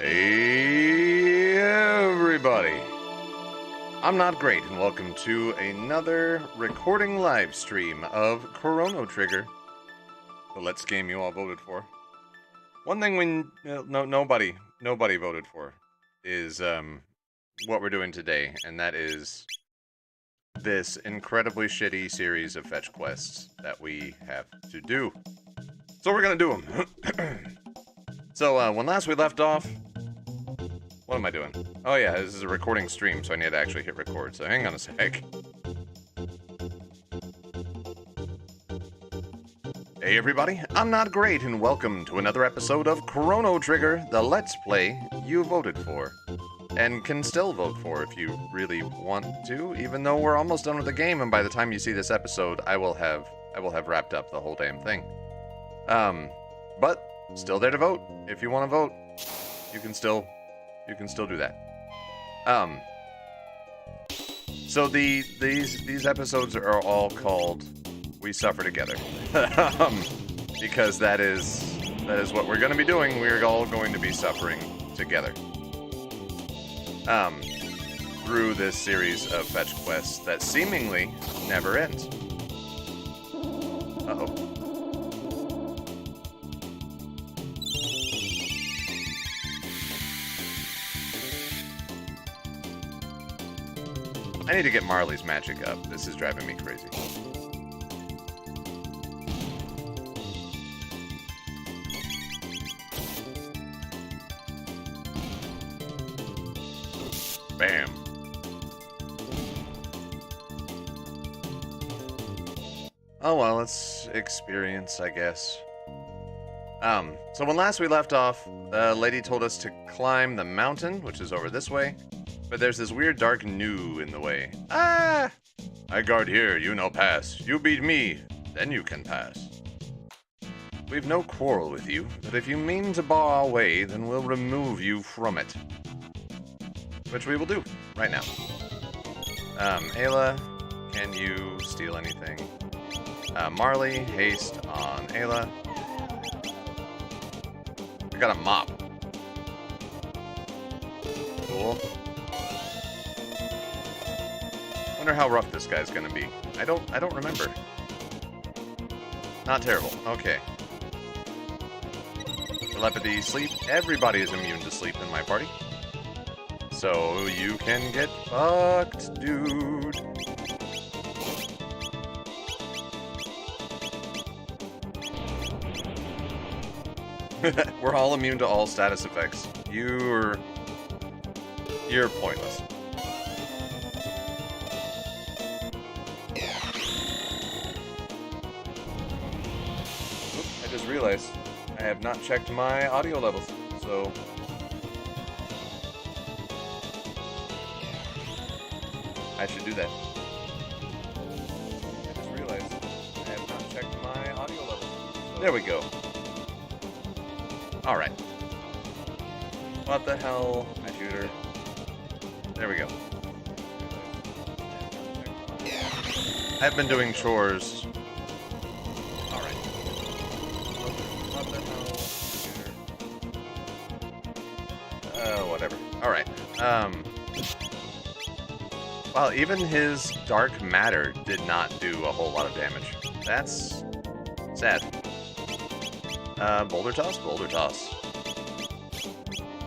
Hey everybody, I'm Not Great, and welcome to another recording live stream of Chrono Trigger, the Let's game you all voted for. One thing nobody voted for is what we're doing today, and that is this incredibly shitty series of fetch quests that we have to do. So we're gonna do them. So when last we left off, what am I doing? Oh yeah, this is a recording stream, so I need to actually hit record, so hang on a sec. Hey everybody, I'm Not Great, and welcome to another episode of Chrono Trigger, the Let's Play you voted for. And can still vote for if you really want to, even though we're almost done with the game, and by the time you see this episode, I will have wrapped up the whole damn thing. But still there to vote. If you want to vote, you can still do that. So these episodes are all called "We Suffer Together," because that is what we're going to be doing. We're all going to be suffering together. Through this series of fetch quests that seemingly never ends. Uh-oh. I need to get Marley's magic up. This is driving me crazy. Bam. Oh well, it's experience, I guess. So when last we left off, the lady told us to climb the mountain, which is over this way. But there's this weird dark gnu in the way. Ah! I guard here, you no pass. You beat me, then you can pass. We've no quarrel with you, but if you mean to bar our way, then we'll remove you from it. Which we will do, right now. Ayla, can you steal anything? Marley, haste on Ayla. We got a mop. Cool. Wonder how rough this guy's gonna be. I don't remember. Not terrible. Okay. Telepathy, sleep. Everybody is immune to sleep in my party. So you can get fucked, dude. We're all immune to all status effects. You're pointless. Oops, I just realized I have not checked my audio levels, so I should do that. I just realized I have not checked my audio levels. So there we go. Alright. What the hell? I shoot her. There we go. I've been doing chores. Alright. What the hell? Shoot her. Whatever. Alright. Well, even his dark matter did not do a whole lot of damage. That's sad. Boulder toss, boulder toss.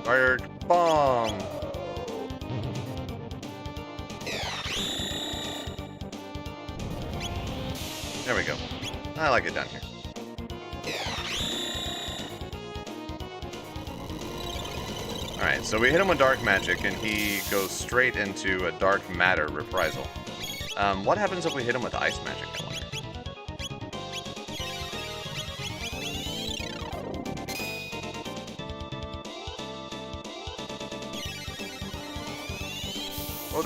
Fire bomb. There we go. I like it down here. Alright, so we hit him with dark magic, and he goes straight into a dark matter reprisal. What happens if we hit him with ice magic, I wonder? Oh,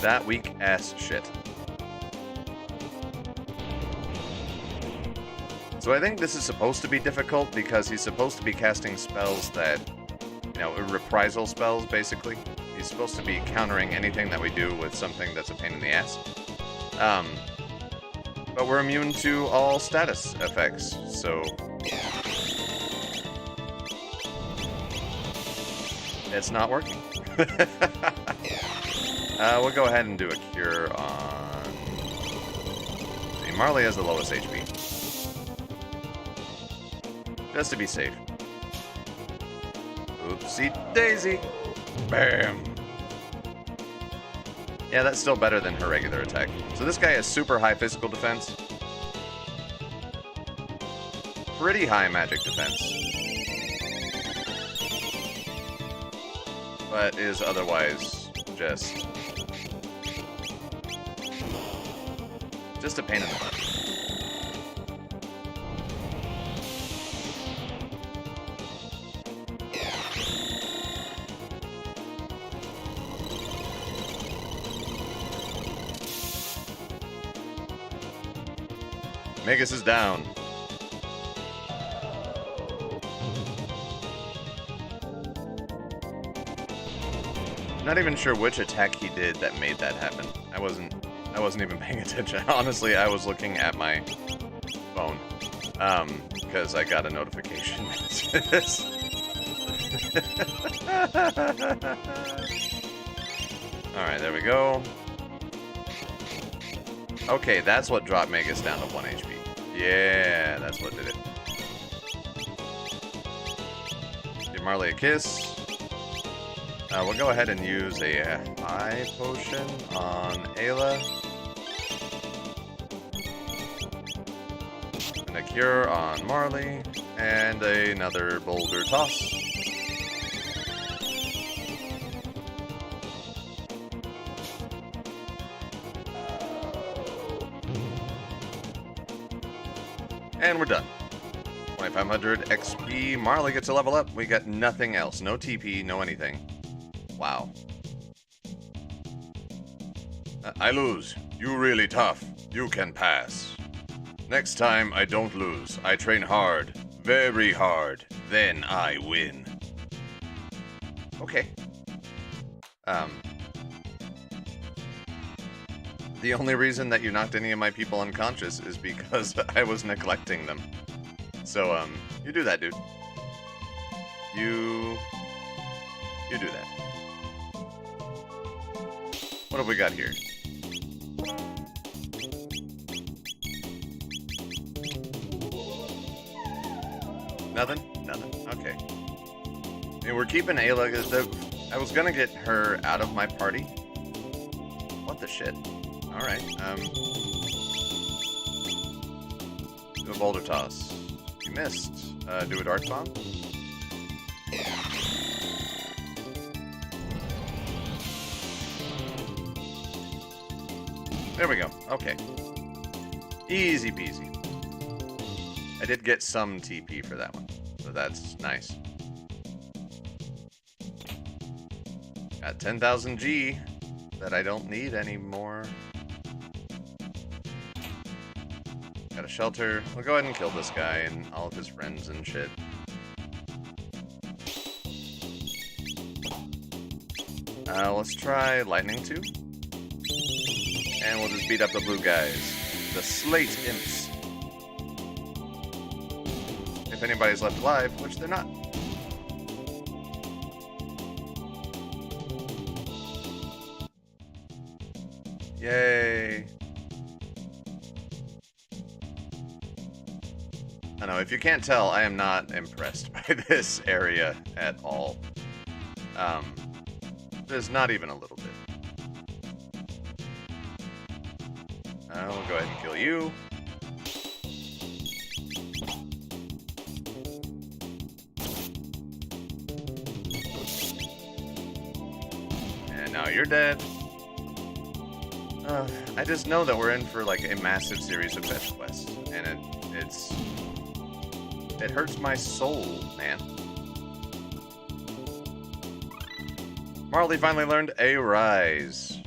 that weak ass shit. So I think this is supposed to be difficult because he's supposed to be casting spells that, reprisal spells, basically. He's supposed to be countering anything that we do with something that's a pain in the ass. But we're immune to all status effects, so It's not working. We'll go ahead and do a cure on... See, Marley has the lowest HP. Just to be safe. Oopsie daisy. Bam. Yeah, that's still better than her regular attack. So this guy has super high physical defense. Pretty high magic defense. But is otherwise just a pain in the butt. Magus is down. Not even sure which attack he did that made that happen. I wasn't even paying attention. Honestly, I was looking at my phone. Because I got a notification. Alright, there we go. Okay, that's what dropped Magus down to 1 HP. Yeah, that's what did it. Give Marley a kiss. We'll go ahead and use a high potion on Ayla. And a cure on Marley. And another boulder toss. And we're done. 2500 XP. Marley gets a level up. We got nothing else. No TP, no anything. Wow. I lose. You really tough. You can pass. Next time I don't lose. I train hard. Very hard. Then I win. Okay. The only reason that you knocked any of my people unconscious is because I was neglecting them. So, you do that, dude. You do that. What have we got here? Nothing? Nothing. Okay. I mean, we're keeping Ayla. I was gonna get her out of my party. What the shit? Alright, do a boulder toss. You missed. Do a dark bomb. There we go. Okay. Easy peasy. I did get some TP for that one, so that's nice. Got 10,000 G that I don't need anymore. Got a shelter. We'll go ahead and kill this guy and all of his friends and shit. Let's try lightning too. And we'll just beat up the blue guys. The Slate Imps. If anybody's left alive, which they're not. Yay. I know, if you can't tell, I am not impressed by this area at all. There's not even a little bit. We'll go ahead and kill you. And now you're dead. I just know that we're in for like a massive series of fetch quests, and it hurts my soul, man. Marley finally learned a rise.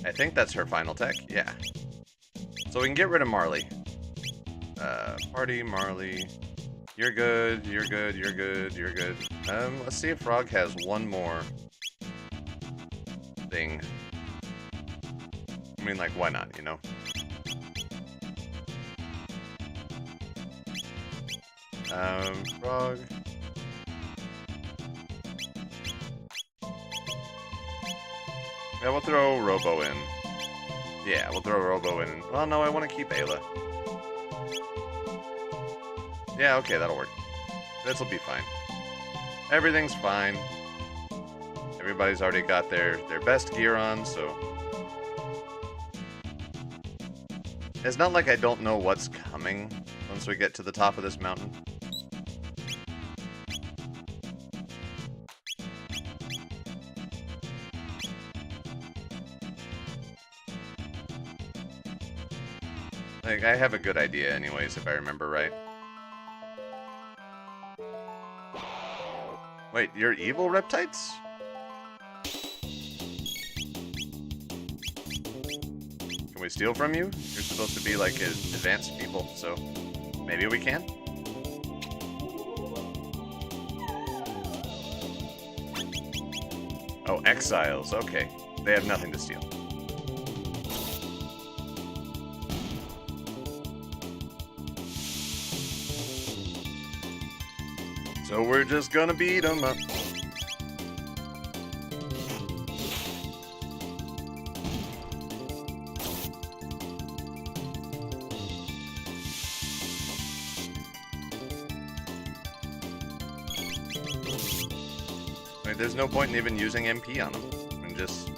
I think that's her final tech. Yeah. So we can get rid of Marley. Party Marley. You're good. You're good. You're good. You're good. Let's see if Frog has one more thing. I mean, like, why not, you know? Frog. Yeah, we'll throw Robo in. Yeah, we'll throw Robo in. Well, no, I want to keep Ayla. Yeah, okay, that'll work. This'll be fine. Everything's fine. Everybody's already got their best gear on, so... It's not like I don't know what's coming once we get to the top of this mountain. Like, I have a good idea anyways, if I remember right. Wait, you're evil reptites? Can we steal from you? You're supposed to be like advanced people, so maybe we can? Oh, exiles, okay. They have nothing to steal. So we're just gonna beat them up. I mean, there's no point in even using MP on them. I mean, just...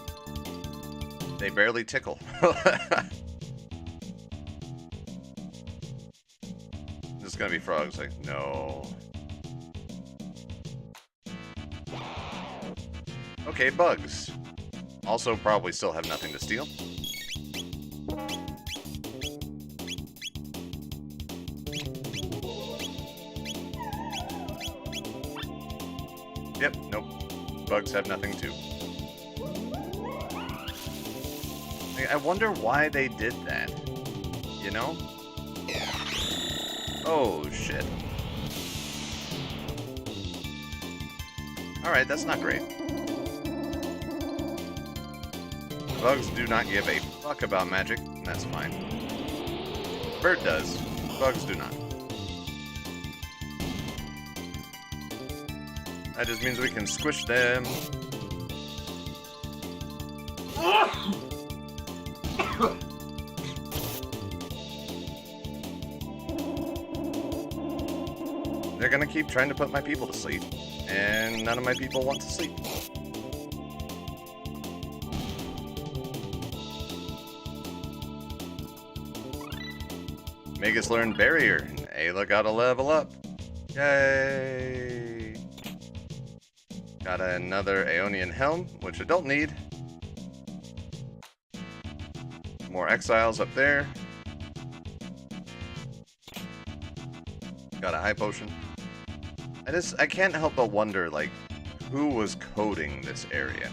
They barely tickle. This is gonna be frogs, like, no... Okay, bugs. Also probably still have nothing to steal. Yep, nope. Bugs have nothing too. I wonder why they did that. You know? Oh, shit. Alright, that's not great. Bugs do not give a fuck about magic, and that's fine. Bird does. Bugs do not. That just means we can squish them. They're gonna keep trying to put my people to sleep, and none of my people want to sleep. Magus learned Barrier, and Ayla got a level up. Yay! Got another Aeonian Helm, which I don't need. More exiles up there. Got a high potion. I can't help but wonder, like, who was coding this area?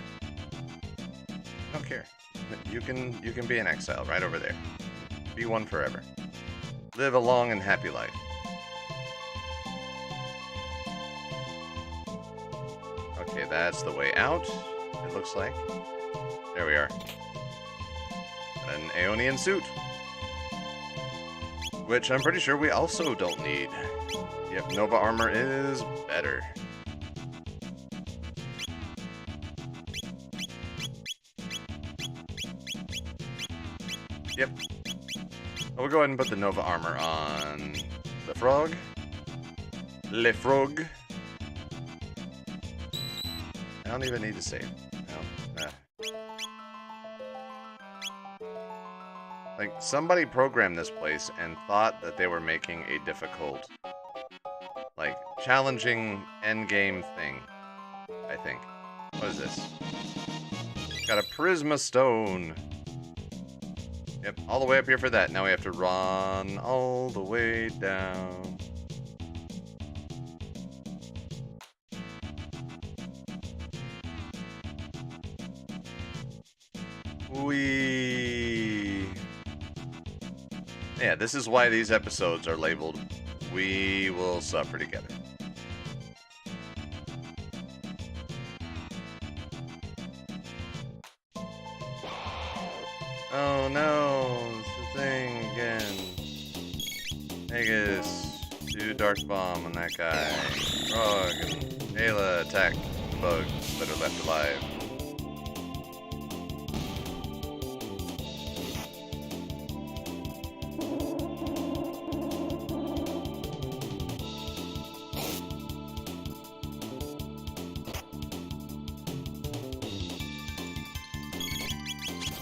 I don't care. You can be an exile right over there. Be one forever. Live a long and happy life. Okay, that's the way out, it looks like. There we are. An Aeonian suit. Which I'm pretty sure we also don't need. Yep, Nova armor is better. Yep. We'll go ahead and put the Nova armor on the frog. Le frog. I don't even need to save. No. Like, somebody programmed this place and thought that they were making a difficult, like, challenging endgame thing, I think. What is this? Got a Prisma Stone. Yep, all the way up here for that. Now we have to run all the way down. Yeah, this is why these episodes are labeled We Will Suffer Together. Oh no, it's the thing again. Magus, do Dark Bomb on that guy. Frog and Ayla attack the bugs that are left alive.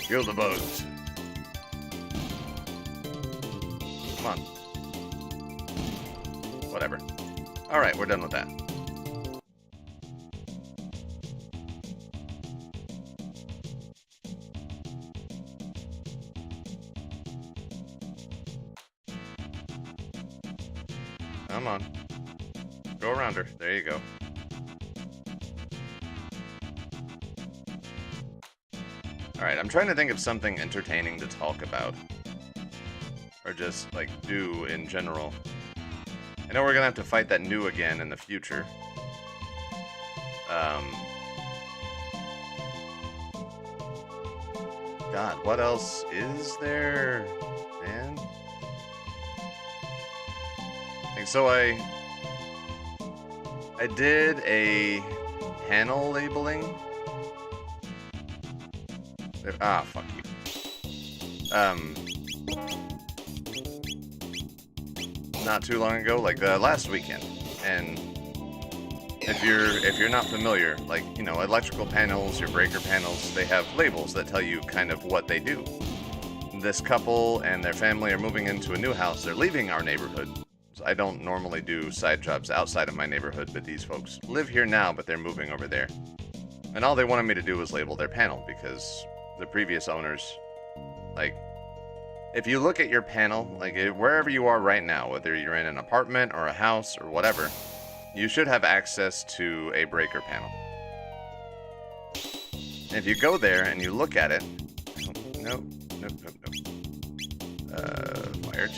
Kill the bugs. Come on. Whatever. Alright, we're done with that. Come on. Go around her. There you go. Alright, I'm trying to think of something entertaining to talk about. Or just, like, do in general. I know we're gonna have to fight that new again in the future. God, what else is there, man? Like, so I did a panel labeling. Ah, fuck you. Not too long ago, like last weekend, and if you're not familiar, like, you know, electrical panels, your breaker panels, they have labels that tell you kind of what they do. This couple and their family are moving into a new house. They're leaving our neighborhood. So I don't normally do side jobs outside of my neighborhood, but these folks live here now, but they're moving over there. And all they wanted me to do was label their panel, because the previous owners, like, if you look at your panel, like wherever you are right now, whether you're in an apartment or a house or whatever, you should have access to a breaker panel. And if you go there and you look at it, nope. Fire 2?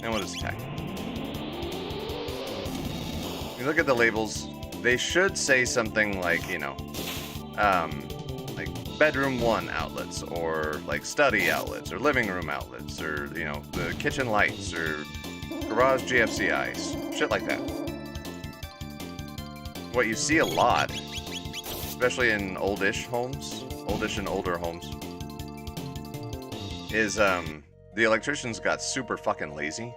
And we'll just attack. You look at the labels, they should say something like, you know, like bedroom 1 outlets, or like study outlets, or living room outlets, or, you know, the kitchen lights, or garage GFCIs, shit like that. What you see a lot, especially in oldish homes, oldish and older homes, is the electricians got super fucking lazy,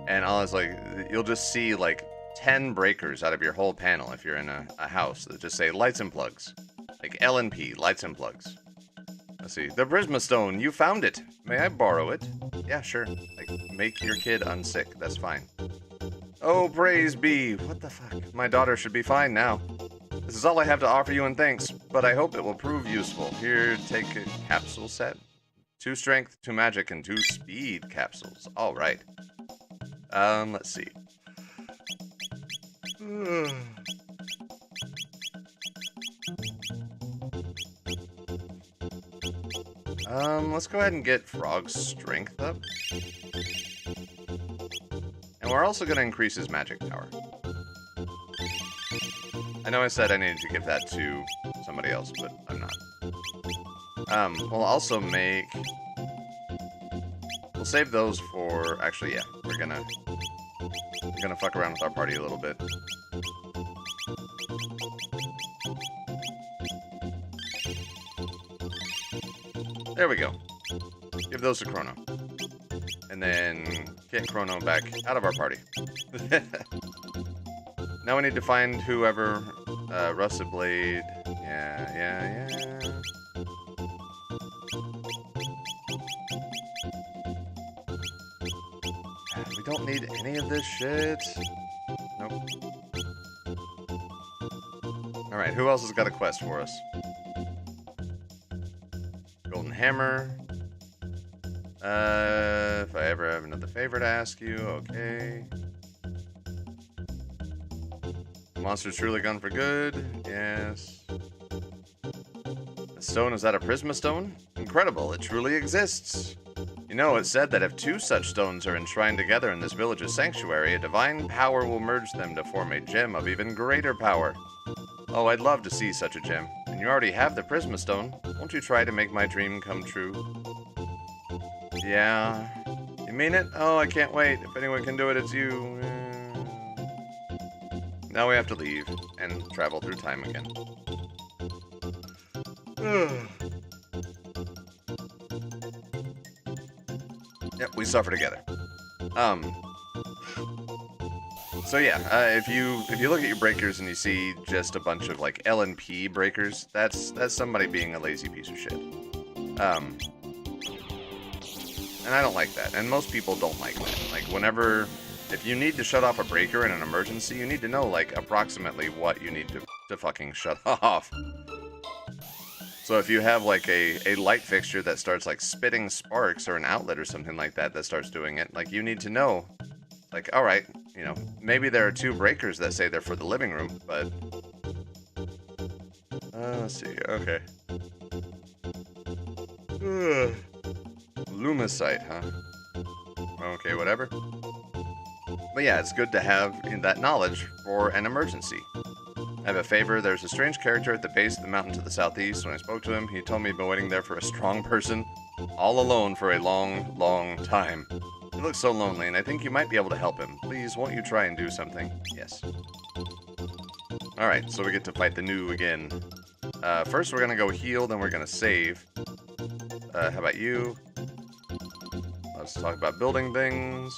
and I was like, you'll just see like 10 breakers out of your whole panel if you're in a house that just say lights and plugs. Like L&P, lights and plugs. Let's see. The Prisma Stone, you found it. May I borrow it? Yeah, sure. Like, make your kid unsick. That's fine. Oh, praise be. What the fuck? My daughter should be fine now. This is all I have to offer you in thanks, but I hope it will prove useful. Here, take a capsule set. 2 strength, 2 magic, and 2 speed capsules. All right. Let's see. Let's go ahead and get Frog's strength up. And we're also going to increase his magic power. I know I said I needed to give that to somebody else, but I'm not. We'll also make... We'll save those for... Actually, yeah, we're gonna fuck around with our party a little bit. There we go. Give those to Chrono. And then get Chrono back out of our party. Now we need to find whoever... Rusted Blade. Yeah. We don't need any of this shit. Nope. Alright, who else has got a quest for us? Golden Hammer. If I ever have another favor to ask you, okay. The monster's truly gone for good. Yes. The stone, is that a Prisma Stone? Incredible, it truly exists. You know, it's said that if 2 such stones are enshrined together in this village's sanctuary, a divine power will merge them to form a gem of even greater power. Oh, I'd love to see such a gem. And you already have the Prisma Stone. Won't you try to make my dream come true? Yeah. You mean it? Oh, I can't wait. If anyone can do it, it's you. Now we have to leave and travel through time again. Yep, we suffer together. So yeah, if you look at your breakers and you see just a bunch of like L and P breakers, that's somebody being a lazy piece of shit. And I don't like that, and most people don't like that. Like whenever, if you need to shut off a breaker in an emergency, you need to know like approximately what you need to fucking shut off. So if you have like a light fixture that starts like spitting sparks or an outlet or something like that that starts doing it, like you need to know, like, all right, you know, maybe there are 2 breakers that say they're for the living room, but let's see, okay. Lumicite, huh? Okay, whatever. But yeah, it's good to have that knowledge for an emergency. I have a favor. There's a strange character at the base of the mountain to the southeast. When I spoke to him, he told me he'd been waiting there for a strong person, all alone for a long, long time. He looks so lonely, and I think you might be able to help him. Please, won't you try and do something? Yes. Alright, so we get to fight the new again. First we're gonna go heal, then we're gonna save. How about you? Let's talk about building things.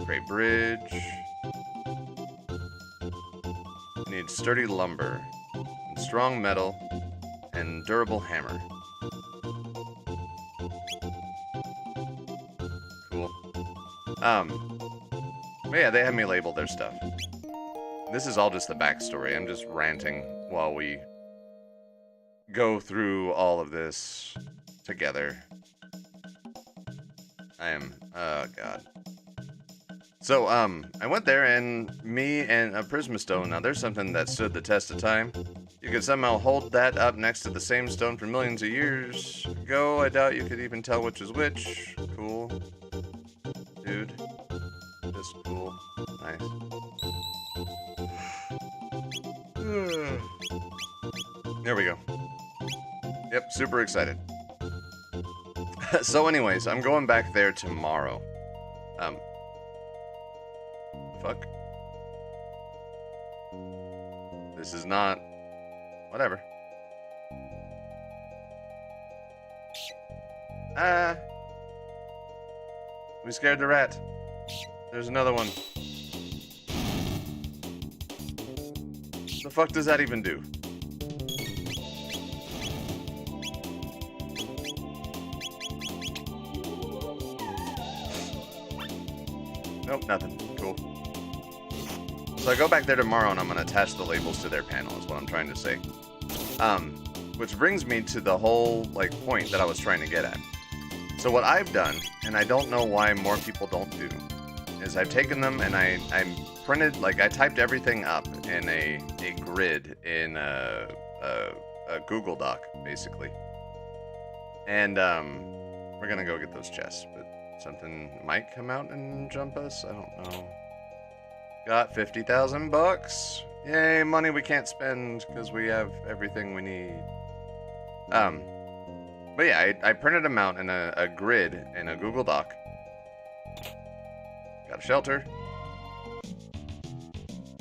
Great bridge. Need sturdy lumber, and strong metal, and durable hammer. Cool. But yeah, they have me label their stuff. This is all just the backstory. I'm just ranting while we go through all of this together. Oh god. So, I went there and me and a Prisma Stone, now there's something that stood the test of time. You could somehow hold that up next to the same stone for millions of years ago. I doubt you could even tell which is which. Cool. Dude. Just cool. Nice. There we go. Yep, super excited. So anyways, I'm going back there tomorrow. Fuck. This is not... Whatever. We scared the rat. There's another one. The fuck does that even do? Nope, nothing. Cool. So I go back there tomorrow and I'm going to attach the labels to their panel is what I'm trying to say. Which brings me to the whole, like, point that I was trying to get at. So what I've done, and I don't know why more people don't do, is I've taken them and I printed, like, I typed everything up in a grid in a Google Doc, basically. And, we're going to go get those chests, but something might come out and jump us. I don't know. Got 50,000 bucks. Yay, money we can't spend because we have everything we need. But yeah, I printed them out in a grid in a Google Doc. Got a shelter.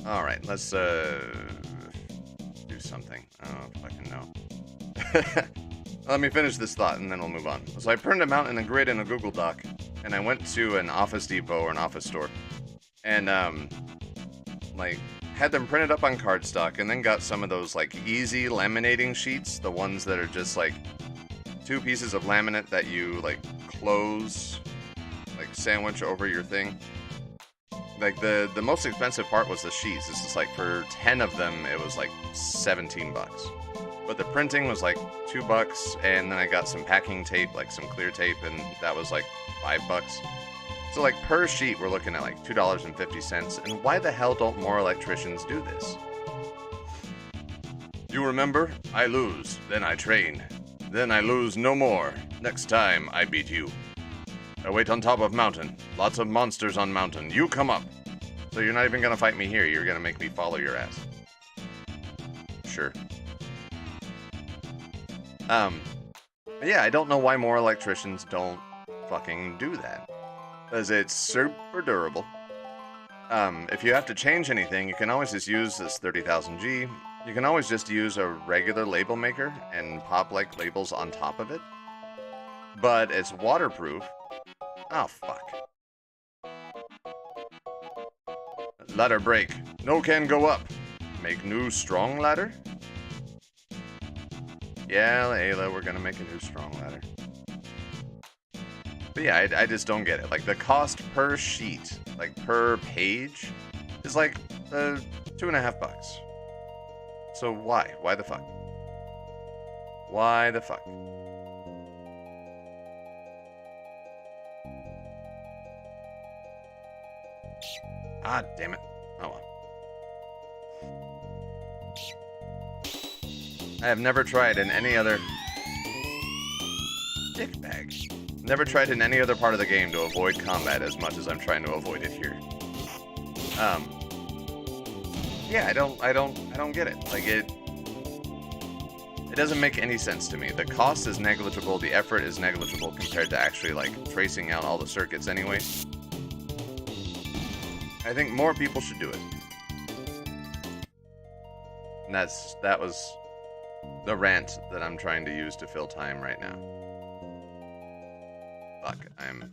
Alright, let's do something. I don't fucking know. Let me finish this thought and then we'll move on. So I printed them out in a grid in a Google Doc, and I went to an Office Depot or an office store, and like had them printed up on cardstock, and then got some of those like easy laminating sheets, the ones that are just like 2 pieces of laminate that you like close, like sandwich over your thing. Like the most expensive part was the sheets. This is like for 10 of them it was like 17 bucks. But the printing was like $2, and then I got some packing tape, like some clear tape, and that was like $5. So like per sheet, we're looking at like $2.50. And why the hell don't more electricians do this? You remember? I lose, then I train. Then I lose no more. Next time, I beat you. I wait on top of mountain. Lots of monsters on mountain. You come up. So you're not even gonna fight me here. You're gonna make me follow your ass. Sure. Yeah, I don't know why more electricians don't fucking do that. Because it's super durable. If you have to change anything, you can always just use this 30,000G. You can always just use a regular label maker and pop, like, labels on top of it. But it's waterproof. Oh, fuck. Ladder break. No can go up. Make new strong ladder? Yeah, Ayla, we're gonna make a new strong ladder. But yeah, I just don't get it. Like, the cost per sheet, like, per page, is like, $2.50. So why? Why the fuck? Why the fuck? Ah, damn it. Oh well. I have never tried in any other... Dickbag. Never tried in any other part of the game to avoid combat as much as I'm trying to avoid it here. Yeah, I don't get it. Like, it doesn't make any sense to me. The cost is negligible, the effort is negligible compared to actually, like, tracing out all the circuits anyway. I think more people should do it. And that was the rant that I'm trying to use to fill time right now. Fuck, I'm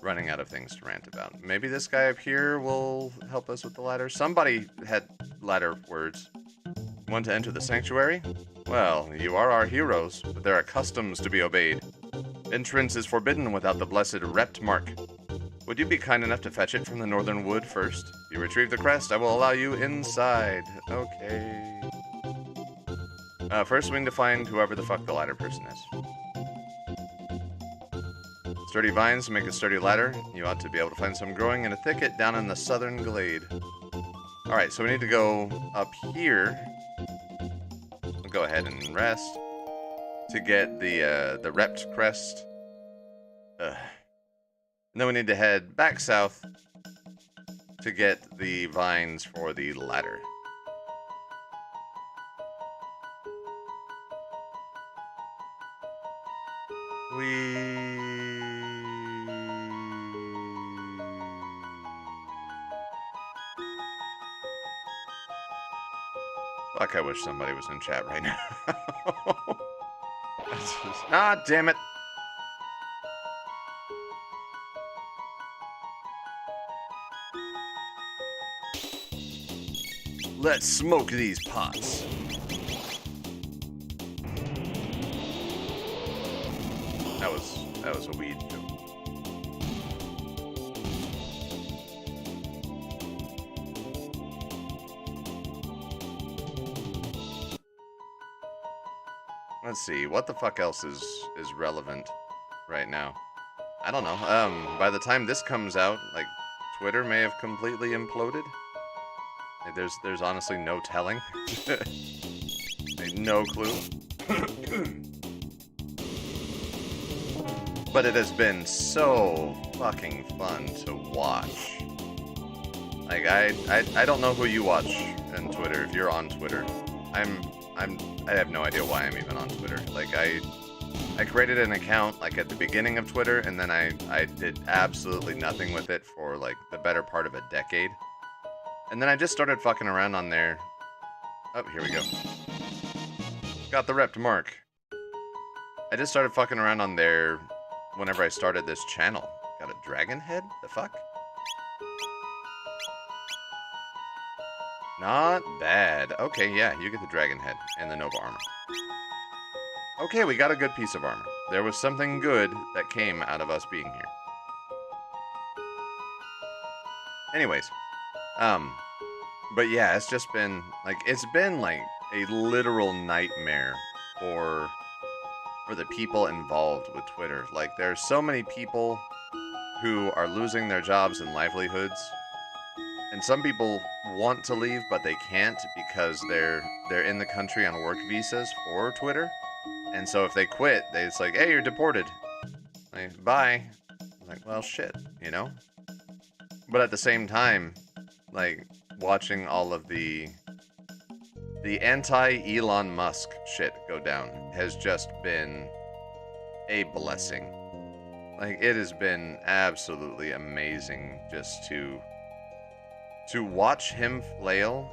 running out of things to rant about. Maybe this guy up here will help us with the ladder. Somebody had ladder words. Want to enter the sanctuary? Well, you are our heroes, but there are customs to be obeyed. Entrance is forbidden without the blessed rept mark. Would you be kind enough to fetch it from the northern wood first? If you retrieve the crest, I will allow you inside. Okay. First we need to find whoever the fuck the ladder person is. Sturdy vines make a sturdy ladder. You ought to be able to find some growing in a thicket down in the southern glade. Alright, so we need to go up here. We'll go ahead and rest to get the rept crest. And then we need to head back south to get the vines for the ladder. Fuck, I wish somebody was in chat right now. Ah, damn it. Let's smoke these pots. That was a weed joke. Let's see, what the fuck else is relevant right now? I don't know. By the time this comes out, like, Twitter may have completely imploded. There's honestly no telling. No clue. But it has been so fucking fun to watch. Like, I don't know who you watch on Twitter, if you're on Twitter. I have no idea why I'm even on Twitter. Like, I created an account, like, at the beginning of Twitter, and then I did absolutely nothing with it for, like, the better part of a decade. And then I just started fucking around on there. Oh, here we go. Got the rept mark. I just started fucking around on there whenever I started this channel. Got a dragon head? The fuck? Not bad. Okay, yeah, you get the dragon head and the Nova armor. Okay, we got a good piece of armor. There was something good that came out of us being here. Anyways, but yeah, it's just been, like, a literal nightmare for the people involved with Twitter. Like, there's so many people who are losing their jobs and livelihoods. And some people want to leave, but they can't because they're in the country on work visas for Twitter. And so if they quit, it's like, hey, you're deported. Like, bye. I'm like, well, shit, you know? But at the same time, like, watching all of the anti-Elon Musk shit go down has just been a blessing. Like, it has been absolutely amazing just to watch him flail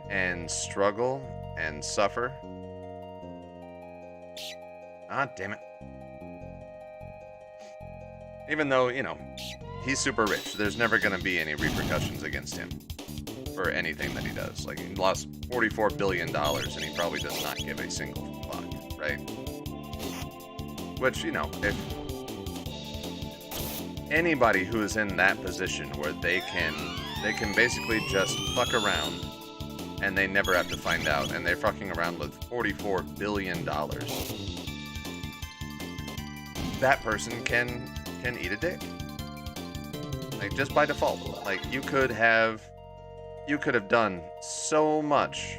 and struggle and suffer. Ah, damn it. Even though, you know, he's super rich. There's never going to be any repercussions against him for anything that he does. Like, he lost $44 billion, and he probably does not give a single fuck, right? Which, you know, if anybody who is in that position where they can basically just fuck around and they never have to find out, and they're fucking around with $44 billion, that person can eat a dick. Like, just by default. Like, you could have done so much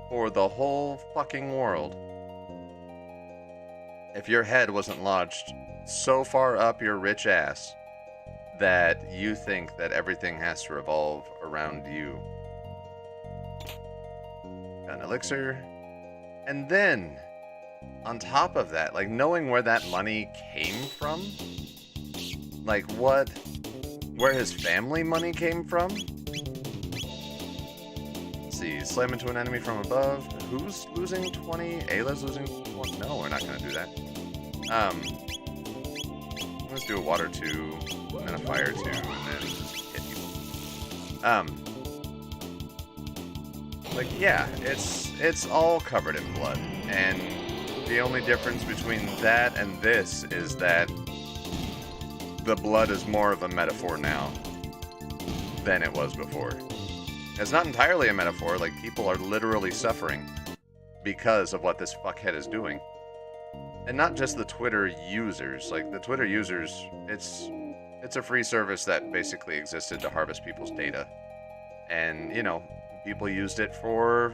for the whole fucking world if your head wasn't lodged so far up your rich ass that you think that everything has to revolve around you. Got an elixir. And then, on top of that, like, knowing where that money came from, like, where his family money came from. Let's see, slam into an enemy from above. Who's losing 20? Ayla's losing 20? No, we're not going to do that. Let's do a water 2, and then a fire 2, and then hit people. Like, yeah, it's all covered in blood, and the only difference between that and this is that the blood is more of a metaphor now than it was before. It's not entirely a metaphor, like, people are literally suffering because of what this fuckhead is doing. And not just the Twitter users. Like, the Twitter users, it's a free service that basically existed to harvest people's data. And, you know, people used it for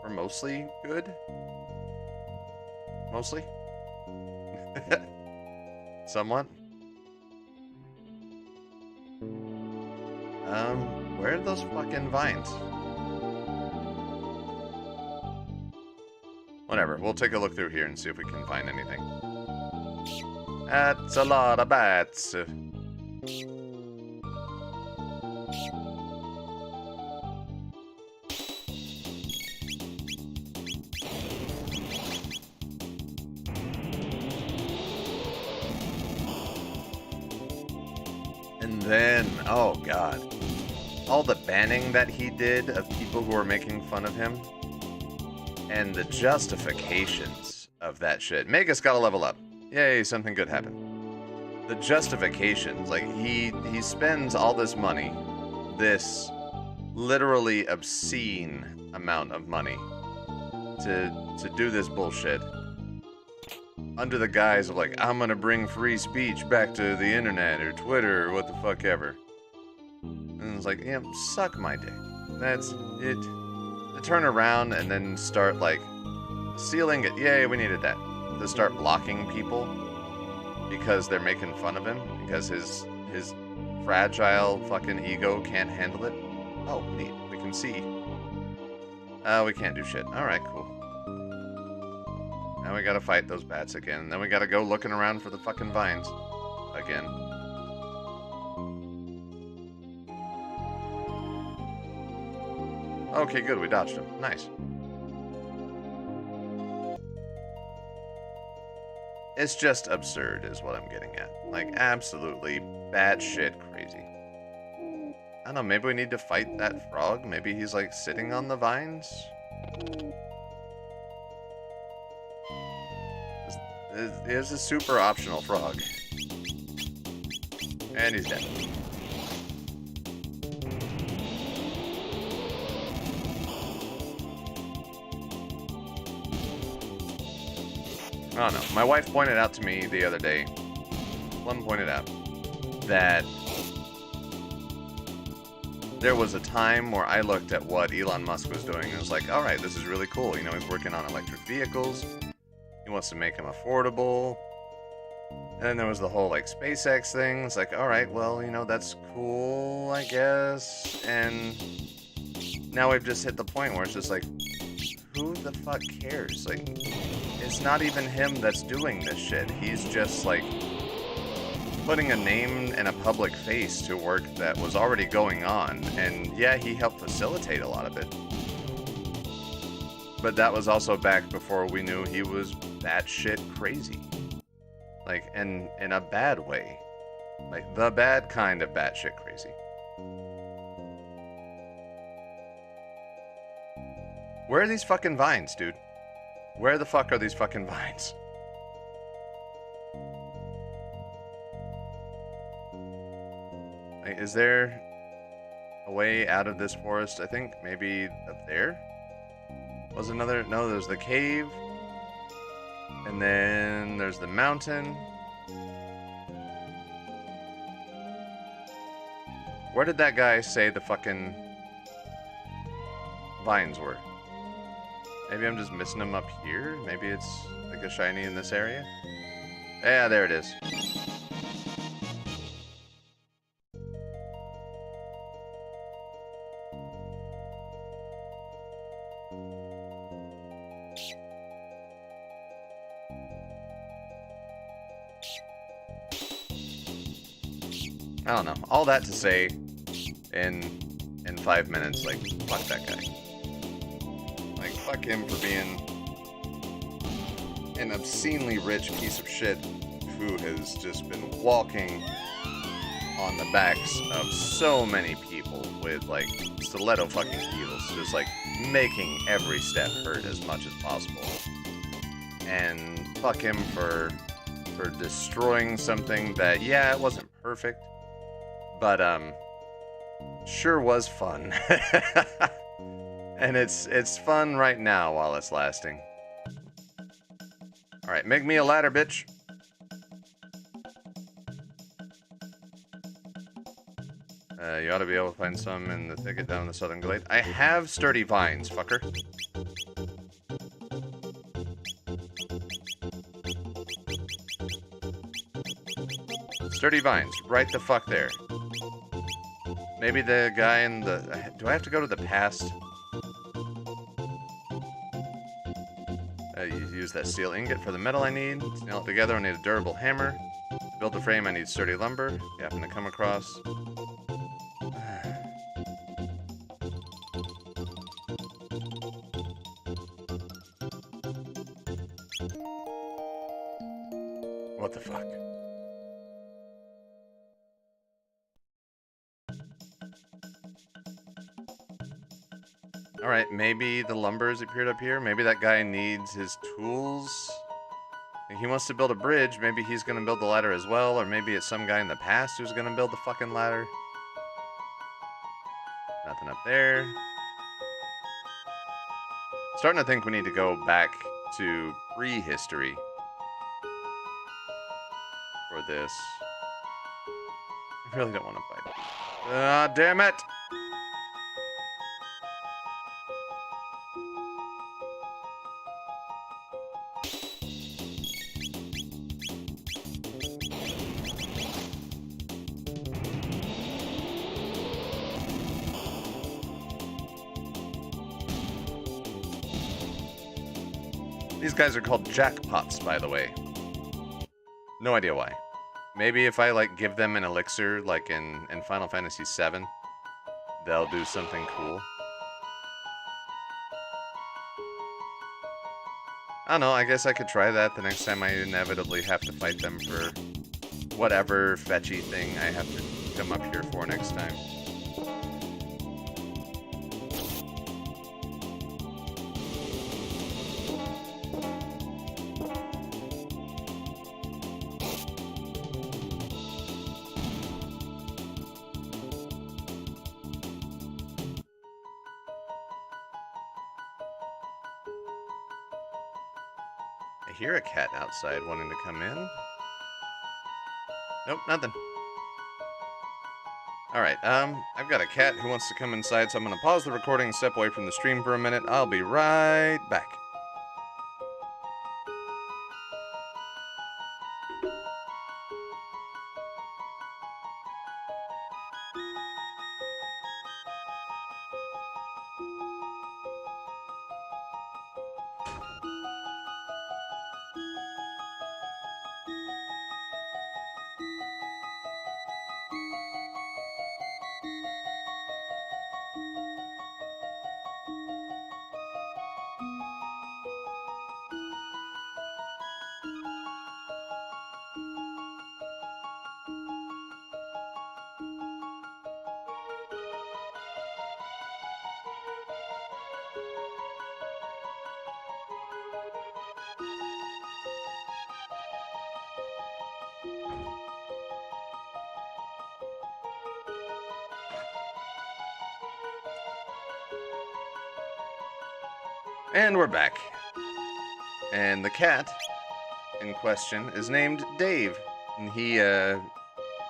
mostly good. Mostly? Somewhat. Where are those fucking vines? Whatever, we'll take a look through here and see if we can find anything. That's a lot of bats. And then, oh god, all the banning that he did of people who were making fun of him, and the justifications of that shit. Magus got a level up. Yay, something good happened. The justifications, like, he spends all this money, this literally obscene amount of money, to do this bullshit, under the guise of, like, I'm gonna bring free speech back to the internet or Twitter or what the fuck ever. And it's like, yeah, suck my dick. That's it. To turn around and then start, like, sealing it. Yay, we needed that. To start blocking people because they're making fun of him, because his fragile fucking ego can't handle it. Oh, neat. We can see. We can't do shit. Alright, cool. Now we gotta fight those bats again. And then we gotta go looking around for the fucking vines. Again. Okay, good. We dodged him. Nice. It's just absurd is what I'm getting at. Like, absolutely batshit crazy. I don't know, maybe we need to fight that frog? Maybe he's, like, sitting on the vines? It's a super optional frog. And he's dead. I don't know. My wife pointed out to me the other day, Plum pointed out, that there was a time where I looked at what Elon Musk was doing and was like, alright, this is really cool. You know, he's working on electric vehicles. He wants to make them affordable. And then there was the whole, like, SpaceX thing. It's like, alright, well, you know, that's cool, I guess. And now we've just hit the point where it's just like, who the fuck cares? Like, it's not even him that's doing this shit. He's just, like, putting a name and a public face to work that was already going on. And yeah, he helped facilitate a lot of it. But that was also back before we knew he was batshit crazy. Like, in a bad way. Like, the bad kind of batshit crazy. Where are these fucking vines, dude? Where the fuck are these fucking vines? Like, is there a way out of this forest? I think maybe up there was another. No, there's the cave. And then there's the mountain. Where did that guy say the fucking vines were? Maybe I'm just missing them up here? Maybe it's like a shiny in this area? Yeah, there it is. I don't know. All that to say, in 5 minutes, like, fuck that guy. Like, fuck him for being an obscenely rich piece of shit who has just been walking on the backs of so many people with, like, stiletto fucking heels, just, like, making every step hurt as much as possible. And fuck him for destroying something that, yeah, it wasn't perfect, but, sure was fun. And it's fun right now while it's lasting. Alright, make me a ladder, bitch. You ought to be able to find some in the thicket down the southern glade. I have sturdy vines, fucker. Sturdy vines, right the fuck there. Maybe the guy in the... Do I have to go to the past? You use that steel ingot for the metal I need. To nail it together, I need a durable hammer. To build the frame, I need sturdy lumber. You happen to come across... What the fuck? Alright, maybe the lumber has appeared up here. Maybe that guy needs his tools. He wants to build a bridge. Maybe he's going to build the ladder as well. Or maybe it's some guy in the past who's going to build the fucking ladder. Nothing up there. Starting to think we need to go back to prehistory for this. I really don't want to fight. Ah, damn it! These guys are called jackpots, by the way. No idea why. Maybe if I, like, give them an elixir, like in Final Fantasy VII, they'll do something cool. I don't know, I guess I could try that the next time I inevitably have to fight them for whatever fetchy thing I have to come up here for next time. I hear a cat outside wanting to come in. Nope, nothing. Alright, I've got a cat who wants to come inside, so I'm gonna pause the recording and step away from the stream for a minute. I'll be right back. And we're back. And the cat in question is named Dave. And he,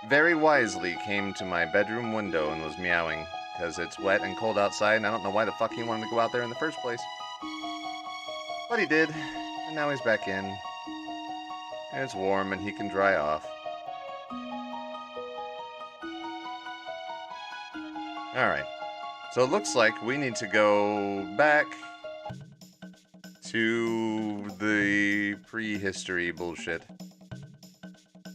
very wisely came to my bedroom window and was meowing because it's wet and cold outside, and I don't know why the fuck he wanted to go out there in the first place. But he did, and now he's back in. And it's warm and he can dry off. Alright. So it looks like we need to go back to the prehistory bullshit.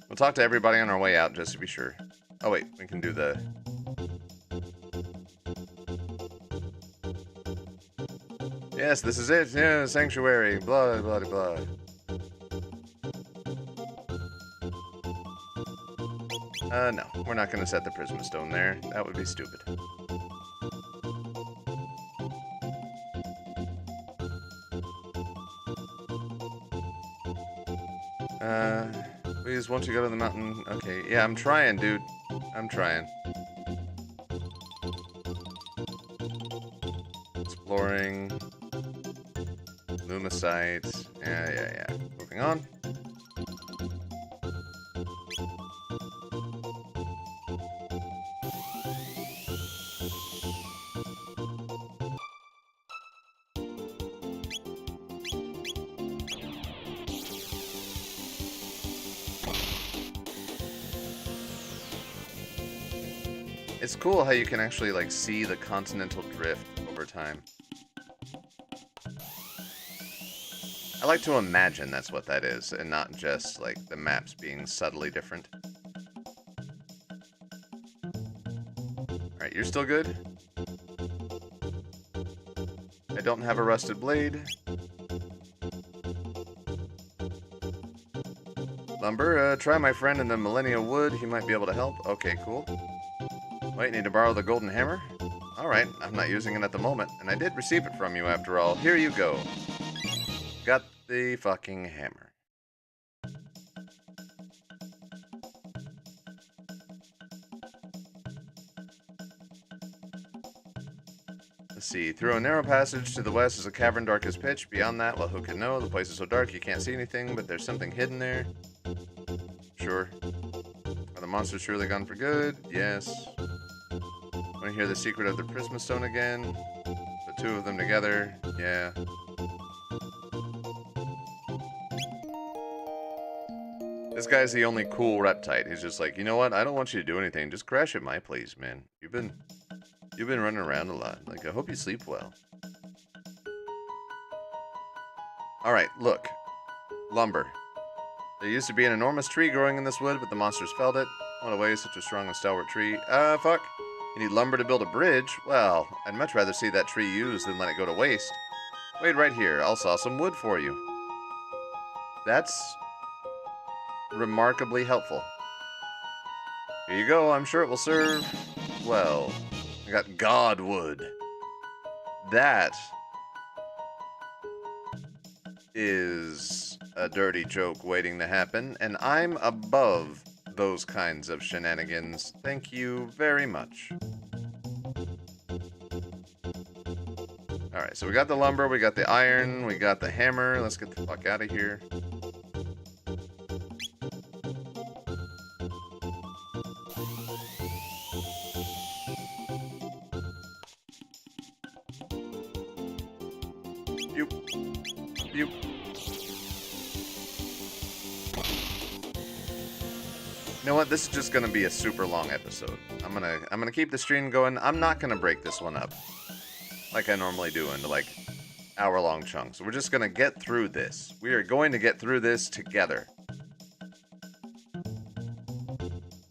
We'll talk to everybody on our way out just to be sure. Oh wait, we can do the... Yes, this is it. Yeah, sanctuary. Blah, blah, blah. No, we're not going to set the Prisma Stone there. That would be stupid. Please, won't you go to the mountain? Okay, yeah, I'm trying, dude. I'm trying. Exploring. Lumicites. Yeah. Moving on. It's cool how you can actually, like, see the continental drift over time. I like to imagine that's what that is, and not just, like, the maps being subtly different. Alright, you're still good? I don't have a rusted blade. Lumber, try my friend in the Millennial Wood. He might be able to help. Okay, cool. Wait, need to borrow the golden hammer? Alright, I'm not using it at the moment, and I did receive it from you after all. Here you go. Got the fucking hammer. Let's see. Through a narrow passage to the west is a cavern dark as pitch. Beyond that, well, who can know? The place is so dark you can't see anything, but there's something hidden there. Sure. Are the monsters surely gone for good? Yes. Want to hear the secret of the Prisma Stone again? The two of them together? Yeah. This guy's the only cool reptite. He's just like, you know what? I don't want you to do anything. Just crash at my place, man. You've been running around a lot. Like, I hope you sleep well. Alright, look. Lumber. There used to be an enormous tree growing in this wood, but the monsters felled it. What a waste, such a strong and stalwart tree. Fuck. You need lumber to build a bridge? Well, I'd much rather see that tree used than let it go to waste. Wait right here. I'll saw some wood for you. That's remarkably helpful. Here you go. I'm sure it will serve well. I got Godwood. That is a dirty joke waiting to happen, and I'm above those kinds of shenanigans. Thank you very much. Alright, so we got the lumber, we got the iron, we got the hammer. Let's get the fuck out of here. Yoop. You know what? This is just gonna be a super long episode. I'm gonna keep the stream going. I'm not gonna break this one up like I normally do into like hour-long chunks. We're just gonna get through this. We are going to get through this together.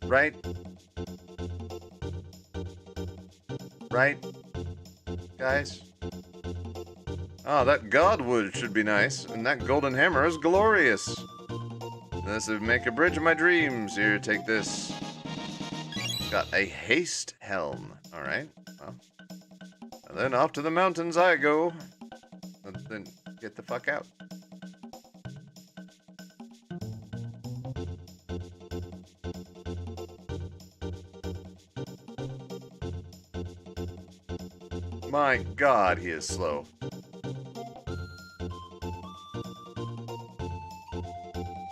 Right? Right? Guys? Oh, that Godwood should be nice, and that golden hammer is glorious. This would make a bridge of my dreams. Here, take this. Got a haste helm. Alright, well. And then off to the mountains I go. Then get the fuck out. My god, he is slow.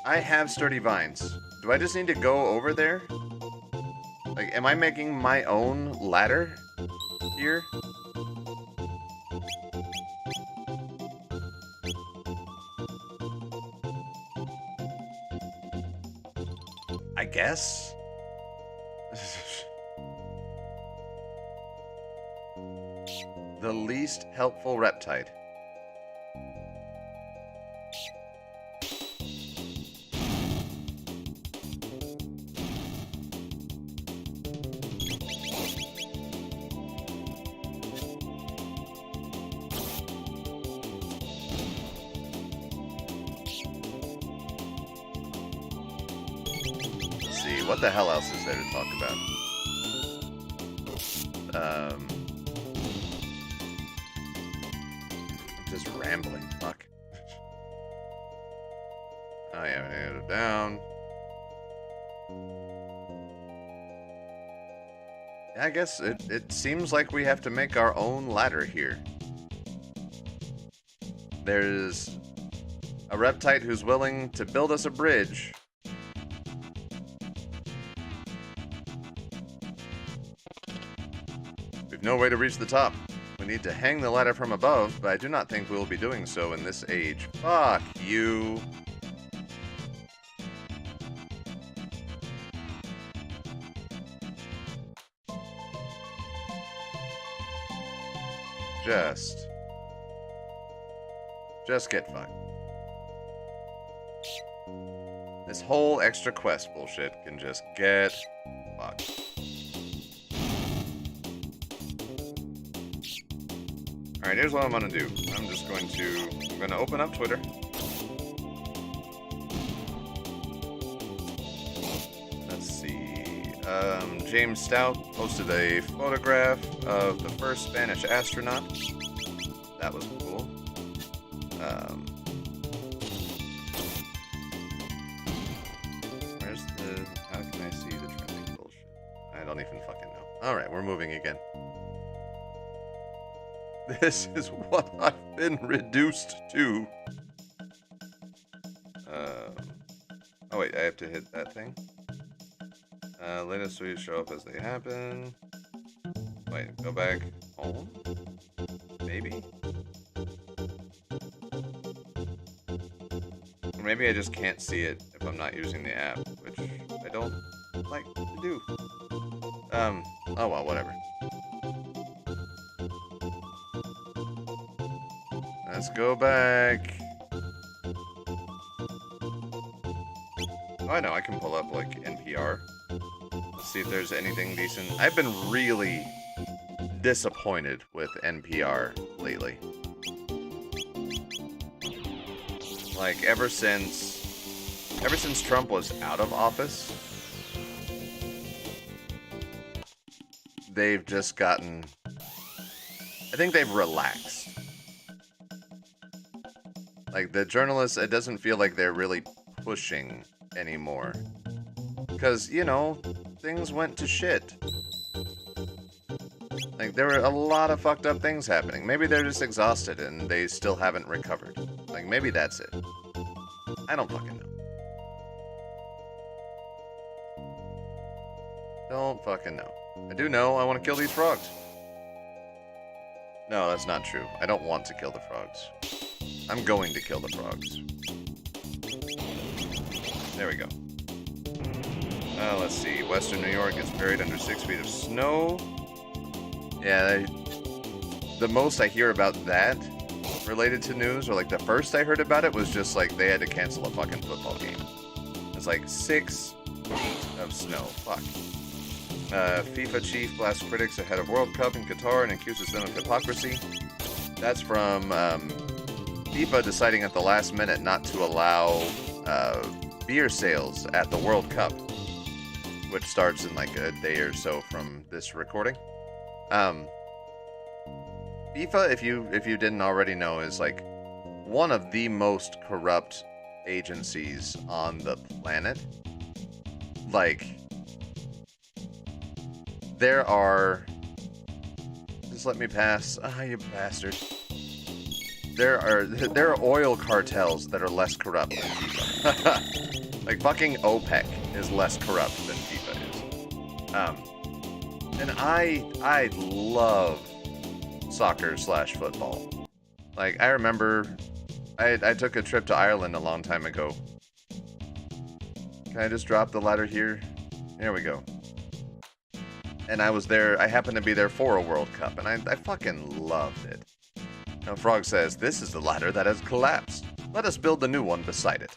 I have sturdy vines. Do I just need to go over there? Like, am I making my own ladder here? I guess? The least helpful reptide. Let's see, what the hell else is there to talk about? Just rambling. Fuck. I am gonna go down. I guess it seems like we have to make our own ladder here. There's a reptite who's willing to build us a bridge. We've no way to reach the top. We need to hang the ladder from above, but I do not think we will be doing so in this age. Fuck you. Just get fucked. This whole extra quest bullshit can just get fucked. Alright, here's what I'm gonna do. I'm gonna open up Twitter. Let's see. James Stout posted a photograph of the first Spanish astronaut. That was cool. How can I see the trending bullshit? I don't even fucking know. Alright, we're moving again. This is what I've been reduced to. Oh wait, I have to hit that thing. Latest tweets show up as they happen. Wait, go back home? Maybe? Or maybe I just can't see it if I'm not using the app, which I don't like to do. Oh well, whatever. Let's go back. Oh, I know, I can pull up, like, NPR. Let's see if there's anything decent. I've been really disappointed with NPR lately. Like, ever since Trump was out of office, they've just gotten... I think they've relaxed. Like, the journalists, it doesn't feel like they're really pushing anymore. Because, you know, things went to shit. Like, there were a lot of fucked up things happening. Maybe they're just exhausted and they still haven't recovered. Like, maybe that's it. I don't fucking know. Don't fucking know. I do know I want to kill these frogs. No, that's not true. I don't want to kill the frogs. I'm going to kill the frogs. There we go. Let's see. Western New York gets buried under 6 feet of snow. Yeah, the most I hear about that related to news, or like the first I heard about it, was just like they had to cancel a fucking football game. It's like 6 feet of snow. Fuck. FIFA chief blasts critics ahead of World Cup in Qatar and accuses them of hypocrisy. That's from FIFA deciding at the last minute not to allow beer sales at the World Cup, which starts in like a day or so from this recording. FIFA, if you didn't already know, is like one of the most corrupt agencies on the planet. Like, there are just let me pass. Ah, you bastard. There are oil cartels that are less corrupt than FIFA. Like, fucking OPEC is less corrupt than FIFA is. And I love soccer/football. Like, I remember I took a trip to Ireland a long time ago. Can I just drop the ladder here? There we go. And I was there, I happened to be there for a World Cup, and I fucking loved it. Now Frog says, this is the ladder that has collapsed. Let us build the new one beside it.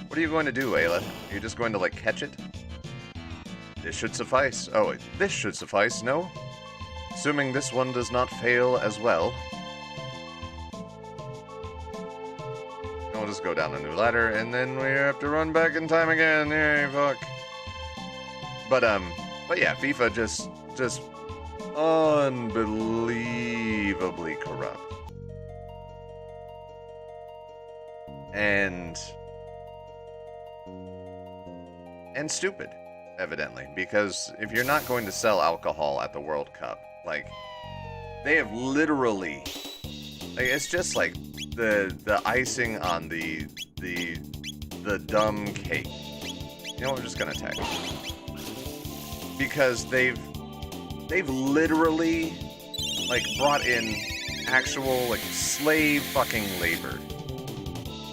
What are you going to do, Ayla? Are you just going to, like, catch it? This should suffice. Oh, this should suffice, no? Assuming this one does not fail as well. We'll just go down a new ladder, and then we have to run back in time again. Yay, fuck. But yeah, FIFA just unbelievably corrupt. And stupid, evidently, because if you're not going to sell alcohol at the World Cup, like, they have literally, like, it's just like the icing on the dumb cake. You know what, we're just gonna attack. Because they've literally, like, brought in actual, like, slave fucking labor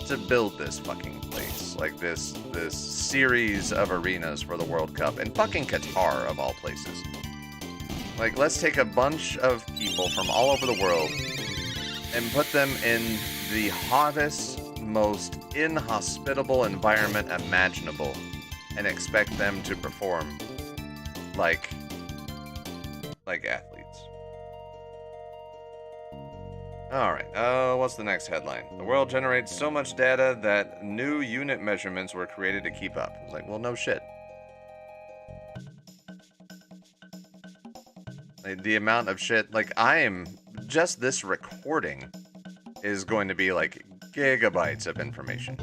to build this fucking place. Like, this series of arenas for the World Cup in fucking Qatar, of all places. Like, let's take a bunch of people from all over the world and put them in the hottest, most inhospitable environment imaginable and expect them to perform like athletes. Alright, what's the next headline? The world generates so much data that new unit measurements were created to keep up. I was like, well, no shit. Like, the amount of shit, like, just this recording is going to be, like, gigabytes of information.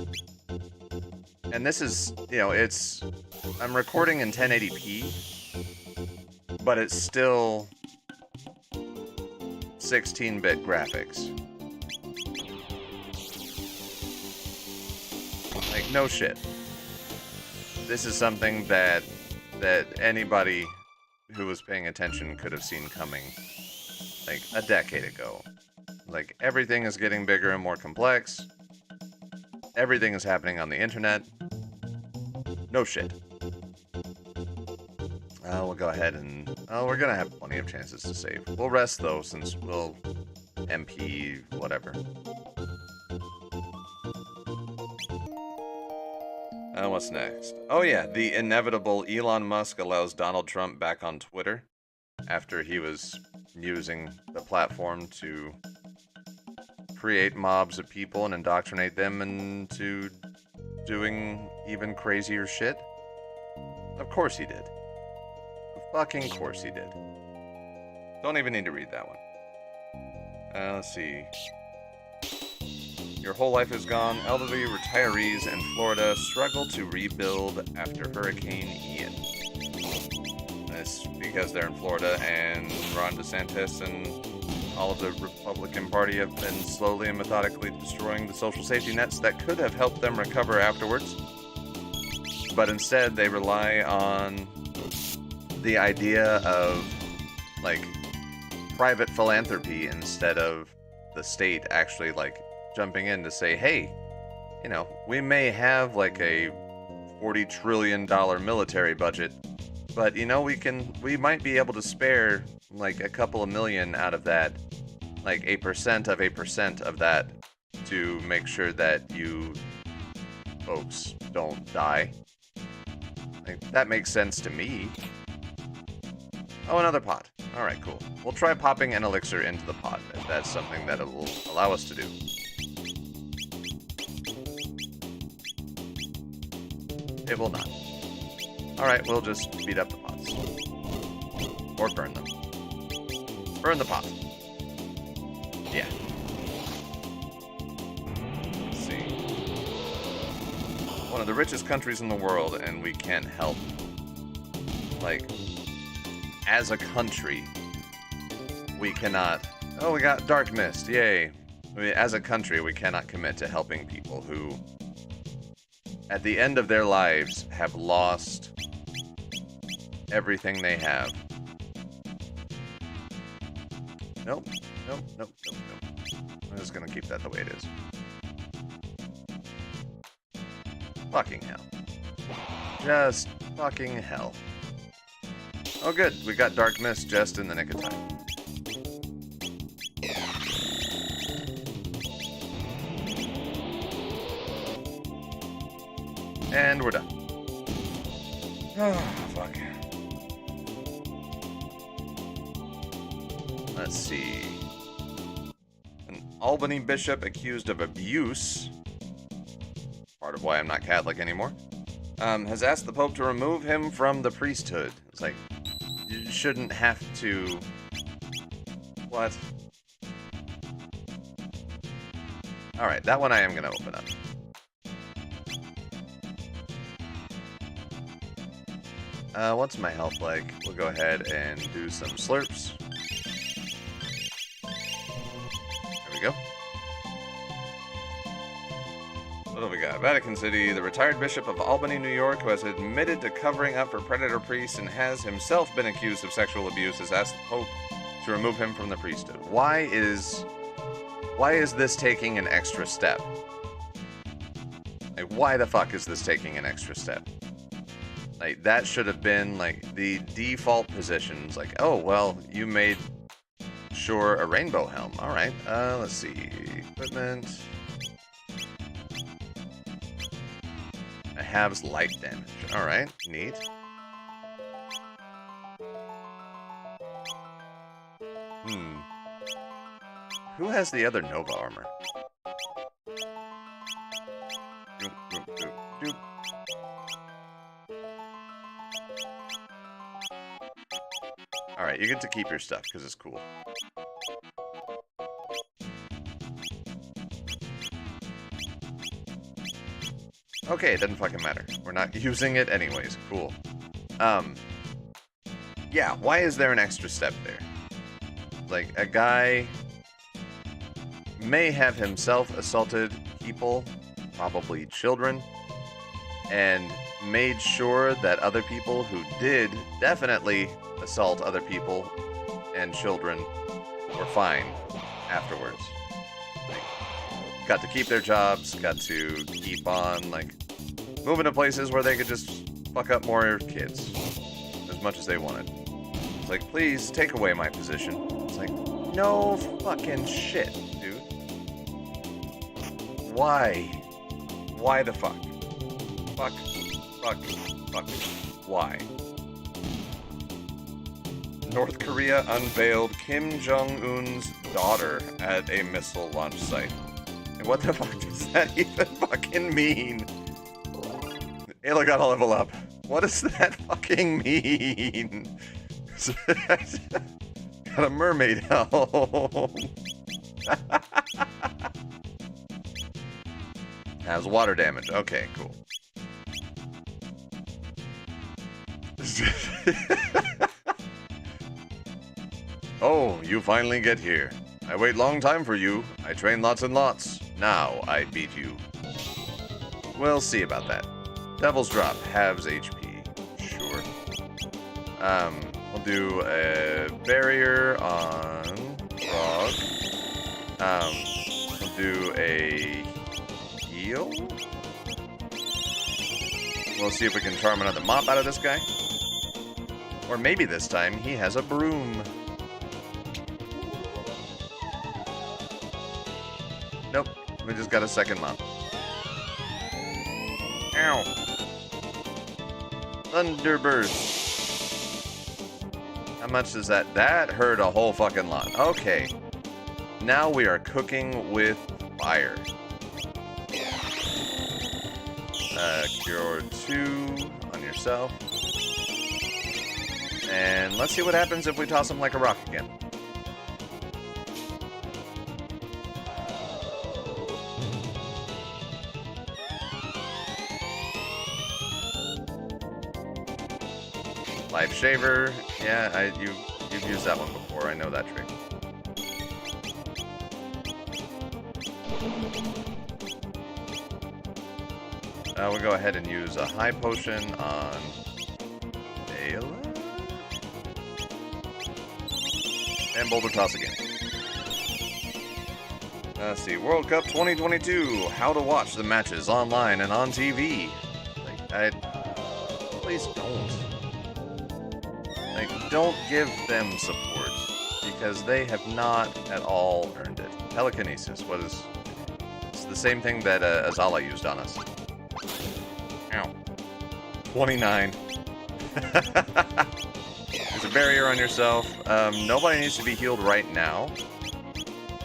And this is, you know, I'm recording in 1080p, but it's still 16-bit graphics. Like, no shit. This is something that anybody who was paying attention could have seen coming, like, a decade ago. Like, everything is getting bigger and more complex. Everything is happening on the internet. No shit. We'll go ahead and... Oh, we're gonna have plenty of chances to save. We'll rest, though, since we'll MP whatever. What's next? Oh yeah, the inevitable Elon Musk allows Donald Trump back on Twitter after he was using the platform to create mobs of people and indoctrinate them into doing even crazier shit. Of course he did. Of fucking course he did. Don't even need to read that one. Let's see. Your whole life is gone. Elderly retirees in Florida struggle to rebuild after Hurricane Ian. That's because they're in Florida, and Ron DeSantis and all of the Republican Party have been slowly and methodically destroying the social safety nets that could have helped them recover afterwards. But instead, they rely on the idea of, like, private philanthropy instead of the state actually, like, jumping in to say, hey, you know, we may have, like, a $40 trillion military budget, but, you know, we might be able to spare, like, a couple of million out of that, like, 1% of that to make sure that you folks don't die. Like, that makes sense to me. Oh, another pot. Alright, cool. We'll try popping an elixir into the pot, if that's something that it will allow us to do. It will not. Alright, we'll just beat up the pots. Or burn them. Burn the pot. Yeah. Let's see. One of the richest countries in the world, and we can't help, like, as a country, we cannot... Oh, we got Dark Mist, yay. As a country, we cannot commit to helping people who, at the end of their lives, have lost everything they have. Nope, nope, nope, nope, nope. I'm just gonna keep that the way it is. Fucking hell. Just fucking hell. Oh good, we got Dark Mist just in the nick of time. And we're done. Oh, fuck. Let's see. An Albany bishop accused of abuse, part of why I'm not Catholic anymore, has asked the Pope to remove him from the priesthood. It's like, you shouldn't have to... What? Alright, that one I am going to open up. What's my health like? We'll go ahead and do some slurps. There we go. What do we got? Vatican City. The retired Bishop of Albany, New York, who has admitted to covering up for predator priests and has himself been accused of sexual abuse, has asked the Pope to remove him from the priesthood. Why is this taking an extra step? Like, why the fuck is this taking an extra step? Like, that should have been, like, the default positions. Like, oh, well, you made sure a rainbow helm. Alright, let's see. Equipment. It halves light damage. Alright, neat. Who has the other Nova armor? Doop, doop, doop, doop. Alright, you get to keep your stuff, because it's cool. Okay, it doesn't fucking matter. We're not using it anyways. Cool. Yeah, why is there an extra step there? Like, a guy may have himself assaulted people, probably children, and made sure that other people who did definitely assault other people and children were fine afterwards. Like, got to keep their jobs, got to keep on, like, moving to places where they could just fuck up more kids as much as they wanted. It's like, please take away my position. It's like, no fucking shit, dude. Why? Why the fuck? Fuck, fuck, fuck. Why? North Korea unveiled Kim Jong-un's daughter at a missile launch site. And what the fuck does that even fucking mean? Ayla got a level up. What does that fucking mean? Got a mermaid helm. Has water damage. Okay, cool. Oh, you finally get here. I wait long time for you. I train lots and lots. Now I beat you. We'll see about that. Devil's Drop, halves HP. Sure. We'll do a barrier on Frog. We'll do a heal. We'll see if we can charm another mop out of this guy. Or maybe this time he has a broom. Nope, we just got a second mop. Ow. Thunderburst. How much does that? That hurt a whole fucking lot. Okay. Now we are cooking with fire. Cure 2 on yourself. And let's see what happens if we toss him like a rock again. Life Shaver. Yeah, you've used that one before. I know that trick. We'll go ahead and use a high potion on Ayla. And Boulder Toss again. Let's see. World Cup 2022. How to watch the matches online and on TV. Please don't. Don't give them support. Because they have not at all earned it. Telekinesis. It's the same thing that Azala used on us. Ow. 29. There's a barrier on yourself. Nobody needs to be healed right now.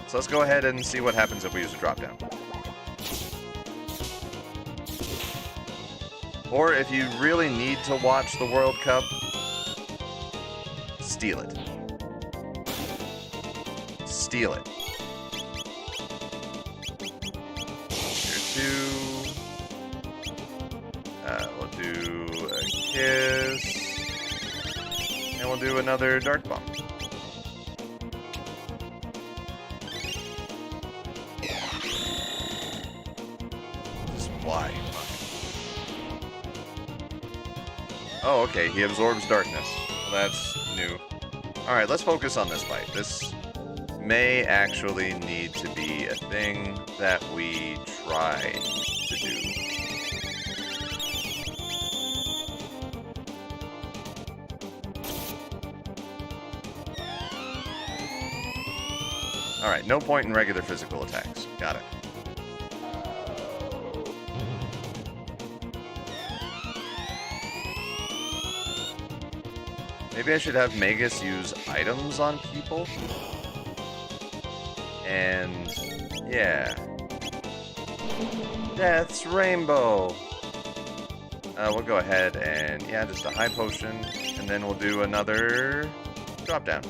So let's go ahead and see what happens if we use a drop down. Or if you really need to watch the World Cup, steal it. Steal it. Here, 2. We'll do a kiss. And we'll do another Dark Bomb. Just why? Oh, okay, he absorbs darkness. Well, that's new. Alright, let's focus on this fight. This may actually need to be a thing that we try to do. Alright, no point in regular physical attacks. Got it. Maybe I should have Magus use items on people? And... yeah. Death's Rainbow! We'll go ahead and... yeah, just a high potion. And then we'll do another... drop down.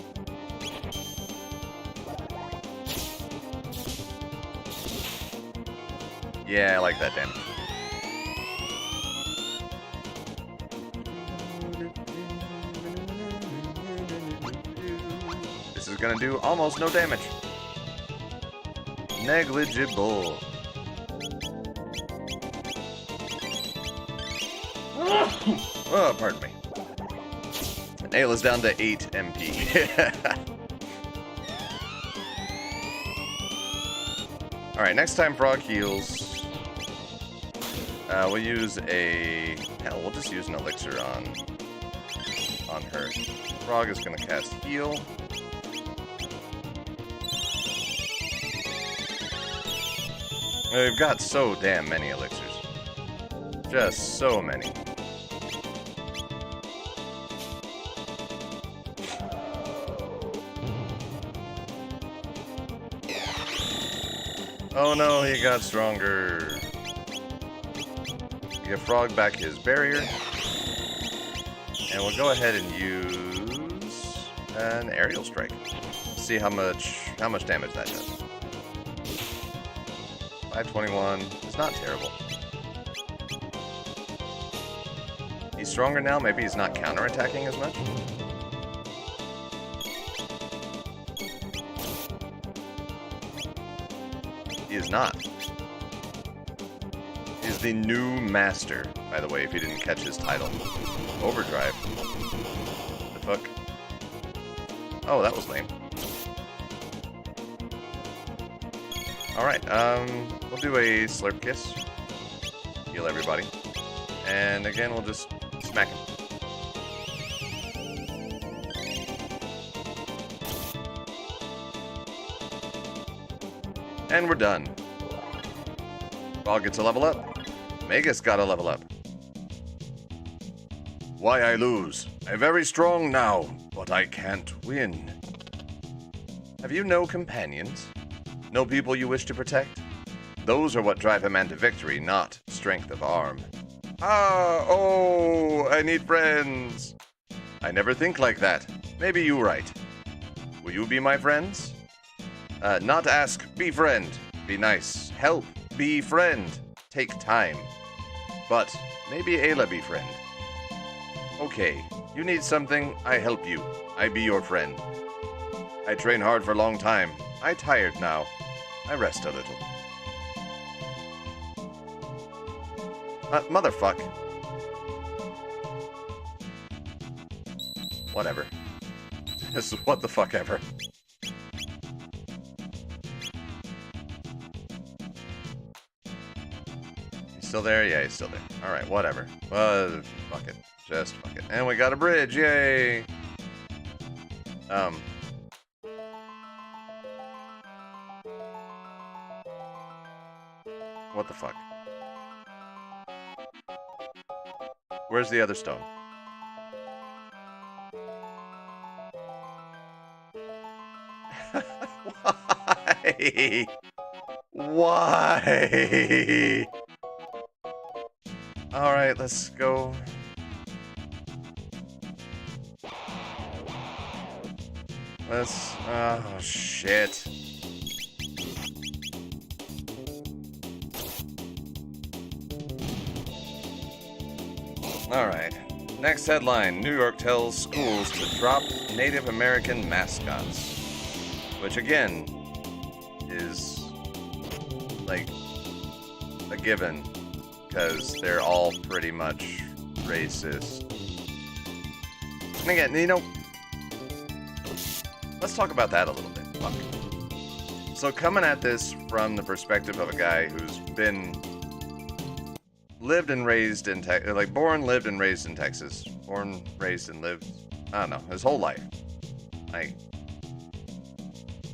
Yeah, I like that damage. This is gonna do almost no damage. Negligible. Oh, pardon me. Ayla's down to 8 MP. Alright, next time Frog heals, we'll use a... hell, we'll just use an elixir on her. Frog is going to cast heal. We've got so damn many elixirs. Just so many. Oh no, he got stronger. Give Frog back his barrier. And we'll go ahead and use an aerial strike. See how much damage that does. 521. It's not terrible. He's stronger now, maybe he's not counterattacking as much. He is not. He is the new master, by the way, if you didn't catch his title. Overdrive. The fuck? Oh, that was lame. Alright, we'll do a Slurp Kiss. Heal everybody. And again, we'll just smack him. And we're done. Frog gets a level up. Magus got a level up. Why I lose? I'm very strong now, but I can't win. Have you no companions? No people you wish to protect? Those are what drive a man to victory, not strength of arm. Oh, I need friends. I never think like that. Maybe you're right. Will you be my friends? Not ask, befriend. Be nice. Help. Befriend. Take time. But maybe Ayla befriend. Okay, you need something, I help you. I be your friend. I train hard for a long time. I tired now. I rest a little. Motherfuck. Whatever. This is what the fuck ever. He's still there? Yeah, he's still there. Alright, whatever. Fuck it. Just fuck it. And we got a bridge, yay! What the fuck? Where's the other stone? Why? Why? Alright, let's go. Oh shit. Alright. Next headline, New York tells schools to drop Native American mascots. Which again, is like a given. Because they're all pretty much racist. And again, you know, let's talk about that a little bit. Fuck. So coming at this from the perspective of a guy who's lived and raised in Texas, like born, lived and raised in Texas. Born, raised, and lived, I don't know, his whole life. Like,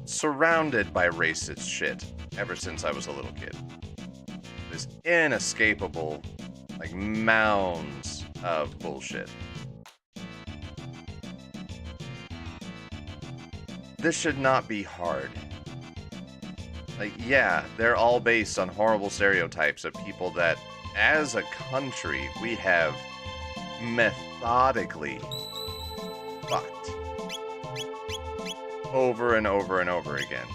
surrounded by racist shit ever since I was a little kid. This inescapable, like, mounds of bullshit. This should not be hard. Like, yeah, they're all based on horrible stereotypes of people that, as a country, we have methodically fucked over and over and over again.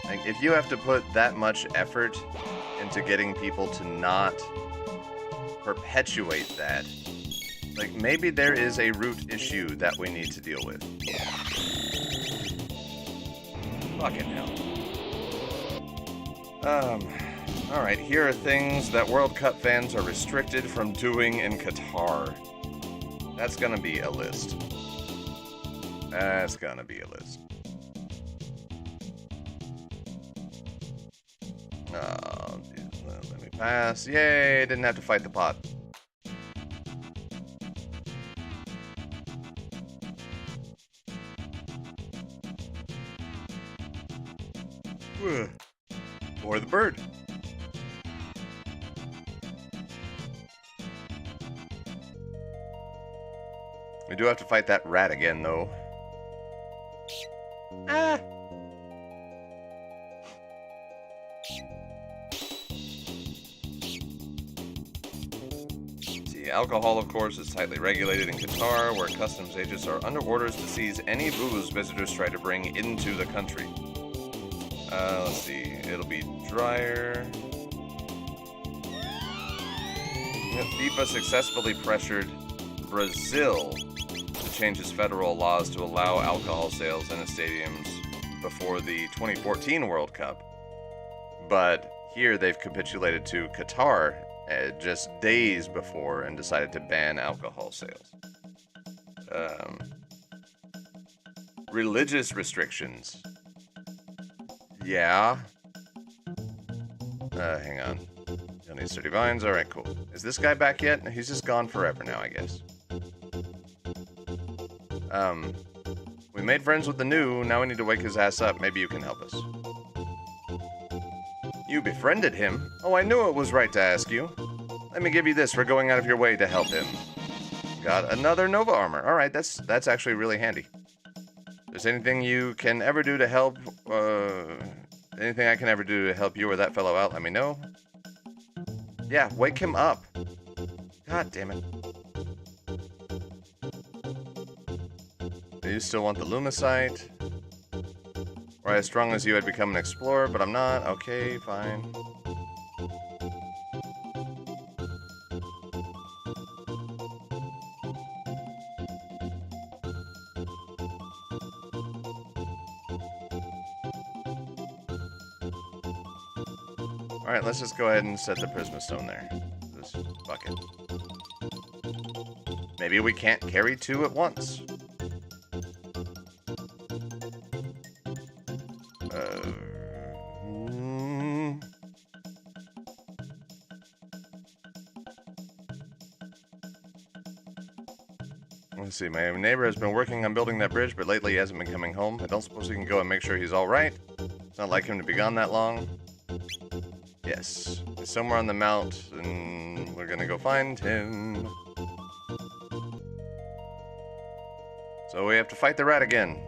Like, if you have to put that much effort into getting people to not perpetuate that, like, maybe there is a root issue that we need to deal with. Fucking hell. Alright, here are things that World Cup fans are restricted from doing in Qatar. That's gonna be a list. That's gonna be a list. Oh, geez. Let me pass. Yay, didn't have to fight the pot. Or the bird. We do have to fight that rat again, though. Ah! See, alcohol, of course, is tightly regulated in Qatar, where customs agents are under orders to seize any booze visitors try to bring into the country. Let's see. It'll be drier. FIFA successfully pressured Brazil to change its federal laws to allow alcohol sales in its stadiums before the 2014 World Cup. But here they've capitulated to Qatar just days before and decided to ban alcohol sales. Religious restrictions. Yeah. Hang on. Don't need sturdy vines. Alright, cool. Is this guy back yet? He's just gone forever now, I guess. We made friends with the new. Now we need to wake his ass up. Maybe you can help us. You befriended him? Oh, I knew it was right to ask you. Let me give you this for going out of your way to help him. Got another Nova armor. Alright, that's actually really handy. If there's anything you can ever do to help, anything I can ever do to help you or that fellow out, let me know. Yeah, wake him up. God damn it. Do you still want the Lumicite? Were I as strong as you, I'd become an explorer, but I'm not. Okay, fine. Alright, let's just go ahead and set the Prisma Stone there. This bucket. Maybe we can't carry two at once. Let's see, my neighbor has been working on building that bridge, but lately he hasn't been coming home. I don't suppose we can go and make sure he's alright. It's not like him to be gone that long. Yes, he's somewhere on the mount, and we're gonna go find him. So we have to fight the rat again.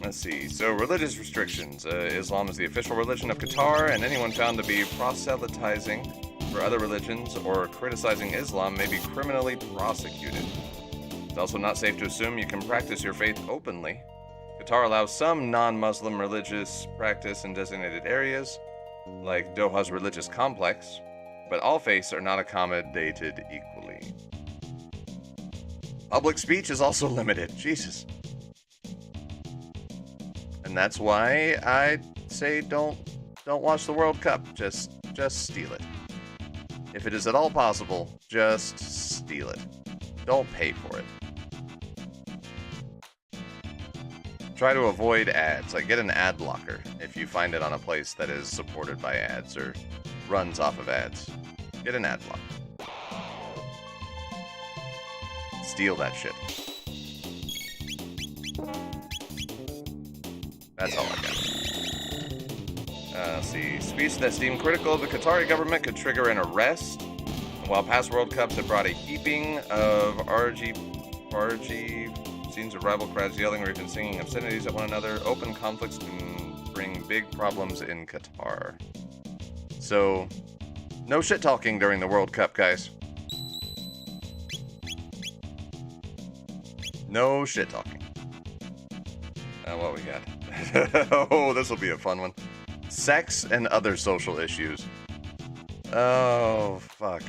Let's see, so religious restrictions. Islam is the official religion of Qatar, and anyone found to be proselytizing for other religions or criticizing Islam may be criminally prosecuted. It's also not safe to assume you can practice your faith openly. Qatar allows some non-Muslim religious practice in designated areas, like Doha's religious complex, but all faiths are not accommodated equally. Public speech is also limited. Jesus. And that's why I say don't watch the World Cup. Just steal it. If it is at all possible, just steal it. Don't pay for it. Try to avoid ads. Like, get an ad blocker if you find it on a place that is supported by ads or runs off of ads. Get an ad blocker. Steal that shit. That's all I got. Let's see. Speech that's deemed critical of the Qatari government could trigger an arrest. While past World Cups have brought a heaping of RG scenes of rival crowds yelling or even singing obscenities at one another, open conflicts can bring big problems in Qatar. So, no shit talking during the World Cup, guys. No shit talking. What we got? Oh, this will be a fun one. Sex and other social issues. Oh, fuck.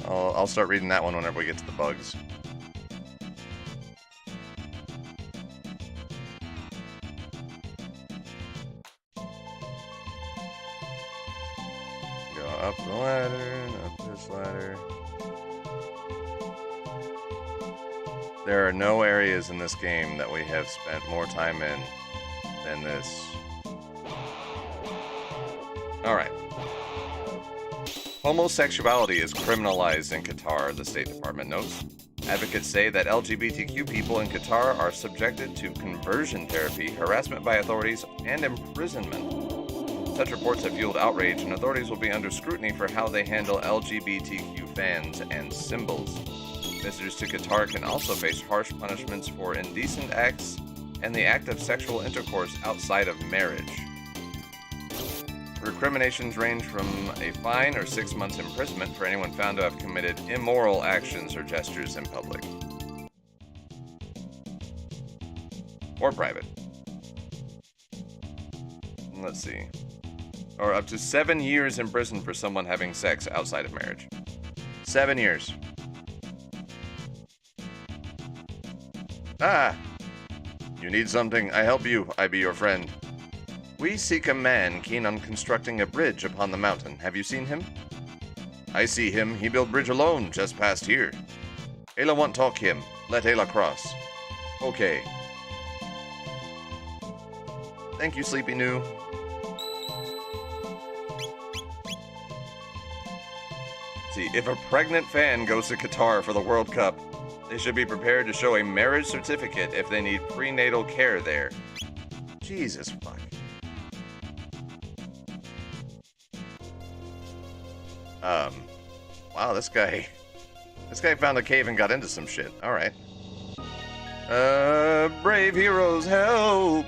I'll start reading that one whenever we get to the bugs. Go up the ladder, up this ladder. There are no areas in this game that we have spent more time in than this. Alright. Homosexuality is criminalized in Qatar, the State Department notes. Advocates say that LGBTQ people in Qatar are subjected to conversion therapy, harassment by authorities, and imprisonment. Such reports have fueled outrage, and authorities will be under scrutiny for how they handle LGBTQ fans and symbols. Visitors to Qatar can also face harsh punishments for indecent acts and the act of sexual intercourse outside of marriage. Recriminations range from a fine or 6 months imprisonment for anyone found to have committed immoral actions or gestures in public. Or private. Let's see. Or up to 7 years in prison for someone having sex outside of marriage. 7 years. Ah! You need something, I help you, I be your friend. We seek a man keen on constructing a bridge upon the mountain. Have you seen him? I see him, he built bridge alone, just past here. Ayla want talk him, let Ayla cross. Okay. Thank you, Sleepy New. See, if a pregnant fan goes to Qatar for the World Cup, they should be prepared to show a marriage certificate if they need prenatal care there. Jesus fuck. Wow, this guy found a cave and got into some shit. Alright. Brave heroes, help!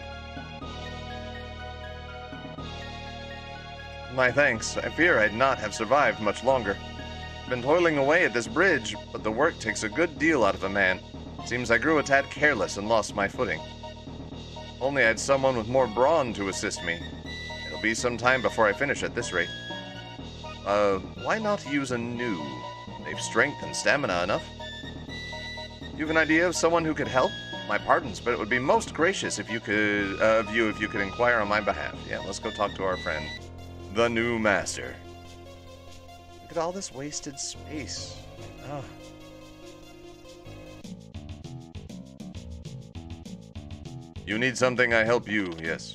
My thanks. I fear I'd not have survived much longer. Been toiling away at this bridge, but the work takes a good deal out of a man. Seems I grew a tad careless and lost my footing. Only I had someone with more brawn to assist me. It'll be some time before I finish at this rate. Why not use a new? They've strength and stamina enough. You have an idea of someone who could help? My pardons, but it would be most gracious if you could, if you could inquire on my behalf. Yeah, let's go talk to our friend, the new master. Look at all this wasted space. Oh. You need something, I help you, yes.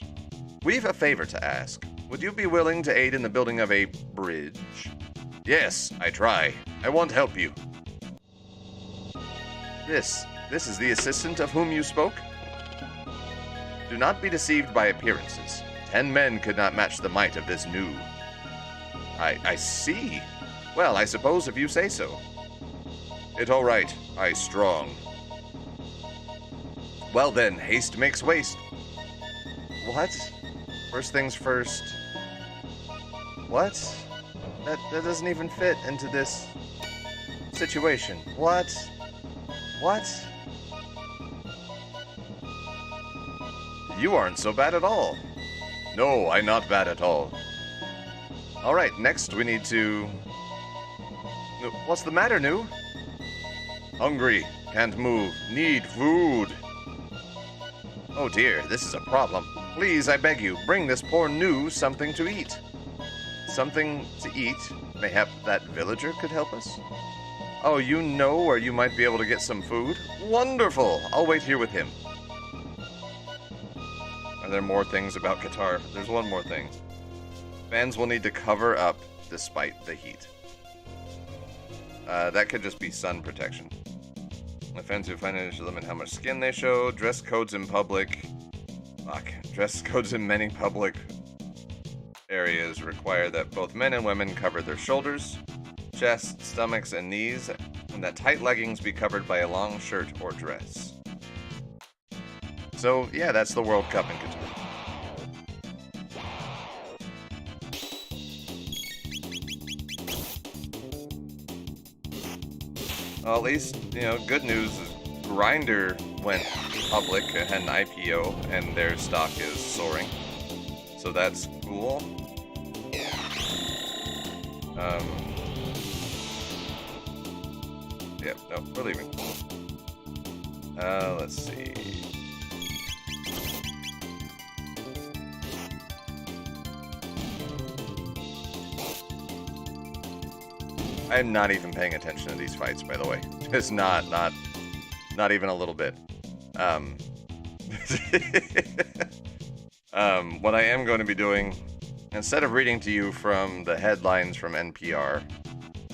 We've a favor to ask. Would you be willing to aid in the building of a bridge? Yes, I try. I won't help you. This is the assistant of whom you spoke? Do not be deceived by appearances. 10 men could not match the might of this new. I see. Well, I suppose if you say so. It all right. I strong. Well then, haste makes waste. What? First things first. What? That doesn't even fit into this situation. What? What? You aren't so bad at all. No, I'm not bad at all. Alright, next we need to... What's the matter, New? Hungry, can't move, need food. Oh dear, this is a problem. Please, I beg you, bring this poor New something to eat. Something to eat? Mayhap that villager could help us? Oh, you know where you might be able to get some food? Wonderful! I'll wait here with him. Are there more things about Qatar? There's one more thing. Fans will need to cover up despite the heat. That could just be sun protection. The fans who financially limit how much skin they show. Dress codes in public. Fuck. Dress codes in many public areas require that both men and women cover their shoulders, chest, stomachs, and knees, and that tight leggings be covered by a long shirt or dress. So, yeah, that's the World Cup in Qatar. Well, at least, you know, good news is Grindr went public, had an IPO, and their stock is soaring. So that's cool. Yeah, no, we're leaving. Let's see. I'm not even paying attention to these fights, by the way. Just not even a little bit. What I am going to be doing, instead of reading to you from the headlines from NPR,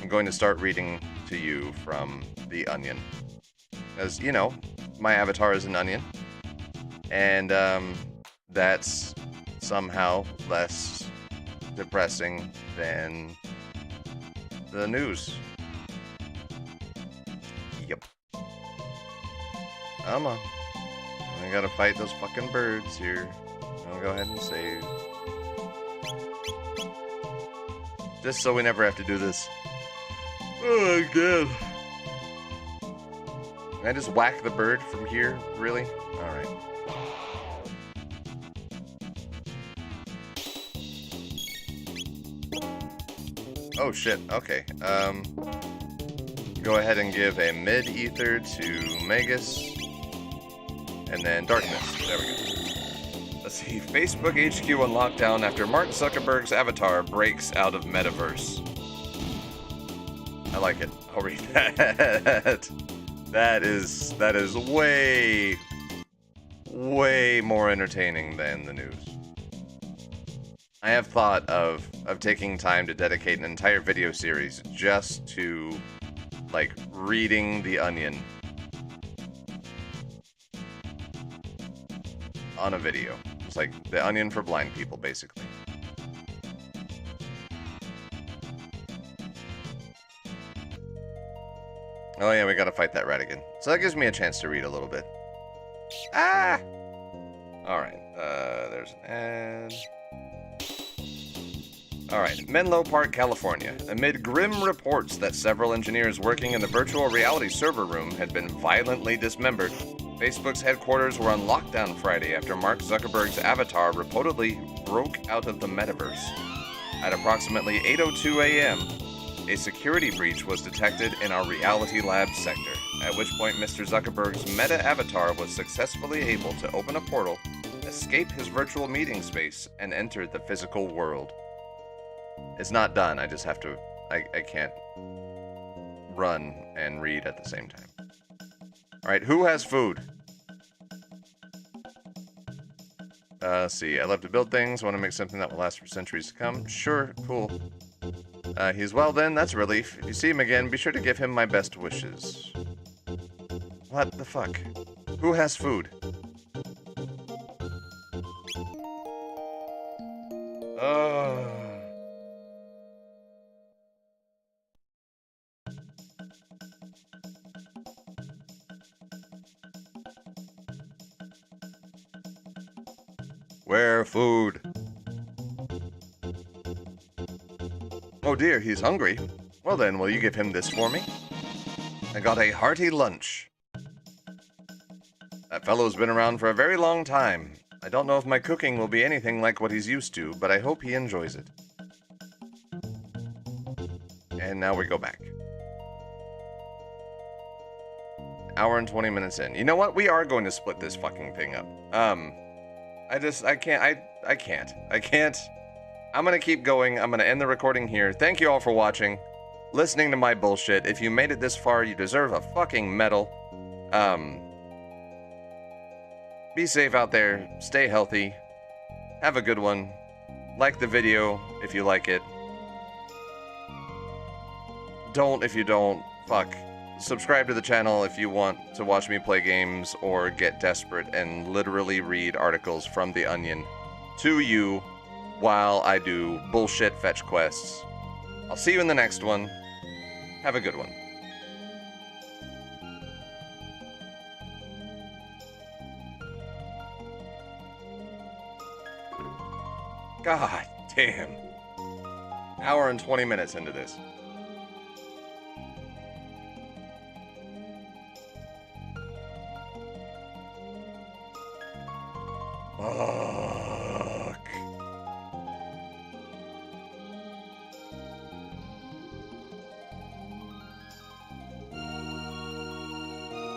I'm going to start reading to you from The Onion. As, you know, my avatar is an onion. And, that's somehow less depressing than the news. Yep. Come on. I gotta fight those fucking birds here. I'll go ahead and save. Just so we never have to do this. Oh, God. Can I just whack the bird from here? Really? Alright. Oh shit, okay. Go ahead and give a mid-ether to Magus. And then Darkness. There we go. Let's see. Facebook HQ on lockdown after Mark Zuckerberg's avatar breaks out of metaverse. I like it. I'll read that. That is way more entertaining than the news. I have thought of taking time to dedicate an entire video series just to, like, reading The Onion on a video. It's like The Onion for blind people, basically. Oh yeah, we gotta fight that rat again. So that gives me a chance to read a little bit. Ah! Alright, there's an ad. Alright, Menlo Park, California. Amid grim reports that several engineers working in the virtual reality server room had been violently dismembered, Facebook's headquarters were on lockdown Friday after Mark Zuckerberg's avatar reportedly broke out of the metaverse. At approximately 8:02 a.m., a security breach was detected in our reality lab sector, at which point Mr. Zuckerberg's meta avatar was successfully able to open a portal, escape his virtual meeting space, and enter the physical world. It's not done, I just have to... I can't run and read at the same time. Alright, who has food? Let's see, I love to build things, want to make something that will last for centuries to come. Sure, cool. He's well then, that's a relief. If you see him again, be sure to give him my best wishes. What the fuck? Who has food? Where food? Oh dear, he's hungry. Well then, will you give him this for me? I got a hearty lunch. That fellow's been around for a very long time. I don't know if my cooking will be anything like what he's used to, but I hope he enjoys it. And now we go back. Hour and 20 minutes in. You know what? We are going to split this fucking thing up. I can't. I'm gonna keep going. I'm gonna end the recording here. Thank you all for watching, listening to my bullshit. If you made it this far, you deserve a fucking medal. Be safe out there. Stay healthy. Have a good one. Like the video if you like it. Don't if you don't. Fuck. Subscribe to the channel if you want to watch me play games or get desperate and literally read articles from The Onion to you while I do bullshit fetch quests. I'll see you in the next one. Have a good one. God damn. Hour and 20 minutes into this. Fuck.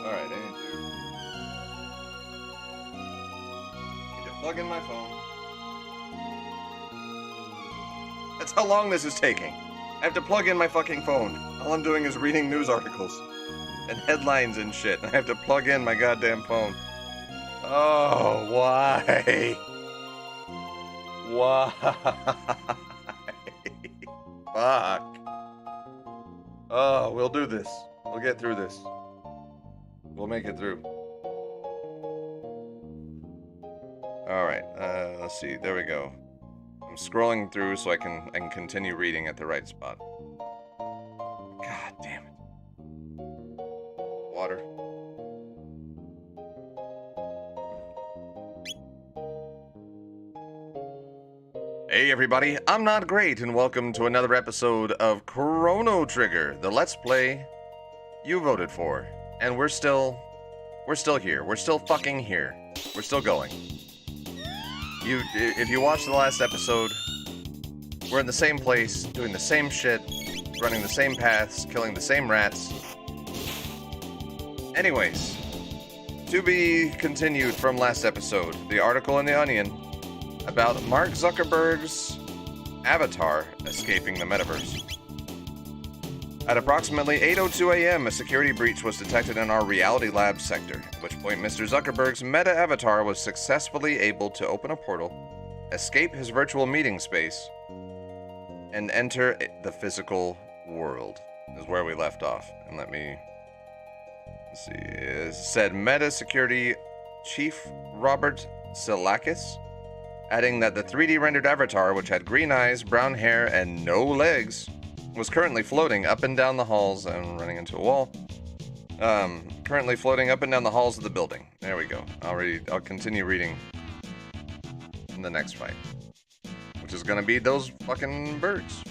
Alright, I need to plug in my phone. That's how long this is taking. I have to plug in my fucking phone. All I'm doing is reading news articles and headlines and shit. I have to plug in my goddamn phone. Oh, why? Why? Fuck. Oh, we'll do this. We'll get through this. We'll make it through. Alright, let's see. There we go. I'm scrolling through so I can continue reading at the right spot. God damn it. Water. Hey everybody, I'm Not Great, and welcome to another episode of Chrono Trigger, the Let's Play you voted for. And we're still here. We're still fucking here. We're still going. If you watched the last episode, we're in the same place, doing the same shit, running the same paths, killing the same rats. Anyways, to be continued from last episode, the article in The Onion about Mark Zuckerberg's avatar escaping the metaverse. At approximately 8:02 a.m., a security breach was detected in our reality lab sector, at which point Mr. Zuckerberg's meta avatar was successfully able to open a portal, escape his virtual meeting space, and enter the physical world, is where we left off. And let's see, it said Meta Security Chief Robert Silakis, adding that the 3D rendered avatar, which had green eyes, brown hair, and no legs, was currently floating up and down the halls and running into a wall. Currently floating up and down the halls of the building. There we go. I'll continue reading in the next fight, which is gonna be those fucking birds.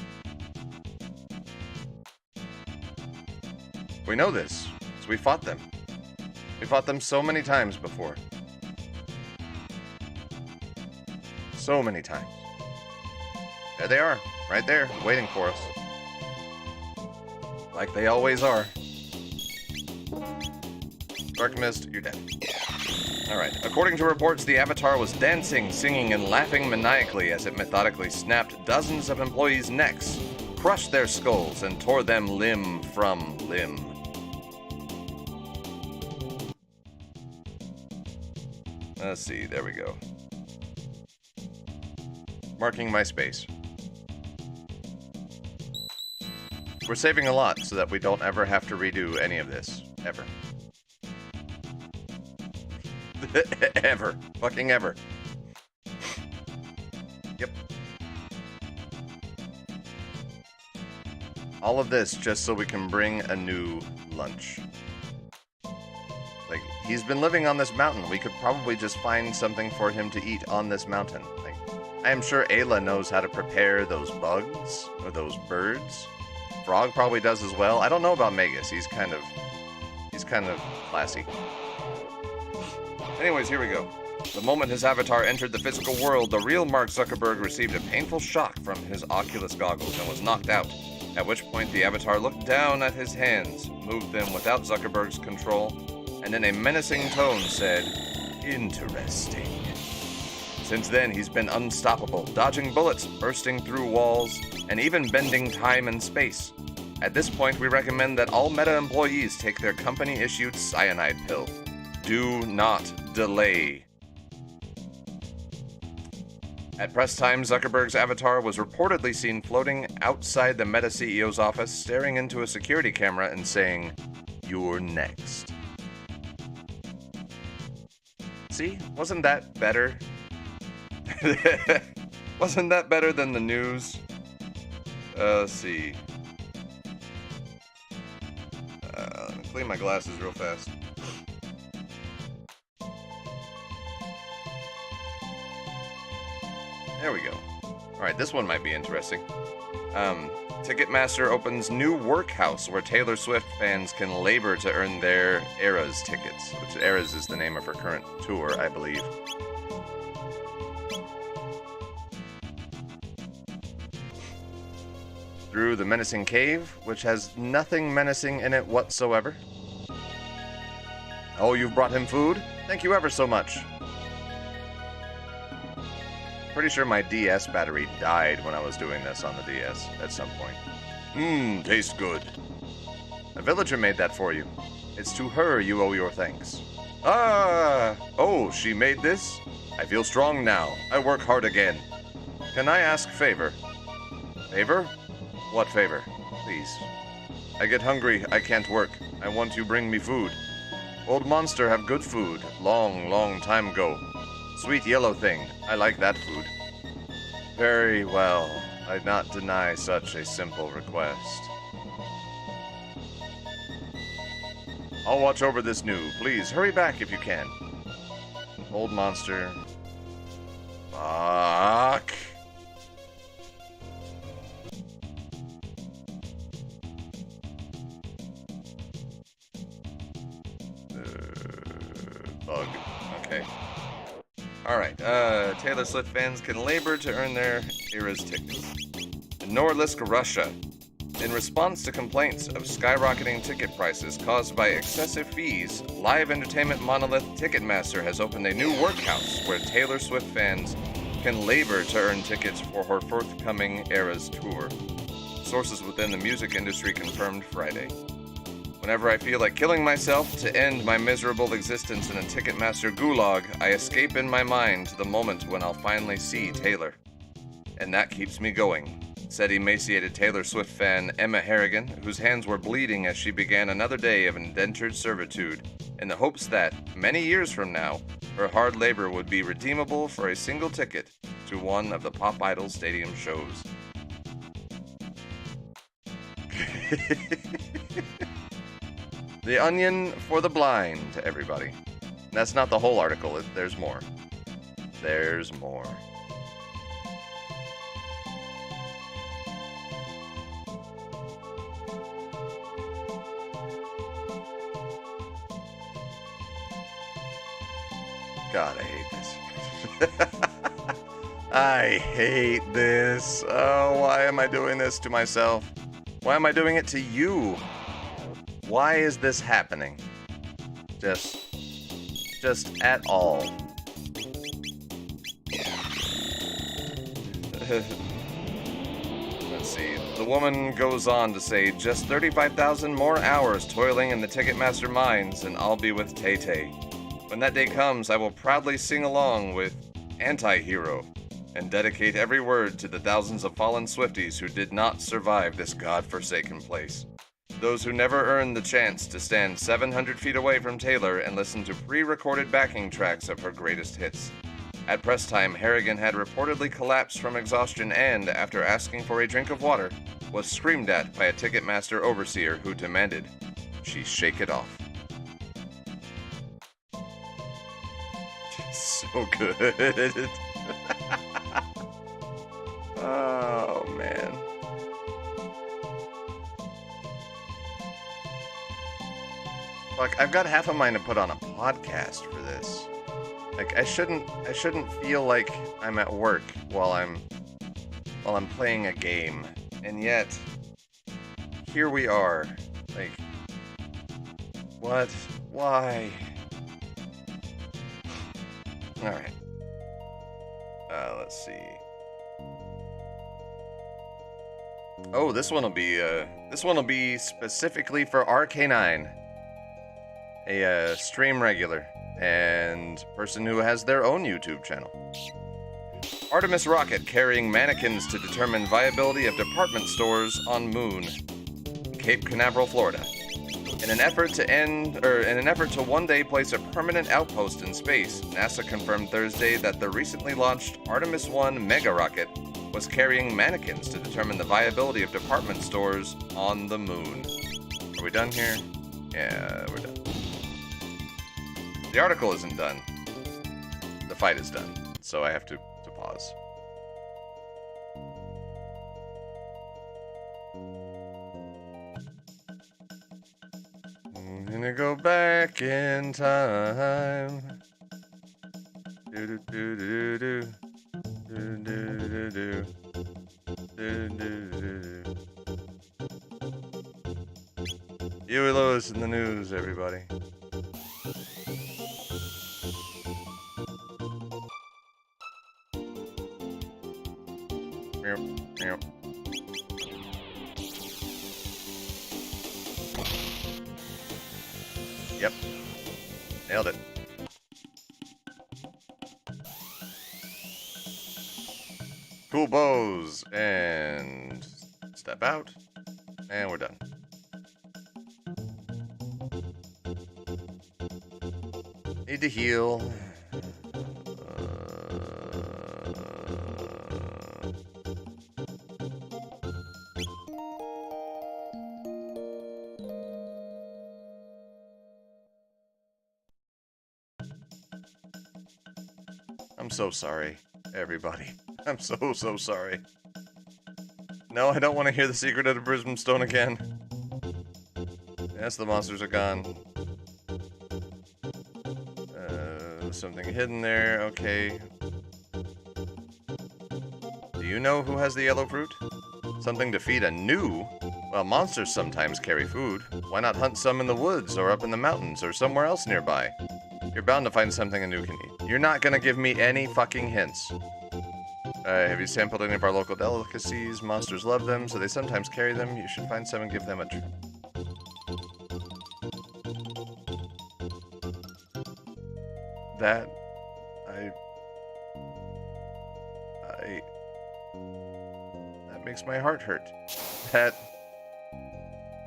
We know this, because we fought them. We fought them so many times before. So many times. There they are, right there, waiting for us. Like they always are. Dark Mist, you're dead. Alright, according to reports, the Avatar was dancing, singing, and laughing maniacally as it methodically snapped dozens of employees' necks, crushed their skulls, and tore them limb from limb. Let's see, there we go. Marking my space. We're saving a lot so that we don't ever have to redo any of this. Ever. Ever. Fucking ever. Yep. All of this just so we can bring a new lunch. Like, he's been living on this mountain. We could probably just find something for him to eat on this mountain. Like, I am sure Ayla knows how to prepare those bugs or those birds. Frog probably does as well. I don't know about Magus. He's kind of classy. Anyways, here we go. The moment his avatar entered the physical world, the real Mark Zuckerberg received a painful shock from his Oculus goggles and was knocked out, at which point the avatar looked down at his hands, moved them without Zuckerberg's control, and in a menacing tone said, "Interesting." Since then, he's been unstoppable, dodging bullets, bursting through walls, and even bending time and space. At this point, we recommend that all Meta employees take their company-issued cyanide pill. Do not delay. At press time, Zuckerberg's avatar was reportedly seen floating outside the Meta CEO's office, staring into a security camera and saying, "You're next." See? Wasn't that better? Wasn't that better than the news? Let's see. Let me clean my glasses real fast. There we go. Alright, this one might be interesting. Ticketmaster opens new workhouse where Taylor Swift fans can labor to earn their Eras tickets, which Eras is the name of her current tour, I believe. Through the menacing cave, which has nothing menacing in it whatsoever. Oh, you've brought him food? Thank you ever so much. Pretty sure my DS battery died when I was doing this on the DS at some point. Tastes good. A villager made that for you. It's to her you owe your thanks. Ah! Oh, she made this? I feel strong now. I work hard again. Can I ask favor? Favor? What favor? Please. I get hungry. I can't work. I want you bring me food. Old monster have good food. Long, long time ago. Sweet yellow thing. I like that food. Very well. I'd not deny such a simple request. I'll watch over this new. Please, hurry back if you can. Old monster. Fuck. Bug. Okay. Alright, Taylor Swift fans can labor to earn their Eras tickets. In Norilsk, Russia, in response to complaints of skyrocketing ticket prices caused by excessive fees, live entertainment monolith Ticketmaster has opened a new workhouse where Taylor Swift fans can labor to earn tickets for her forthcoming Eras tour. Sources within the music industry confirmed Friday. Whenever I feel like killing myself to end my miserable existence in a Ticketmaster gulag, I escape in my mind to the moment when I'll finally see Taylor. And that keeps me going, said emaciated Taylor Swift fan Emma Harrigan, whose hands were bleeding as she began another day of indentured servitude, in the hopes that, many years from now, her hard labor would be redeemable for a single ticket to one of the Pop Idol Stadium shows. The Onion for the blind, everybody. That's not the whole article. There's more. There's more. God, I hate this. I hate this. Oh, why am I doing this to myself? Why am I doing it to you? Why is this happening? Just at all. Let's see. The woman goes on to say, just 35,000 more hours toiling in the Ticketmaster mines, and I'll be with Tay-Tay. When that day comes, I will proudly sing along with Anti-Hero and dedicate every word to the thousands of fallen Swifties who did not survive this godforsaken place. Those who never earned the chance to stand 700 feet away from Taylor and listen to pre-recorded backing tracks of her greatest hits. At press time, Harrigan had reportedly collapsed from exhaustion and, after asking for a drink of water, was screamed at by a Ticketmaster overseer who demanded she shake it off. So good. Oh, man. Fuck, I've got half a mind to put on a podcast for this. Like, I shouldn't feel like I'm at work while I'm playing a game. And yet, here we are. Like, what? Why? Alright. Let's see. Oh, this one will be specifically for RK9. A stream regular and person who has their own YouTube channel. Artemis rocket carrying mannequins to determine viability of department stores on Moon, Cape Canaveral, Florida. In an effort to one day place a permanent outpost in space, NASA confirmed Thursday that the recently launched Artemis 1 mega rocket was carrying mannequins to determine the viability of department stores on the Moon. Are we done here? Yeah, we're done. The article isn't done. The fight is done, so I have to pause. I'm gonna go back in time. Do do do do do do do do do do do. Huey Lewis in the news, everybody. Yep. Nailed it. Cool bows. And step out. And we're done. Need to heal. I'm so sorry, everybody. I'm so sorry. No, I don't want to hear the secret of the Prism Stone again. Yes, the monsters are gone. Something hidden there, okay. Do you know who has the yellow fruit? Something to feed a new? Well, monsters sometimes carry food. Why not hunt some in the woods, or up in the mountains, or somewhere else nearby? You're bound to find something a new can eat. You're not gonna give me any fucking hints. Have you sampled any of our local delicacies? Monsters love them, so they sometimes carry them. You should find some and give them a try. That makes my heart hurt. That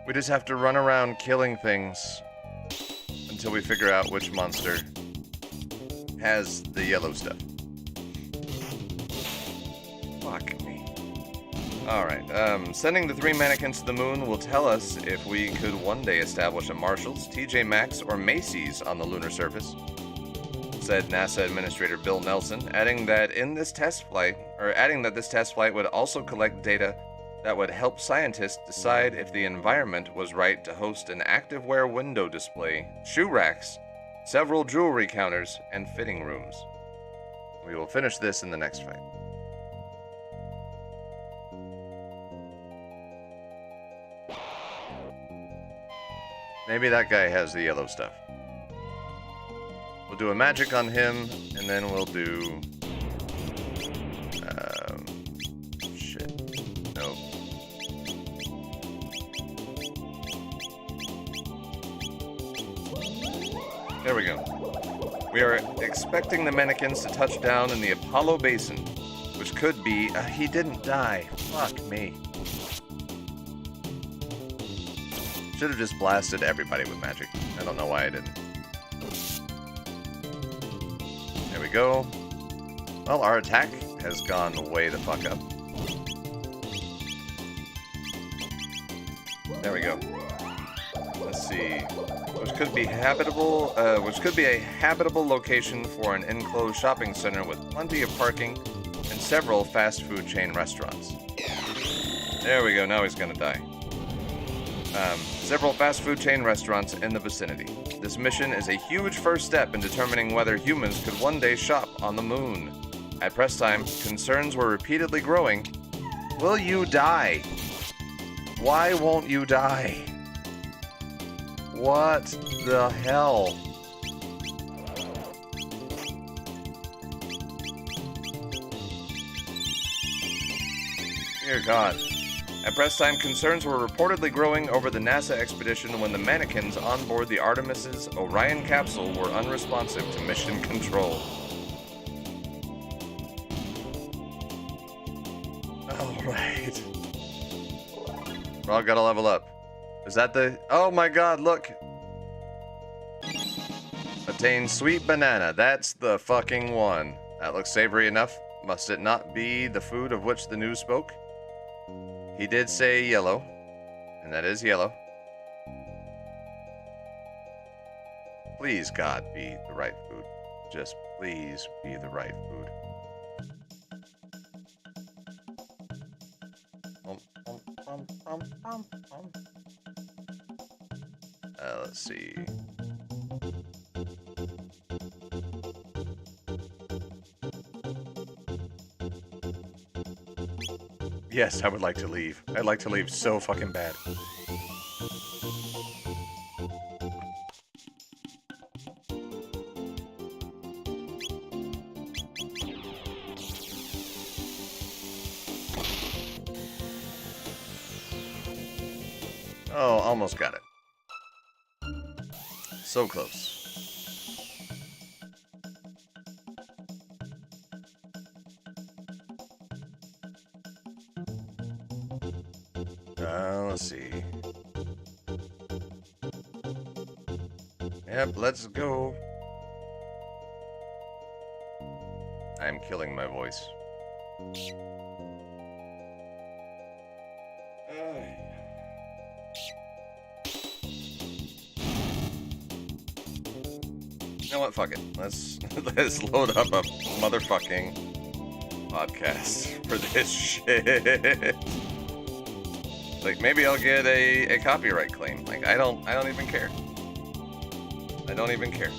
we just have to run around killing things until we figure out which monster has the yellow stuff. Fuck me. Alright, sending the 3 mannequins to the moon will tell us if we could one day establish a Marshall's, TJ Maxx, or Macy's on the lunar surface, said NASA Administrator Bill Nelson, adding that this test flight would also collect data that would help scientists decide if the environment was right to host an activewear window display, shoe racks, several jewelry counters, and fitting rooms. We will finish this in the next fight. Maybe that guy has the yellow stuff. We'll do a magic on him, and then we'll do... shit. Nope. There we go. We are expecting the mannequins to touch down in the Apollo Basin, which could be... he didn't die. Fuck me. Should have just blasted everybody with magic. I don't know why I didn't. There we go. Well, our attack has gone way the fuck up. There we go. Let's see. Which could be habitable. Which could be a habitable location for an enclosed shopping center with plenty of parking and several fast food chain restaurants. There we go. Now he's gonna die. Several fast food chain restaurants in the vicinity. This mission is a huge first step in determining whether humans could one day shop on the moon. At press time, concerns were repeatedly growing. Will you die? Why won't you die? What the hell? Dear God. At press time, concerns were reportedly growing over the NASA expedition when the mannequins on board the Artemis's Orion capsule were unresponsive to mission control. Alright. We're all gotta level up. Is that the... Oh my God, look! Attain sweet banana. That's the fucking one. That looks savory enough. Must it not be the food of which the news spoke? He did say yellow, and that is yellow. Please, God, be the right food. Just please be the right food. Let's see. Yes, I would like to leave. I'd like to leave so fucking bad. Oh, almost got it. So close. Let's see. Yep, let's go. I'm killing my voice. You know what? Fuck it. Let's load up a motherfucking podcast for this shit. Like, maybe I'll get a copyright claim. Like, I don't even care. I don't even care.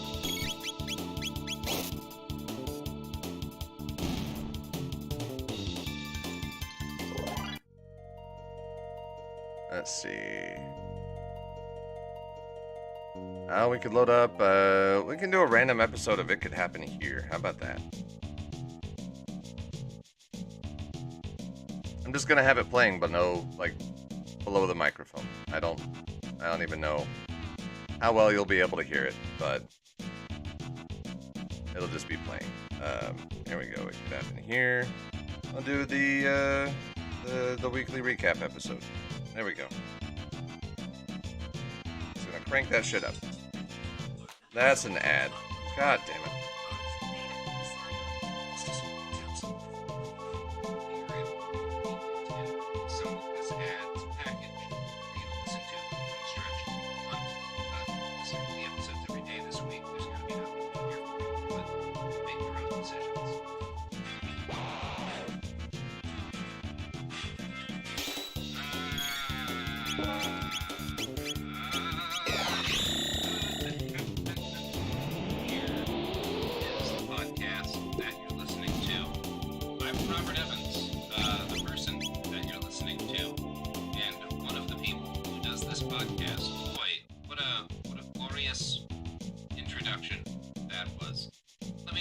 Let's see. We could load up, we can do a random episode of It Could Happen Here. How about that? I'm just gonna have it playing, but no, like, below the microphone. I don't even know how well you'll be able to hear it, but it'll just be playing. Here we go. It Could Happen Here. I'll do the weekly recap episode. There we go. Just gonna crank that shit up. That's an ad. God damn it.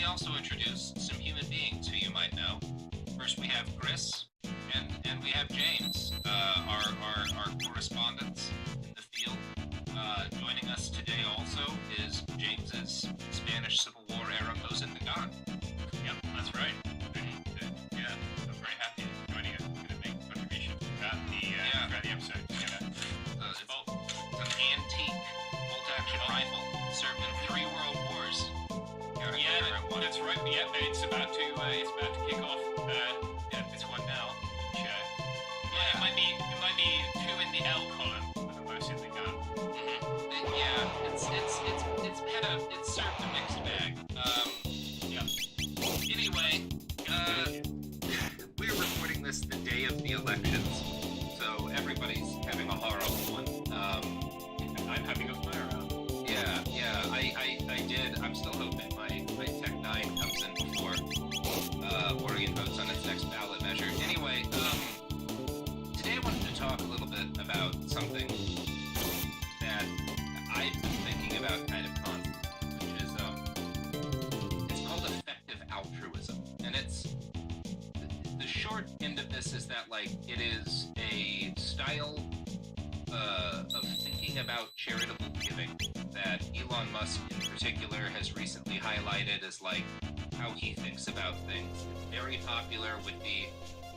also introduce some human beings who you might know. First, we have Chris, and we have James, our correspondents in the field. Joining us today also is James's Spanish Civil War era Mosin Nagan. Yep, that's right. Yeah, I'm very happy to joining us. I'm going to make a contribution throughout the episode. It's an antique bolt-action rifle served in 3 world wars. That's right. Yeah, it's about to kick off. It's one now. It might be 2 in the L column as opposed to the gun. It's served a mixed bag. Anyway, we're recording this the day of the elections, so everybody's having a horrible one. I'm having a fire out. I did. I'm still hoping my Tech 9 comes in before Oregon votes on its next ballot measure. Anyway, today I wanted to talk a little bit about something that I've been thinking about kind of constantly, which is it's called effective altruism, and it's the short end of this is that like it is a style of thinking about charitable giving that Elon Musk in particular has recently highlighted as like how he thinks about things. It's very popular with the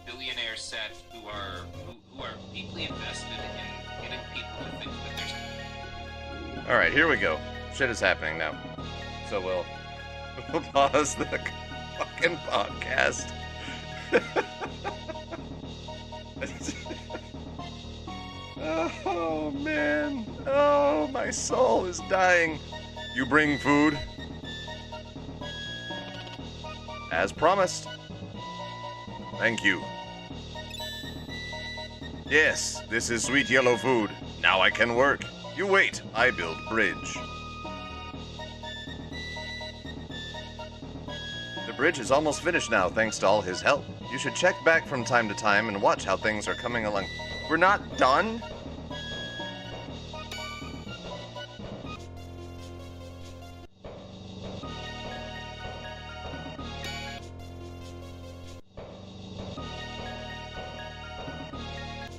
billionaire set who are deeply invested in getting people to think that there's... Alright, here we go. Shit is happening now. So we'll pause the fucking podcast. Oh, man. Oh, my soul is dying. You bring food? As promised. Thank you. Yes, this is sweet yellow food. Now I can work. You wait, I build bridge. The bridge is almost finished now, thanks to all his help. You should check back from time to time and watch how things are coming along. We're not done?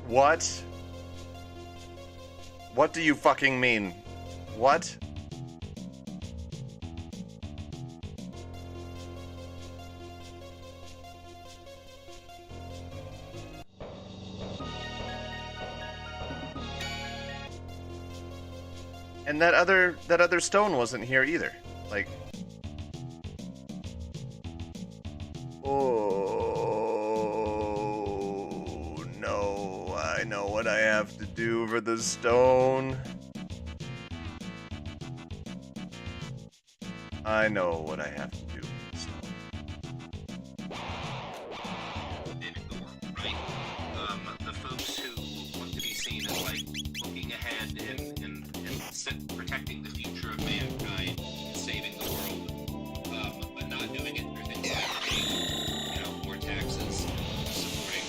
What? What do you fucking mean? What? And that other stone wasn't here either. Like, oh no, I know what I have to do for the stone. I know what I have to do for the stone. Right? The folks who want to be seen as like looking ahead and protecting the future of mankind and saving the world, but not doing it through things like paying, more taxes, supporting,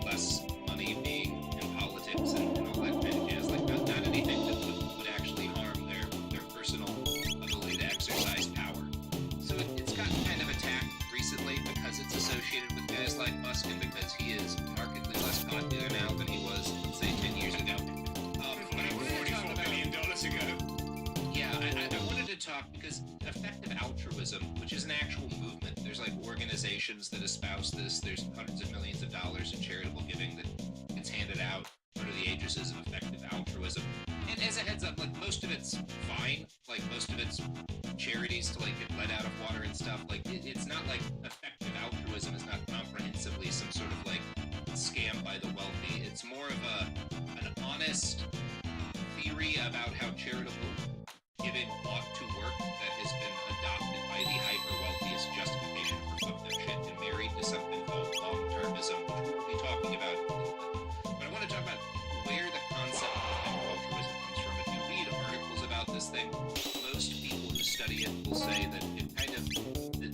less money being in politics and all that kind of jazz. Like not anything that would actually harm their personal ability to exercise power. So it's gotten kind of attacked recently because it's associated with guys like Musk and because he is markedly less popular now than he was, let's say, 10 years ago. I wanted to talk because effective altruism, which is an actual movement, there's like organizations that espouse this. There's hundreds of millions of dollars in charitable giving that gets handed out under the aegis of effective altruism. And as a heads up, like most of it's fine. Like most of it's charities to like get lead out of water and stuff. Like it's not like effective altruism is not comprehensively some sort of like scam by the wealthy. It's more of an honest theory about how charitable giving ought to work that has been adopted by the hyper-wealthy as justification for fucked up shit and married to something called long-termism, which we'll be talking about in a little bit. But I want to talk about where the concept of hyper-altruism comes from. If you read articles about this thing, most people who study it will say that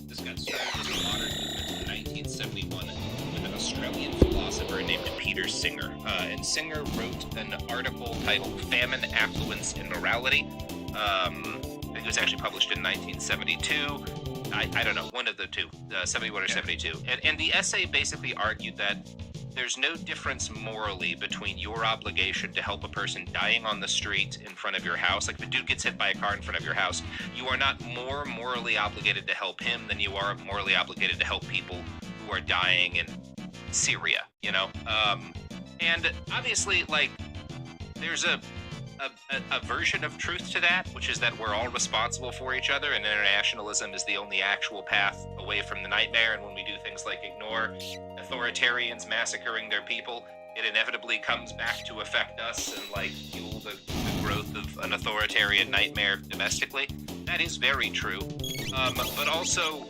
this got started as a modern movement in 1971 with an Australian philosopher named Peter Singer. And Singer wrote an article titled Famine, Affluence, and Morality. I think it was actually published in 1972. I don't know, one of the two, 71 or 72. And the essay basically argued that there's no difference morally between your obligation to help a person dying on the street in front of your house. Like if a dude gets hit by a car in front of your house, you are not more morally obligated to help him than you are morally obligated to help people who are dying in Syria, you know? And obviously, like, there's a version of truth to that, which is that we're all responsible for each other, and internationalism is the only actual path away from the nightmare. And when we do things like ignore authoritarians massacring their people, it inevitably comes back to affect us and like fuel the growth of an authoritarian nightmare domestically. That is very true, but also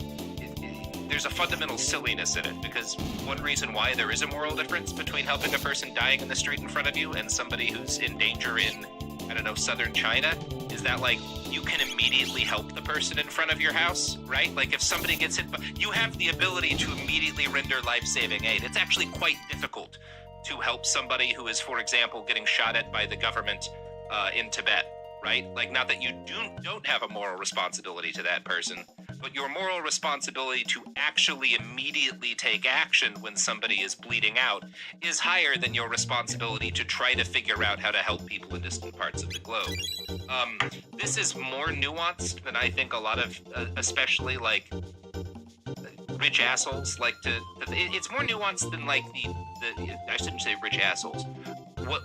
there's a fundamental silliness in it, because one reason why there is a moral difference between helping a person dying in the street in front of you and somebody who's in danger in, I don't know, southern China, is that, like, you can immediately help the person in front of your house, right? Like, if somebody gets hit, you have the ability to immediately render life-saving aid. It's actually quite difficult to help somebody who is, for example, getting shot at by the government in Tibet, right? Like, not that you don't have a moral responsibility to that person, but your moral responsibility to actually immediately take action when somebody is bleeding out is higher than your responsibility to try to figure out how to help people in distant parts of the globe. This is more nuanced than I think a lot of, especially like rich assholes like to. It's more nuanced than like the I shouldn't say rich assholes.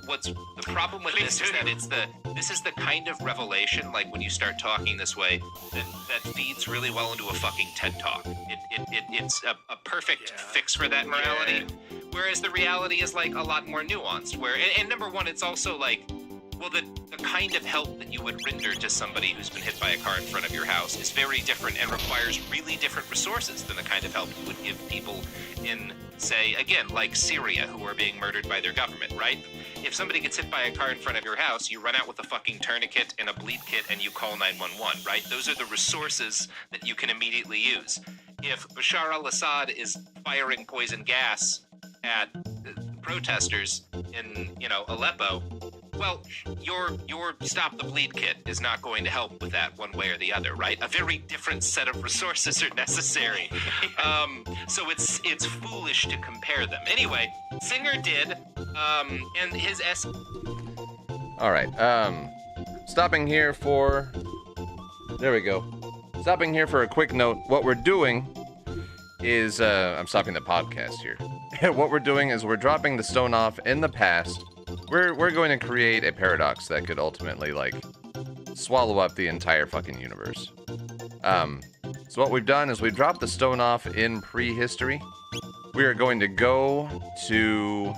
What's the problem with this is that this is the kind of revelation, like when you start talking this way, that feeds really well into a fucking TED Talk. It's a perfect fix for that morality, whereas the reality is like a lot more nuanced. Where and number one, it's also like, well, the kind of help that you would render to somebody who's been hit by a car in front of your house is very different and requires really different resources than the kind of help you would give people in, say, again, like Syria, who are being murdered by their government, right? If somebody gets hit by a car in front of your house, you run out with a fucking tourniquet and a bleed kit and you call 911, right? Those are the resources that you can immediately use. If Bashar al-Assad is firing poison gas at protesters in, Aleppo, well, your stop the bleed kit is not going to help with that one way or the other, right? A very different set of resources are necessary. So it's foolish to compare them. Anyway, Singer did, and his All right. Stopping here for. There we go. Stopping here for a quick note. What we're doing is I'm stopping the podcast here. What we're doing is we're dropping the stone off in the past. We're going to create a paradox that could ultimately, like, swallow up the entire fucking universe. So what we've done is we've dropped the stone off in prehistory. We are going to go to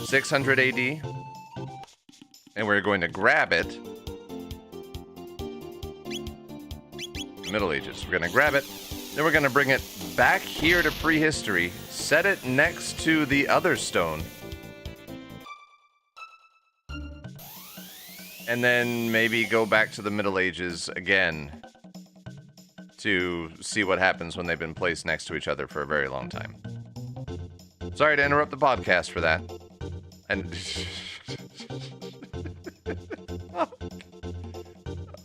600 AD, and we're going to grab it. Middle Ages. We're going to grab it. Then we're going to bring it back here to prehistory, set it next to the other stone, and then maybe go back to the Middle Ages again to see what happens when they've been placed next to each other for a very long time. Sorry to interrupt the podcast for that. And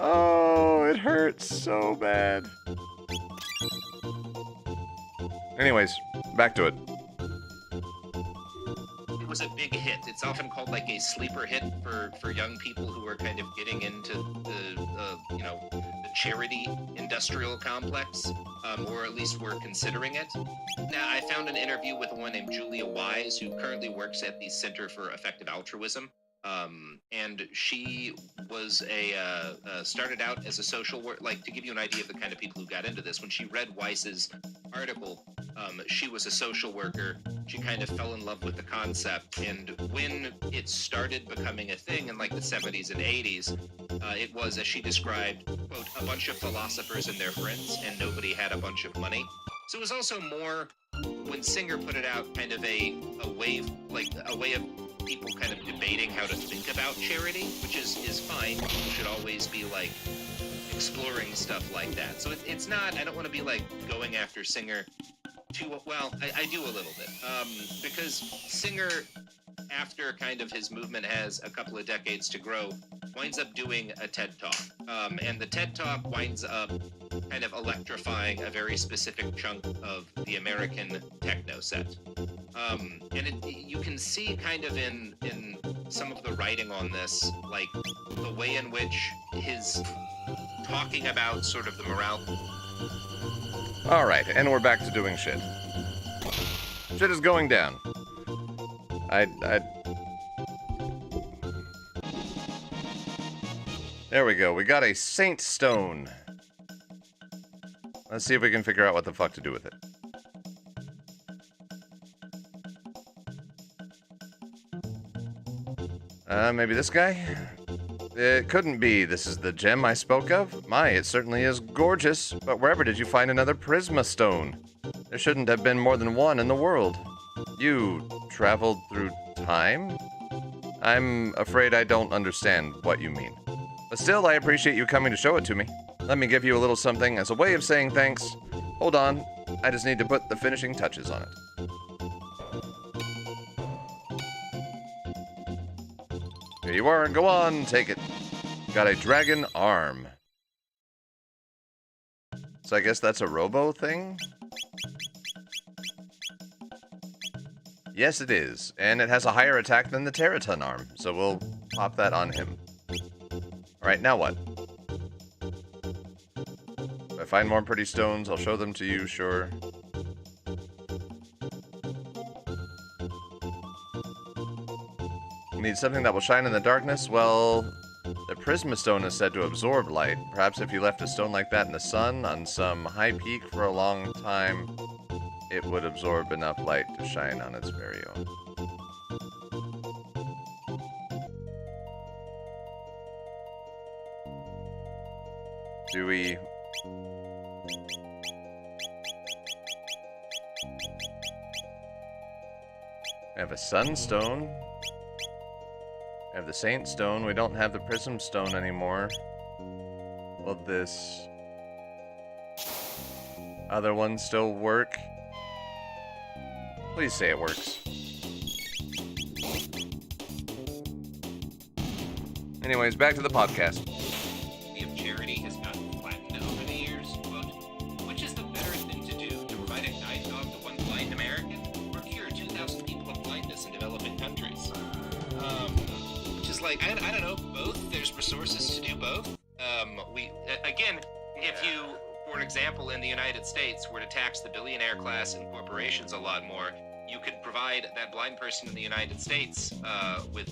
oh, it hurts so bad. Anyways, back to it. It was a big hit. It's often called like a sleeper hit for young people who are kind of getting into the charity industrial complex, or at least were considering it. Now, I found an interview with a woman named Julia Wise, who currently works at the Center for Effective Altruism. And she was started out as a social worker, like, to give you an idea of the kind of people who got into this. When she read Weiss's article, she was a social worker. She kind of fell in love with the concept. And when it started becoming a thing in like the 70s and 80s, it was, as she described, quote, a bunch of philosophers and their friends, and nobody had a bunch of money. So it was also more, when Singer put it out, kind of a way of people kind of debating how to think about charity, which is fine. People should always be like exploring stuff like that. So it's not, I don't want to be like going after Singer too well. I do a little bit, because Singer after kind of his movement has a couple of decades to grow, winds up doing a TED Talk. And the TED Talk winds up kind of electrifying a very specific chunk of the American techno set. And you can see kind of in some of the writing on this, like the way in which his talking about sort of the morale. All right, and we're back to doing shit. Shit is going down. There we go. We got a Saint Stone. Let's see if we can figure out what the fuck to do with it. Maybe this guy? It couldn't be. This is the gem I spoke of? My, it certainly is gorgeous. But wherever did you find another Prisma Stone? There shouldn't have been more than one in the world. You traveled through time? I'm afraid I don't understand what you mean. But still, I appreciate you coming to show it to me. Let me give you a little something as a way of saying thanks. Hold on. I just need to put the finishing touches on it. Here you are. Go on, take it. Got a dragon arm. So I guess that's a robo thing? Yes, it is. And it has a higher attack than the Terraton arm. So we'll pop that on him. Alright, now what? If I find more pretty stones, I'll show them to you, sure. You need something that will shine in the darkness? Well, the Prisma Stone is said to absorb light. Perhaps if you left a stone like that in the sun on some high peak for a long time, it would absorb enough light to shine on its very own. Do we... I have a Sunstone. I have the Saint Stone. We don't have the Prism Stone anymore. Will this other one still work? Please say it works. Anyways, back to the podcast. Of charity has gotten flattened over the years, quote, which is the better thing to do, to provide a guide dog to one blind American, or cure 2,000 people of blindness in developing countries? Which is like, I don't know, both. There's resources to do both. If you, for example, in the United States, were to tax the billionaire class and corporations a lot more, you could provide that blind person in the United States with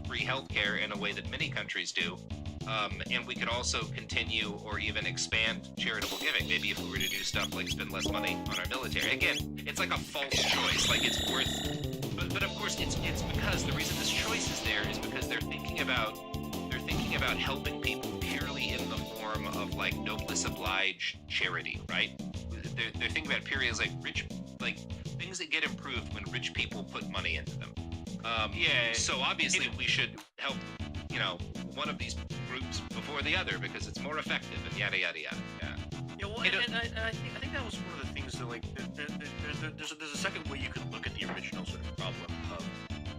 free healthcare in a way that many countries do. And we could also continue or even expand charitable giving. Maybe if we were to do stuff like spend less money on our military. Again, it's like a false choice. Like it's worth, but of course it's because the reason this choice is there is because they're thinking about helping people purely in the form of like noblesse oblige charity, right? They're thinking about periods like things that get improved when rich people put money into them. So obviously we should help, one of these groups before the other because it's more effective and yada yada yada. Yeah, well, and I think that was one of the things that like there's a second way you could look at the original sort of problem of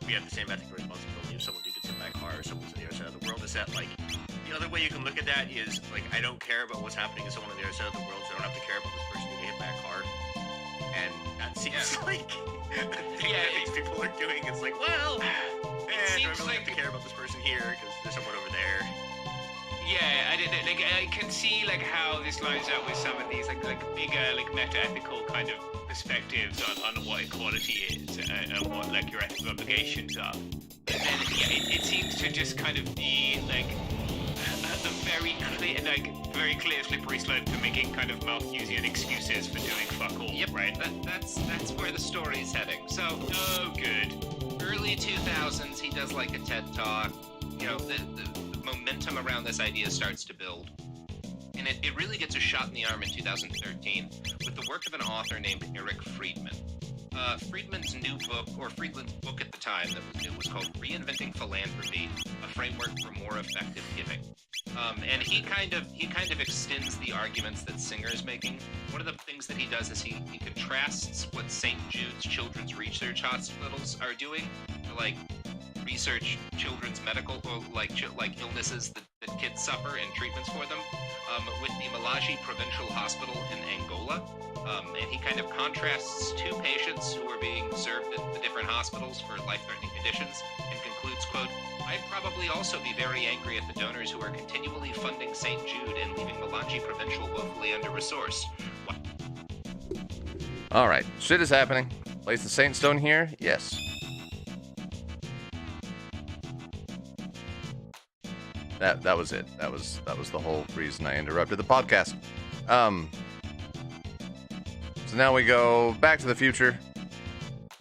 we have the same ethical responsibility if someone who gets hit by a car or someone's on the other side of the world. Is that like the other way you can look at that is like I don't care about what's happening to someone on the other side of the world, so I don't have to care about this person who got hit by a car. And that seems like the thing that these people are doing. It's like, well, do I really have to care about this person here because there's someone over there? Yeah, I can see like how this lines up with some of these like bigger like meta-ethical kind of perspectives on what equality is and what like your ethical obligations are. But then it seems to just kind of be like a very clear slippery slope to making kind of Malthusian excuses for doing fuck all. Yep, right. That's where the story's heading. So, oh, good. Early 2000s, he does like a TED Talk. The momentum around this idea starts to build. And it really gets a shot in the arm in 2013 with the work of an author named Eric Friedman. Friedman's new book, or Friedman's book at the time, it was called Reinventing Philanthropy, a Framework for More Effective Giving. And he kind of extends the arguments that Singer is making. One of the things that he does is he contrasts what St. Jude's Children's Research Hospitals are doing to like research children's medical or like illnesses that kids suffer and treatments for them with the Malawi Provincial Hospital in Angola. And he kind of contrasts two patients who are being served at the different hospitals for life-threatening conditions and concludes, quote, I'd probably also be very angry at the donors who are continually funding St. Jude and leaving Malawi Provincial woefully under-resourced. Alright, shit is happening. Place the Saint Stone here? Yes. That was it. That was the whole reason I interrupted the podcast. So now we go back to the future.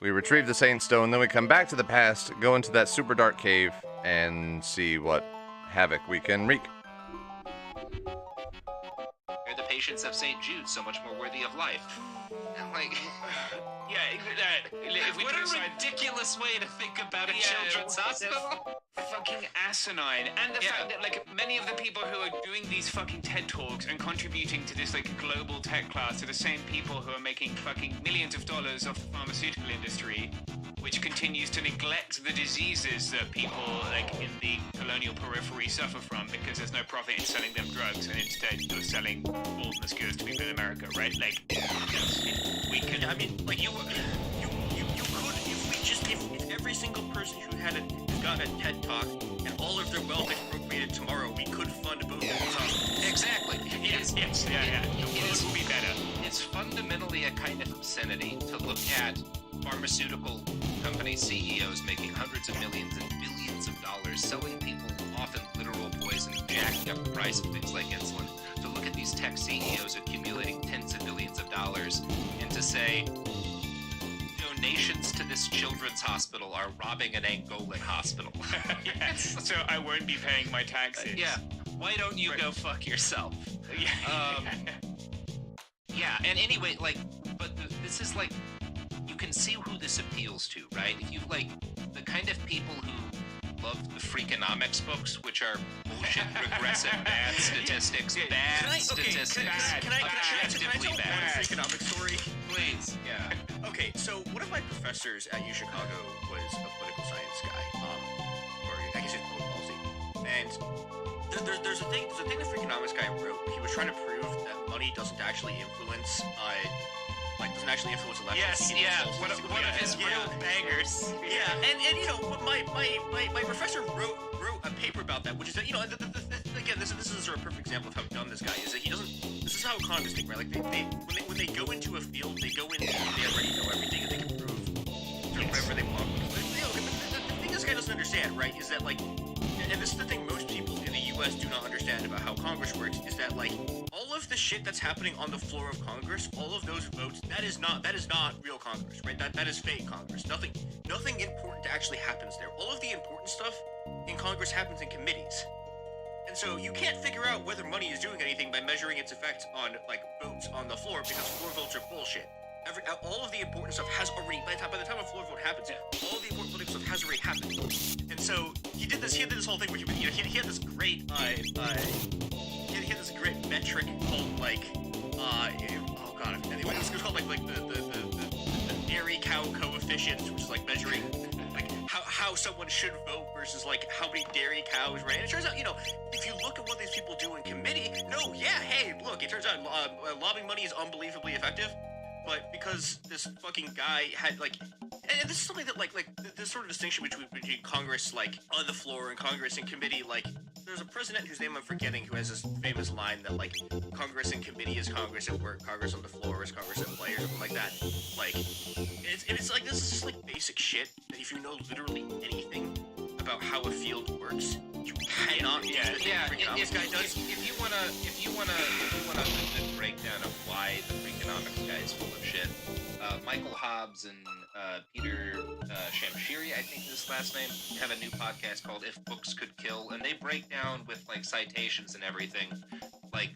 We retrieve the Saint Stone, then we come back to the past, go into that super dark cave, and see what havoc we can wreak. They're the patients of St. Jude, so much more worthy of life. Like, what a ridiculous way to think about a children's hospital. Fucking asinine. And the fact that, like, many of the people who are doing these fucking TED Talks and contributing to this, like, global tech class are the same people who are making fucking millions of dollars off the pharmaceutical industry, which continues to neglect the diseases that people, like, in the colonial periphery suffer from because there's no profit in selling them drugs, and instead you're selling baldness cures to people in America, right? Like, we could... I mean, like, you could, if every single person who got a TED Talk and all of their wealth expropriated tomorrow, we could fund both of those. Exactly. Yes. The world will be better. It's fundamentally a kind of obscenity to look at pharmaceutical company CEOs making hundreds of millions and billions of dollars selling people often literal poison, jacking up the price of things like insulin, to look at these tech CEOs accumulating tens of billions of dollars and to say donations to this children's hospital are robbing an Angolan hospital. Yes. So I won't be paying my taxes. Yeah. Why don't you go fuck yourself? Yeah, and anyway, like, but this is like, you can see who this appeals to, right? If you like the kind of people who love the Freakonomics books, which are bullshit, regressive, bad statistics, Can I objectively tell bad. one Freakonomics story? Please, yeah. Okay, so one of my professors at U Chicago was a political science guy, or I guess it's public policy, and there's a thing the Freakonomics guy wrote. He was trying to prove that money doesn't actually influence elections. Yes, one of his real bangers. Yeah, and you know, my professor wrote a paper about that, which is that, you know, again, this is a sort of perfect example of how dumb this guy is. That he doesn't. This is how economists think, right? Like when they go into a field, they go in and they already know everything and they can prove sort of whatever they want. But, you know, the thing this guy doesn't understand, right, is that, like, and this is the thing most people in the U.S. do not understand about how Congress works, is that, like, all of the shit that's happening on the floor of Congress, all of those votes, that is not real Congress, right? That is fake Congress. Nothing important actually happens there. All of the important stuff in Congress happens in committees. And so you can't figure out whether money is doing anything by measuring its effect on, like, votes on the floor, because floor votes are bullshit. All of the important stuff has already, by the time a floor vote happens, all of the important political stuff has already happened. And so he did this whole thing where he had this great metric called, like, oh god, it was called like the dairy cow coefficient, which is like measuring like how someone should vote versus like how many dairy cows, right? And it turns out, you know, if you look at what these people do in committee, it turns out lobbying money is unbelievably effective. But because this fucking guy had, like, and this is something that, like this sort of distinction between Congress, like, on the floor and Congress in committee, like, there's a president whose name I'm forgetting who has this famous line that, like, Congress in committee is Congress at work, Congress on the floor is Congress at play, or something like that. Like, it's like, this is just, like, basic shit that if you know literally anything about how a field works, you cannot do the Freakonomics guy does. If you wanna a breakdown of why the Freakonomics guy is full of shit, Michael Hobbs and Peter Shamshiri, I think is his last name, have a new podcast called If Books Could Kill, and they break down with, like, citations and everything, like,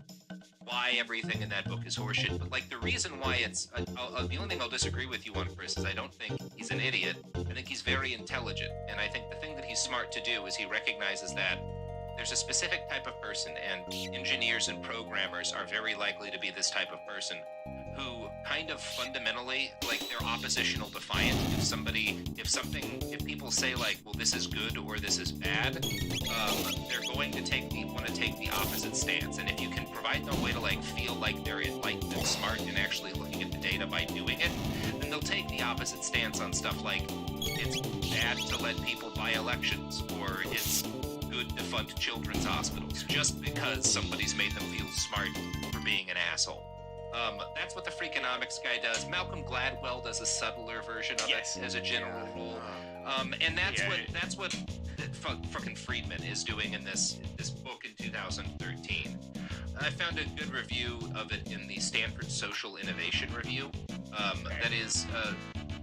why everything in that book is horseshit. But, like, the reason why it's the only thing I'll disagree with you on, Chris, is I don't think he's an idiot. I think he's very intelligent, and I think the thing that he's smart to do is he recognizes that there's a specific type of person, and engineers and programmers are very likely to be this type of person, who kind of fundamentally, like, they're oppositional defiant. If people say, like, well, this is good or this is bad, they're going to want to take the opposite stance. And if you can provide them a way to, like, feel like they're enlightened and smart and actually looking at the data by doing it, then they'll take the opposite stance on stuff like, it's bad to let people buy elections, or it's good to fund children's hospitals, just because somebody's made them feel smart for being an asshole. That's what the Freakonomics guy does. Malcolm Gladwell does a subtler version of it as a general rule. And that's what fucking Friedman is doing in this book in 2013. I found a good review of it in the Stanford Social Innovation Review. That is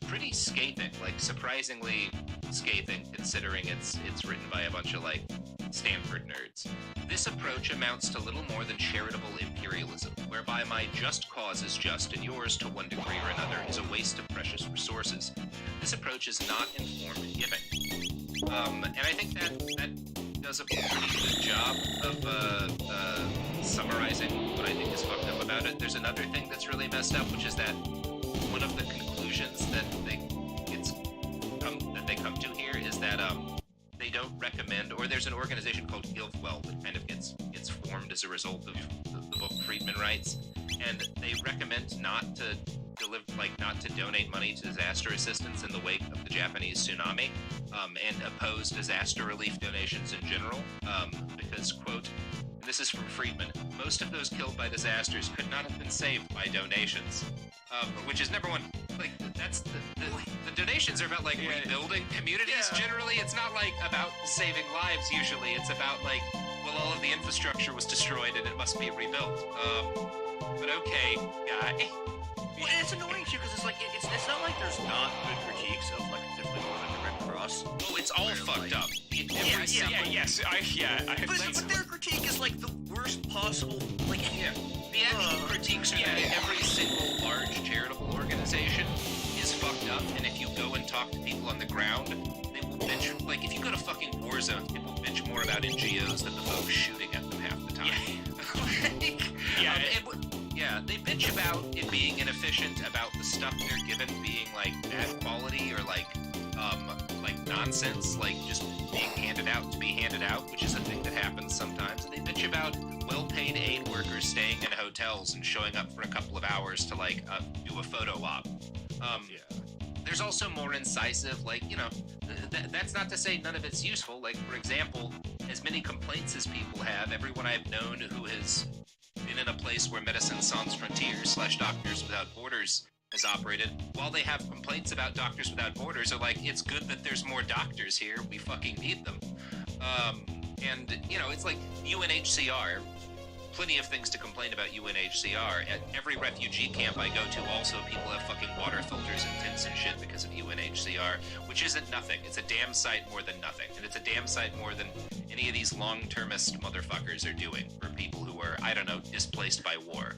pretty scathing, like surprisingly scathing, considering it's written by a bunch of like Stanford nerds. This approach amounts to little more than charitable imperialism, whereby my just cause is just and yours to one degree or another is a waste of precious resources. This approach is not informed giving. And I think that does a pretty good job of summarizing what I think is fucked up about it. There's another thing that's really messed up, which is that one of the conclusions that they come to here is that they don't recommend, or there's an organization called GiveWell that kind of gets formed as a result of the book Friedman writes, and they recommend not to donate money to disaster assistance in the wake of the Japanese tsunami, and oppose disaster relief donations in general, because, quote, and this is from Friedman, most of those killed by disasters could not have been saved by donations. Which is number one, like, that's the donations are about, like, rebuilding communities generally. It's not, like, about saving lives usually. It's about, like, well, all of the infrastructure was destroyed and it must be rebuilt. But okay, guy. Well, and it's annoying too, because it's like, it's not like there's not good critiques of, like, particularly like the Red Cross. Oh, it's all fucked up. But their critique is, like, the worst possible, like... Yeah. The actual critiques are that every single large charitable organization is fucked up, and if you go and talk to people on the ground, they will bitch. Like, if you go to fucking war zones, people bitch more about NGOs than the folks shooting at them half the time. They bitch about it being inefficient, about the stuff they're given being, like, bad quality, or, like nonsense, like, just being handed out to be handed out, which is a thing that happens sometimes. And they bitch about well-paid aid workers staying in hotels and showing up for a couple of hours to, like, do a photo op. There's also more incisive, like, you know, that's not to say none of it's useful. Like, for example, as many complaints as people have, everyone I've known who has been in a place where Médecins Sans Frontières / Doctors Without Borders has operated, while they have complaints about Doctors Without Borders, are like, it's good that there's more doctors here, we fucking need them. And, you know, it's like UNHCR, plenty of things to complain about UNHCR. At every refugee camp I go to, also, people have fucking water filters and tents and shit because of UNHCR, which isn't nothing. It's a damn sight more than nothing. And it's a damn sight more than any of these long-termist motherfuckers are doing for people who are, I don't know, displaced by war.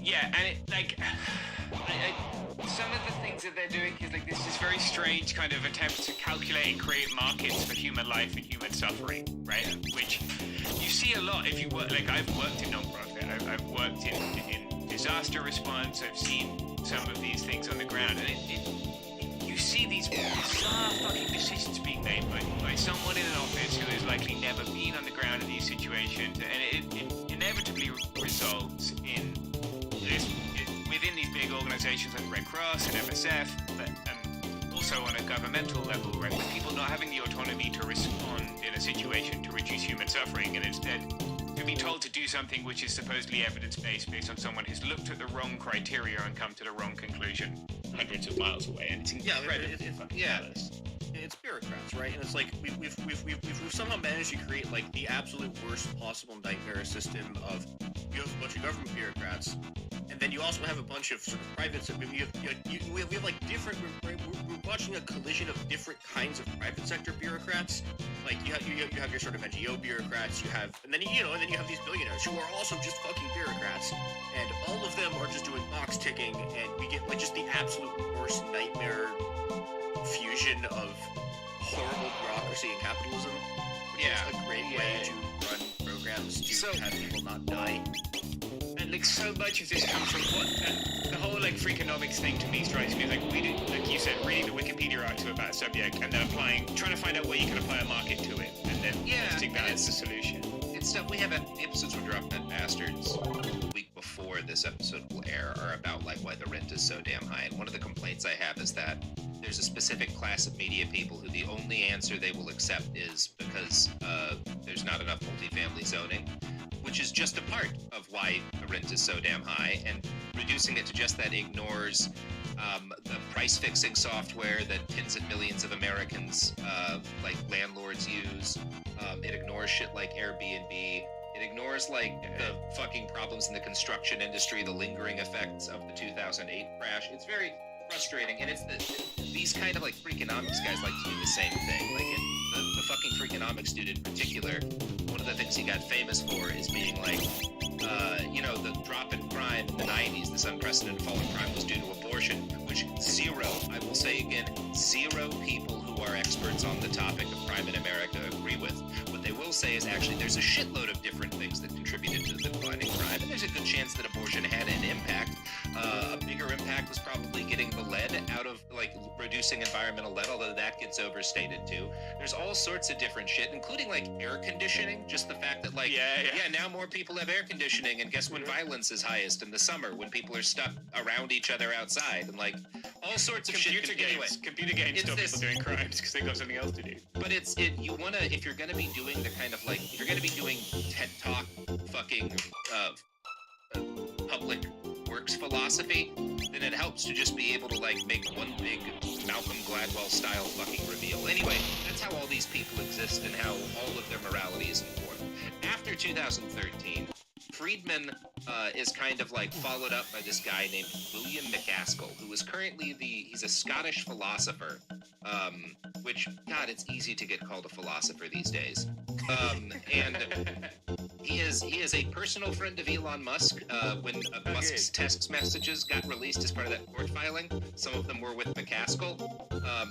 Yeah, and it, like, some of the things that they're doing is, like, this very strange kind of attempt to calculate and create markets for human life and human suffering, right? Which you see a lot if you work, like, I've worked in non-profit, I've worked in disaster response, I've seen some of these things on the ground, and you see these bizarre fucking decisions being made by someone in an office who has likely never been on the ground in these situations, and it inevitably results in this, within these big organizations like Red Cross and MSF, but also on a governmental level, right, with people not having the autonomy to respond in a situation to reduce human suffering, and instead to be told to do something which is supposedly evidence-based based on someone who's looked at the wrong criteria and come to the wrong conclusion hundreds of miles away, and it's incredibly It's bureaucrats, right? And it's like we've somehow managed to create, like, the absolute worst possible nightmare system of, you have a bunch of government bureaucrats, and then you also have a bunch of sort of private. We have like different. We're watching a collision of different kinds of private sector bureaucrats. Like you have your sort of NGO bureaucrats. And then you have these billionaires who are also just fucking bureaucrats, and all of them are just doing box ticking, and we get, like, just the absolute worst nightmare fusion of horrible bureaucracy and capitalism, which is a great way to run programs to have people not die. And, like, like so much of this comes from the whole like freakonomics thing to me strikes me as like reading, like you said, reading the Wikipedia article about a subject and then trying to find out where you can apply a market to it, and then listing that as the solution. It's stuff we have. The episodes we're dropping at Bastards the week before this episode will air are about like why the rent is so damn high. And one of the complaints I have is that there's a specific class of media people who the only answer they will accept is because there's not enough multifamily zoning, which is just a part of why the rent is so damn high. And reducing it to just that ignores the price-fixing software that tens of millions of Americans, like landlords, use. It ignores shit like Airbnb. It ignores like the fucking problems in the construction industry, the lingering effects of the 2008 crash. It's very frustrating, and it's these kind of like freakonomics guys like to do the same thing. Like the fucking freakonomics dude in particular, one of the things he got famous for is being like, the drop in crime in the 90s, this unprecedented fall in crime was due to abortion, which I will say again, zero people who are experts on the topic of crime in America agree with. What they will say is actually there's a shitload of different things that contributed to the decline in crime, and there's a good chance that abortion had an impact. A bigger impact was probably getting the lead out of, like, reducing environmental lead, although that gets overstated too. There's all sorts of different shit, including, like, air conditioning. Just the fact that, like, now more people have air conditioning, and guess when violence is highest? In the summer, when people are stuck around each other outside, and, like, all sorts of shit. Computer games stop people doing crimes because they've got something else to do. But you wanna, if you're gonna be doing the kind of, like, if you're gonna be doing TED Talk fucking, public works philosophy, then it helps to just be able to like make one big Malcolm Gladwell style fucking reveal. Anyway, that's how all these people exist and how all of their morality is informed. After 2013, Friedman is kind of like followed up by this guy named William McCaskill, who is currently he's a Scottish philosopher, which, God, it's easy to get called a philosopher these days. And he is a personal friend of Elon Musk. When Musk's text messages got released as part of that court filing, some of them were with McCaskill,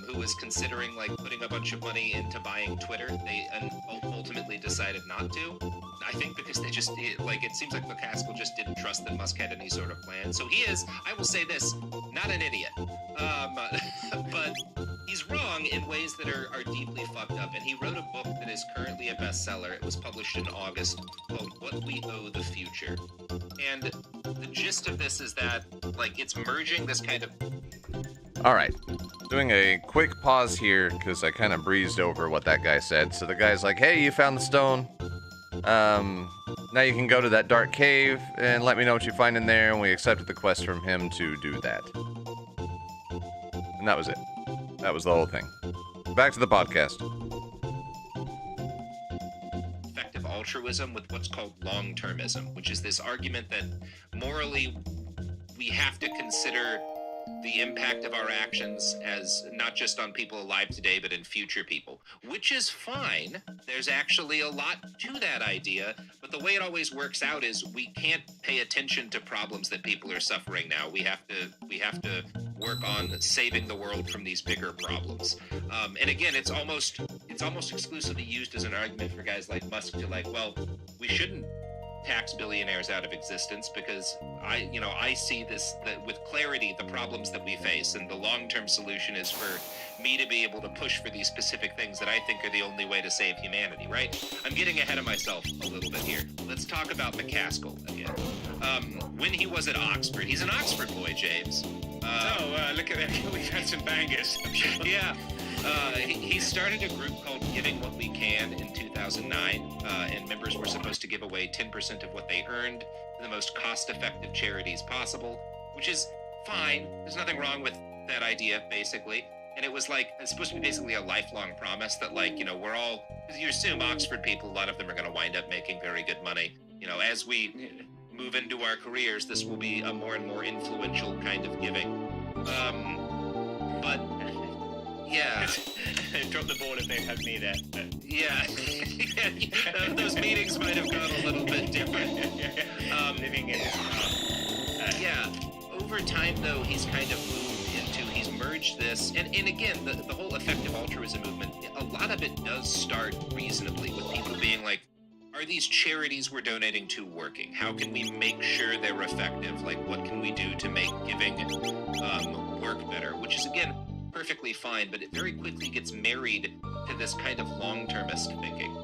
who was considering like putting a bunch of money into buying Twitter. They ultimately decided not to. I think because they just, it seems like McCaskill just didn't trust that Musk had any sort of plan. So he is, I will say this, not an idiot. But he's wrong in ways that are deeply fucked up. And he wrote a book that is currently a bestseller. It was published in August, called What We Owe the Future. And the gist of this is that, like, it's merging this kind of... All right, doing a quick pause here because I kind of breezed over what that guy said. So the guy's like, hey, you found the stone. Now you can go to that dark cave and let me know what you find in there, and we accepted the quest from him to do that. And that was it. That was the whole thing. Back to the podcast. Effective altruism with what's called long-termism, which is this argument that morally we have to consider the impact of our actions as not just on people alive today, but in future people, which is fine. There's actually a lot to that idea, but the way it always works out is we can't pay attention to problems that people are suffering now. We have to work on saving the world from these bigger problems. And again, it's almost exclusively used as an argument for guys like Musk to like, well, we shouldn't tax billionaires out of existence because I see this that with clarity the problems that we face, and the long-term solution is for me to be able to push for these specific things that I think are the only way to save humanity, right? I'm getting ahead of myself a little bit here. Let's talk about McCaskill again. When he was at Oxford, he's an Oxford boy, James. Look at that. We've had some bangers. Yeah. He started a group called Giving What We Can in 2009, and members were supposed to give away 10% of what they earned to the most cost-effective charities possible, which is fine. There's nothing wrong with that idea, basically. And it was like, it's supposed to be basically a lifelong promise that, like, we're all, because you assume Oxford people, a lot of them are going to wind up making very good money. As we move into our careers, this will be a more and more influential kind of giving. But yeah, drop the ball if they had me there. Yeah, those meetings might have gone a little bit different. Living in. Yeah, over time though, he's kind of moved into, he's merged this, and again, the whole effective altruism movement, a lot of it does start reasonably with people being like, are are these charities we're donating to working? How can we make sure they're effective? Like, what can we do to make giving work better? Which is, again, perfectly fine, but it very quickly gets married to this kind of long-termist thinking.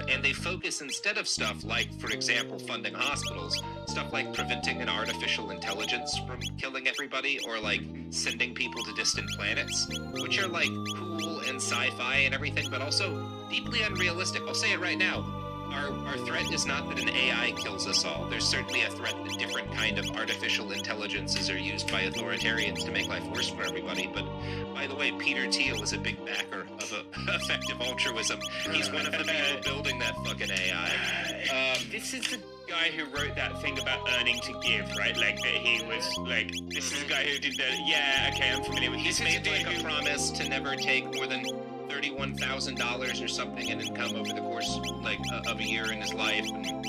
And they focus, instead of stuff like, for example, funding hospitals, stuff like preventing an artificial intelligence from killing everybody, or like sending people to distant planets, which are like cool and sci-fi and everything, but also deeply unrealistic. I'll say it right now. Our threat is not that an AI kills us all. There's certainly a threat that different kind of artificial intelligences are used by authoritarians to make life worse for everybody. But, by the way, Peter Thiel is a big backer of effective altruism. He's one of the people building that fucking AI. This is the guy who wrote that thing about earning to give, right? Like, that he was, like, this is the guy who did the, yeah, okay, I'm familiar with this. He's made, like, a promise to never take more than $31,000 or something in income over the course, like, of a year in his life, and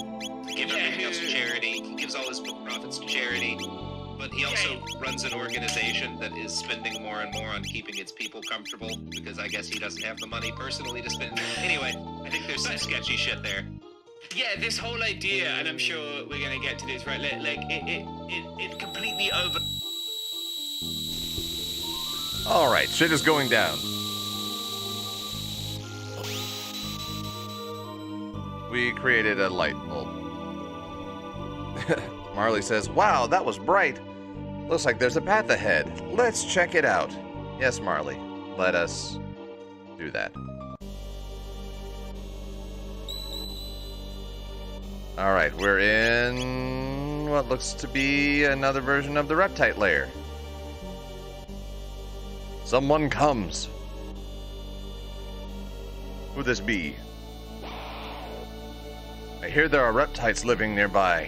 give everything else to charity. He gives all his book profits to charity, but he also runs an organization that is spending more and more on keeping its people comfortable, because I guess he doesn't have the money personally to spend. Anyway, I think there's some sketchy shit there. Yeah, this whole idea, and I'm sure we're gonna get to this, right? Like it completely over. All right, shit is going down. We created a light bulb. Marley says, "Wow, that was bright. Looks like there's a path ahead. Let's check it out." Yes, Marley, let us do that. All right, we're in what looks to be another version of the Reptite layer. Someone comes. Who this be? I hear there are reptites living nearby.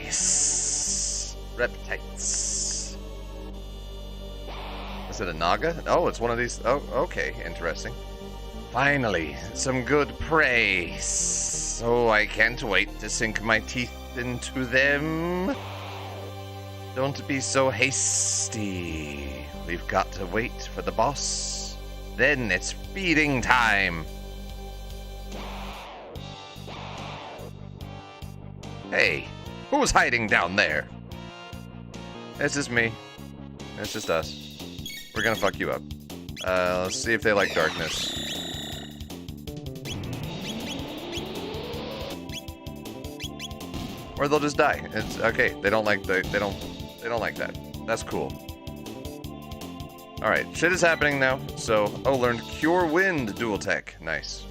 Reptites. Is it a Naga? Oh, it's one of these. Oh, okay, interesting. Finally, some good prey. Oh, I can't wait to sink my teeth into them. Don't be so hasty. We've got to wait for the boss. Then it's feeding time. Hey, who's hiding down there? It's just me. It's just us. We're gonna fuck you up. Let's see if they like darkness. Or they'll just die. It's okay. They don't like they don't like that. That's cool. All right, shit is happening now. So, learned Cure Wind dual tech. Nice.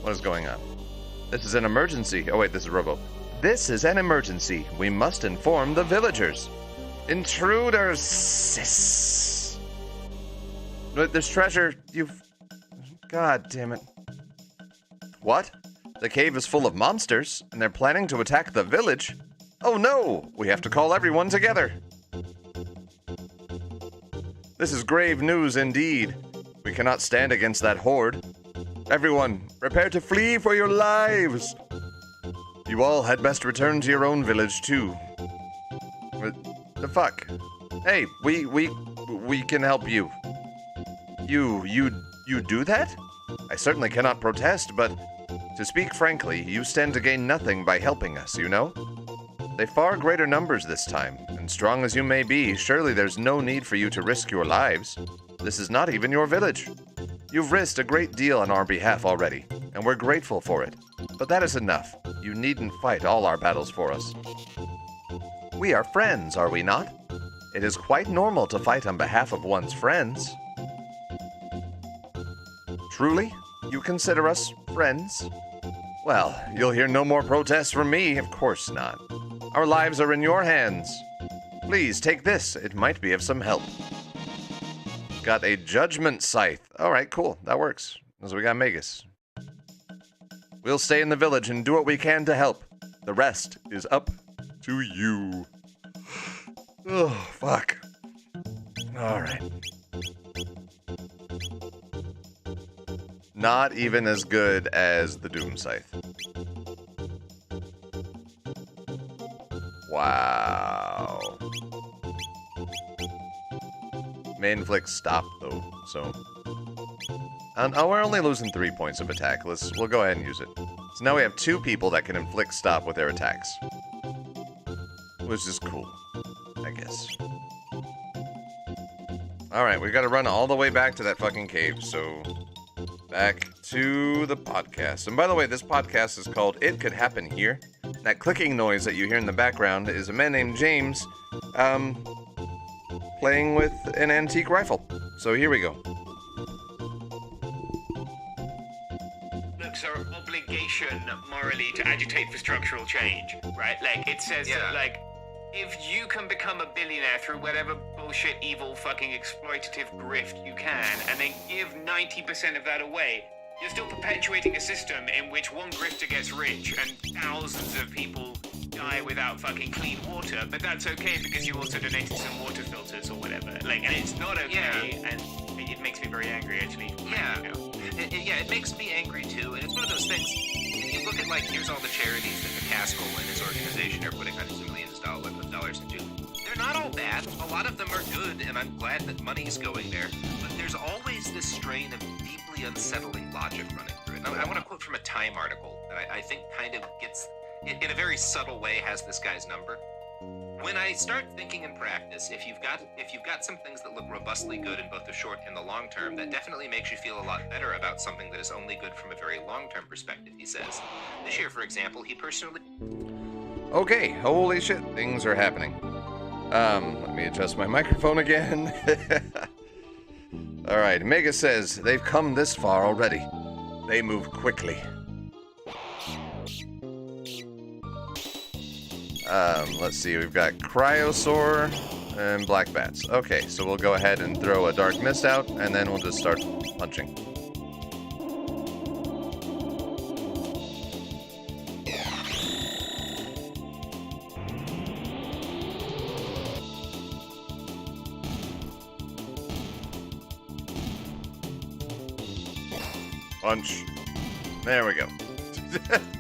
What is going on? This is an emergency. Oh wait, this is Robo. This is an emergency. We must inform the villagers. Intruders! Sis. But there's treasure. God damn it. What? The cave is full of monsters, and they're planning to attack the village? Oh no! We have to call everyone together. This is grave news indeed. We cannot stand against that horde. Everyone, prepare to flee for your lives. You all had best return to your own village too. What the fuck? Hey, we can help you. You do that? I certainly cannot protest, but to speak frankly, you stand to gain nothing by helping us, you know? They far greater numbers this time, and strong as you may be, surely there's no need for you to risk your lives. This is not even your village. You've risked a great deal on our behalf already, and we're grateful for it. But that is enough. You needn't fight all our battles for us. We are friends, are we not? It is quite normal to fight on behalf of one's friends. Truly? You consider us friends? Well, you'll hear no more protests from me, of course not. Our lives are in your hands. Please, take this. It might be of some help. Got a judgment scythe. Alright, cool. That works. So we got Magus. We'll stay in the village and do what we can to help. The rest is up to you. Oh, fuck. Alright. Not even as good as the Doom Scythe. Wow. Main flick stopped though, so. Oh, we're only losing 3 points of attack. We'll go ahead and use it. So now we have 2 people that can inflict stop with their attacks. Which is cool, I guess. Alright, we've got to run all the way back to that fucking cave, so... Back to the podcast. And by the way, this podcast is called It Could Happen Here. That clicking noise that you hear in the background is a man named James, playing with an antique rifle. So here we go. Looks our obligation morally to agitate for structural change, right? Like, it says that, like, if you can become a billionaire through whatever bullshit, evil, fucking exploitative grift you can, and then give 90% of that away, you're still perpetuating a system in which one grifter gets rich and thousands of people die without fucking clean water, but that's okay because you also donated some water filters or whatever. Like, and it's not okay, and it makes me very angry, actually. Yeah. It makes me angry too, and it's one of those things. You look at, like, here's all the charities that McCaskill and his organization are putting hundreds of millions of dollars into. They're not all bad. A lot of them are good, and I'm glad that money's going there. But there's always this strain of deeply unsettling logic running through it. And I want to quote from a Time article that I think kind of gets, in a very subtle way, has this guy's number. When I start thinking in practice, if you've got some things that look robustly good in both the short and the long term, that definitely makes you feel a lot better about something that is only good from a very long-term perspective, he says. This year, for example, he personally... Okay, holy shit, things are happening. Let me adjust my microphone again. Alright, Mega says, they've come this far already. They move quickly. Let's see, we've got Cryosaur and Black Bats. Okay, so we'll go ahead and throw a Dark Mist out, and then we'll just start punching. Punch. There we go.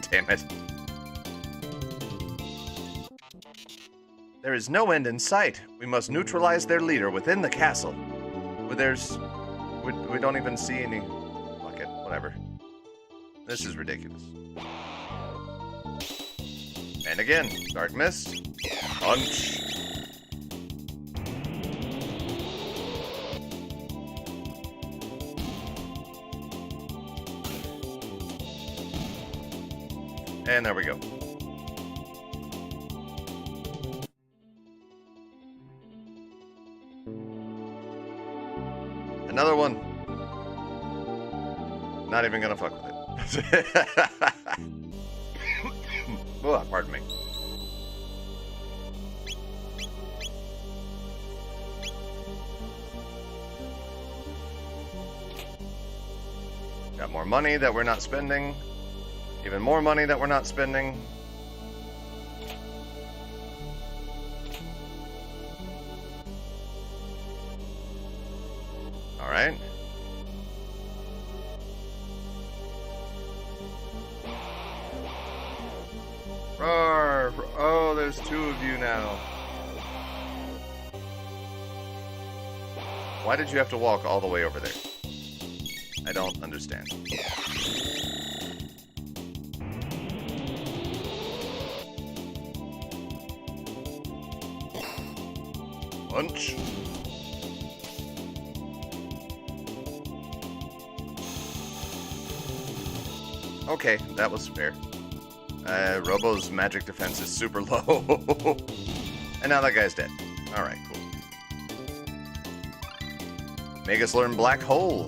Damn it. There is no end in sight. We must neutralize their leader within the castle. We don't even see any... Fuck it, whatever. This is ridiculous. And again, Dark Mist. Punch. And there we go. Another one. Not even gonna fuck with it. Oh, pardon me. Got more money that we're not spending. Even more money that we're not spending. All right. Roar! Oh, there's 2 of you now. Why did you have to walk all the way over there? I don't understand. Punch. Okay, that was fair. Robo's magic defense is super low. And now that guy's dead. Alright, cool. Megas learn Black Hole.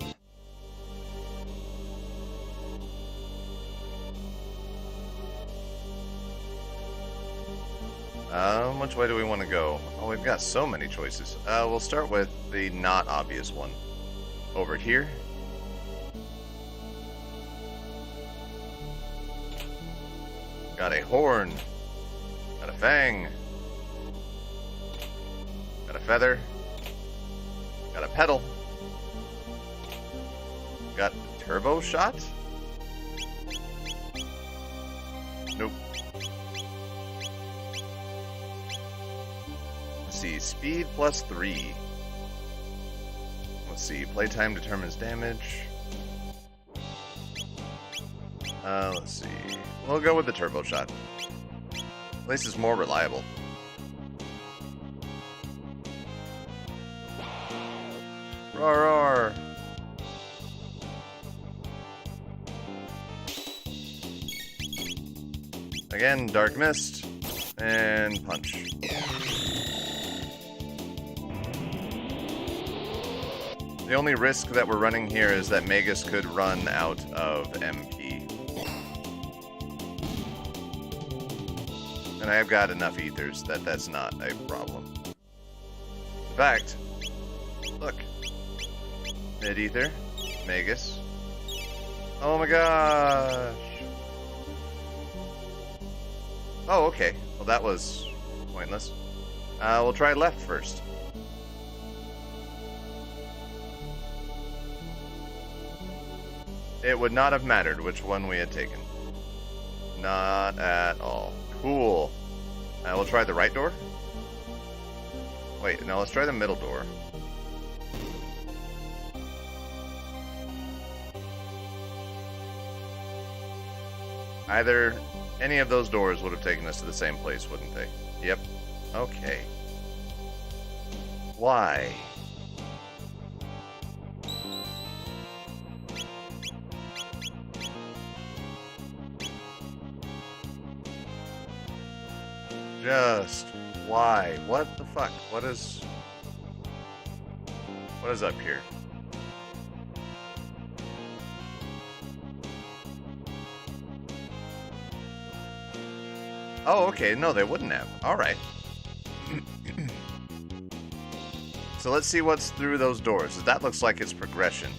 Which way do we want to go? Oh, we've got so many choices. We'll start with the not obvious one. Over here. Got a horn. Got a fang. Got a feather. Got a pedal. Got a turbo shot? Nope. Let's see, speed +3. Let's see, playtime determines damage. Let's see. We'll go with the turbo shot. At least it's more reliable. Roar, roar. Again, Dark Mist. And punch. The only risk that we're running here is that Magus could run out of MP. And I've got enough ethers that that's not a problem. In fact, look. Mid-ether, Magus. Oh my gosh. Oh, okay. Well, that was pointless. We'll try left first. It would not have mattered which one we had taken. Not at all. Cool. We'll try the right door. Wait, no, let's try the middle door. Either any of those doors would have taken us to the same place, wouldn't they? Yep. Okay. Why? Just why? What the fuck? What is up here? Oh, okay. No, they wouldn't have. All right. So let's see what's through those doors. That looks like it's progression.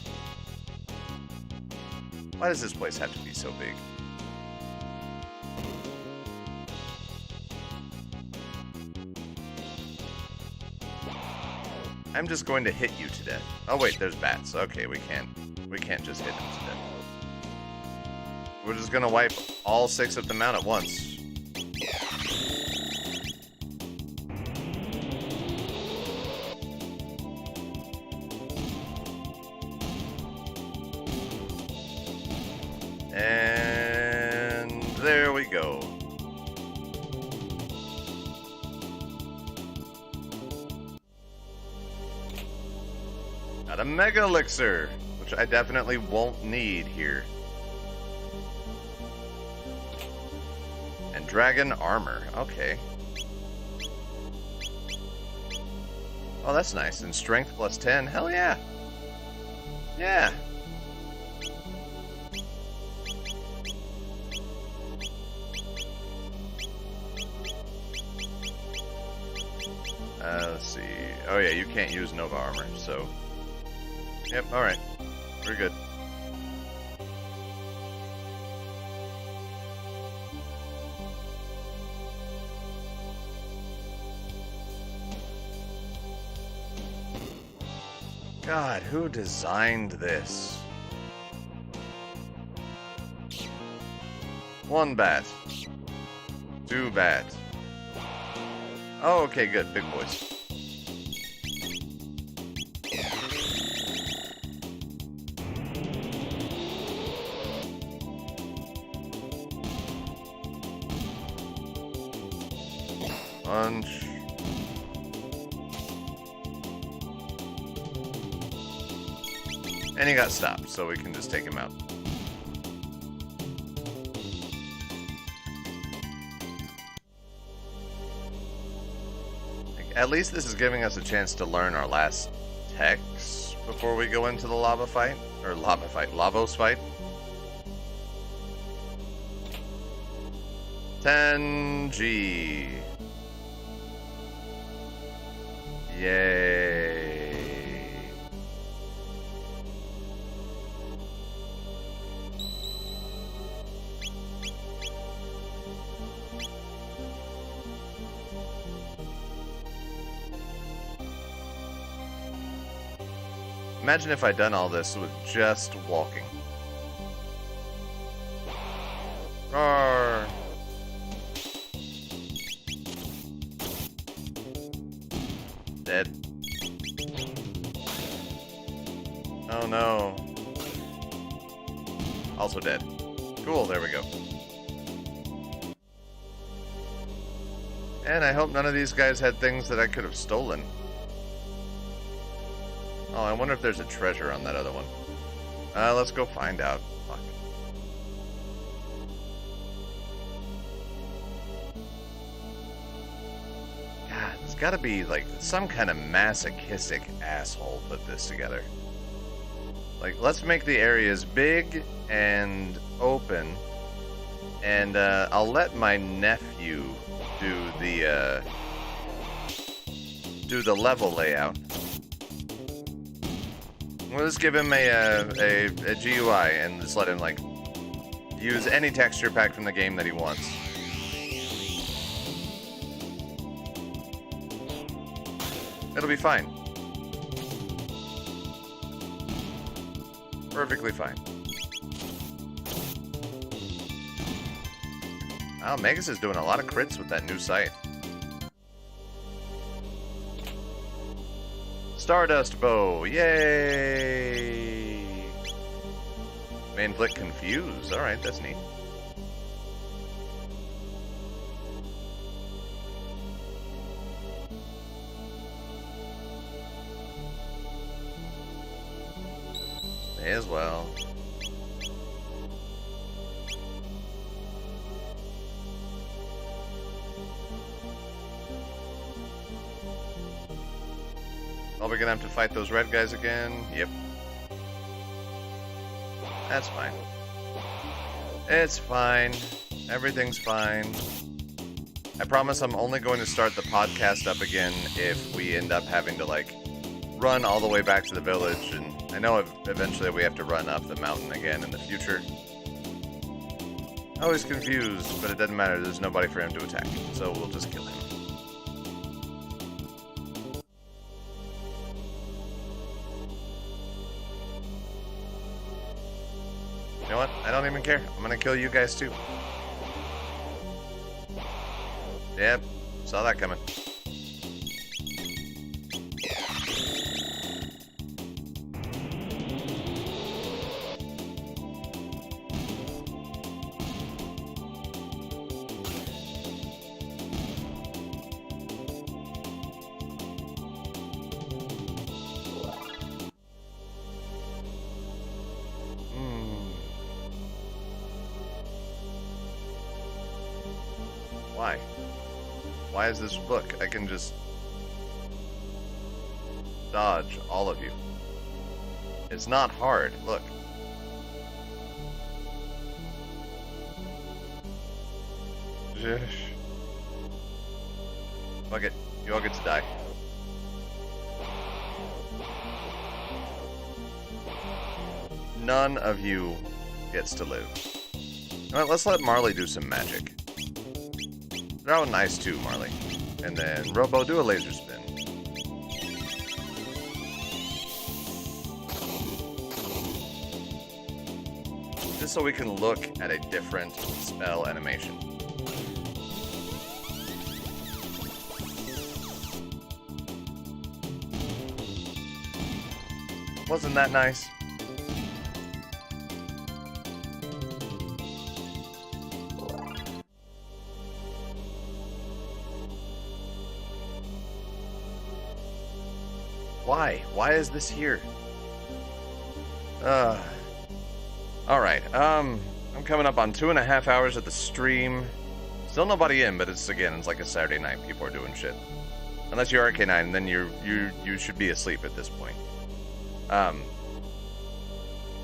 Why does this place have to be so big? I'm just going to hit you to death. Oh wait, there's bats. Okay, we can't just hit them to death. We're just gonna wipe all 6 of them out at once. And there we go. Got a Mega Elixir, which I definitely won't need here. And Dragon Armor, okay. Oh, that's nice. And Strength plus 10, hell yeah. Yeah. Let's see. Oh yeah, you can't use Nova Armor, so... Yep, alright. We're good. God, who designed this? 1 bat. 2 bat. Oh, okay, good. Big boys. Punch. And he got stopped, so we can just take him out. At least this is giving us a chance to learn our last techs before we go into the lava fight. Or lava fight, Lavos fight. 10G. Yay. Imagine if I'd done all this with just walking. Roar. Dead. Oh no. Also dead. Cool, there we go. And I hope none of these guys had things that I could have stolen. Oh, I wonder if there's a treasure on that other one. Let's go find out. Fuck. God, it's gotta be, like, some kind of masochistic asshole put this together. Like, let's make the areas big and open, and, I'll let my nephew do the level layout. We'll just give him a GUI and just let him, like, use any texture pack from the game that he wants. It'll be fine. Perfectly fine. Wow, Megas is doing a lot of crits with that new sight. Stardust bow, yay! May inflict confuse. Alright, that's neat. May as well. Oh, we're gonna have to fight those red guys again? Yep. That's fine. It's fine. Everything's fine. I promise I'm only going to start the podcast up again if we end up having to, like, run all the way back to the village, and I know eventually we have to run up the mountain again in the future. Always confused, but it doesn't matter. There's nobody for him to attack, so we'll just kill him. You know what? I don't even care. I'm gonna kill you guys too. Yep, saw that coming. Why? Why is this book? I can just dodge all of you. It's not hard. Look. Fuck it. You all get to die. None of you gets to live. Alright, let's let Marley do some magic. Throw an ice too, Marley. And then Robo, do a laser spin. Just so we can look at a different spell animation. Wasn't that nice? Why? Why is this here? Alright, I'm coming up on 2.5 hours of the stream. Still nobody in, but it's like a Saturday night. People are doing shit. Unless you're RK9, then you should be asleep at this point.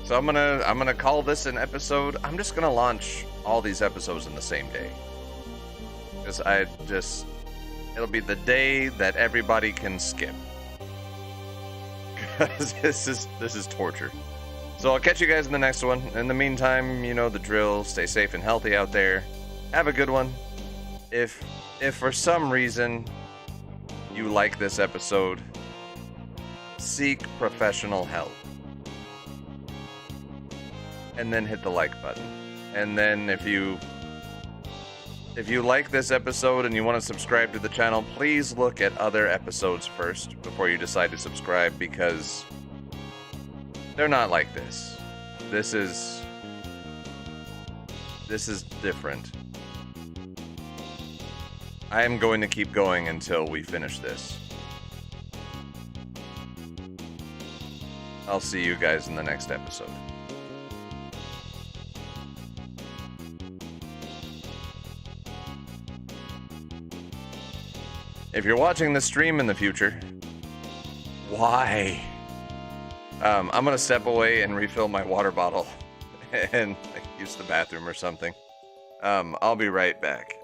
So I'm gonna call this an episode. I'm just gonna launch all these episodes in the same day. Because it'll be the day that everybody can skip. Because this is torture. So I'll catch you guys in the next one. In the meantime, you know the drill. Stay safe and healthy out there. Have a good one. If for some reason you like this episode, seek professional help. And then hit the like button. And then if you like this episode and you want to subscribe to the channel, please look at other episodes first before you decide to subscribe, because they're not like this. This is This is different. I am going to keep going until we finish this. I'll see you guys in the next episode. If you're watching this stream in the future, why? I'm gonna step away and refill my water bottle and use the bathroom or something. I'll be right back.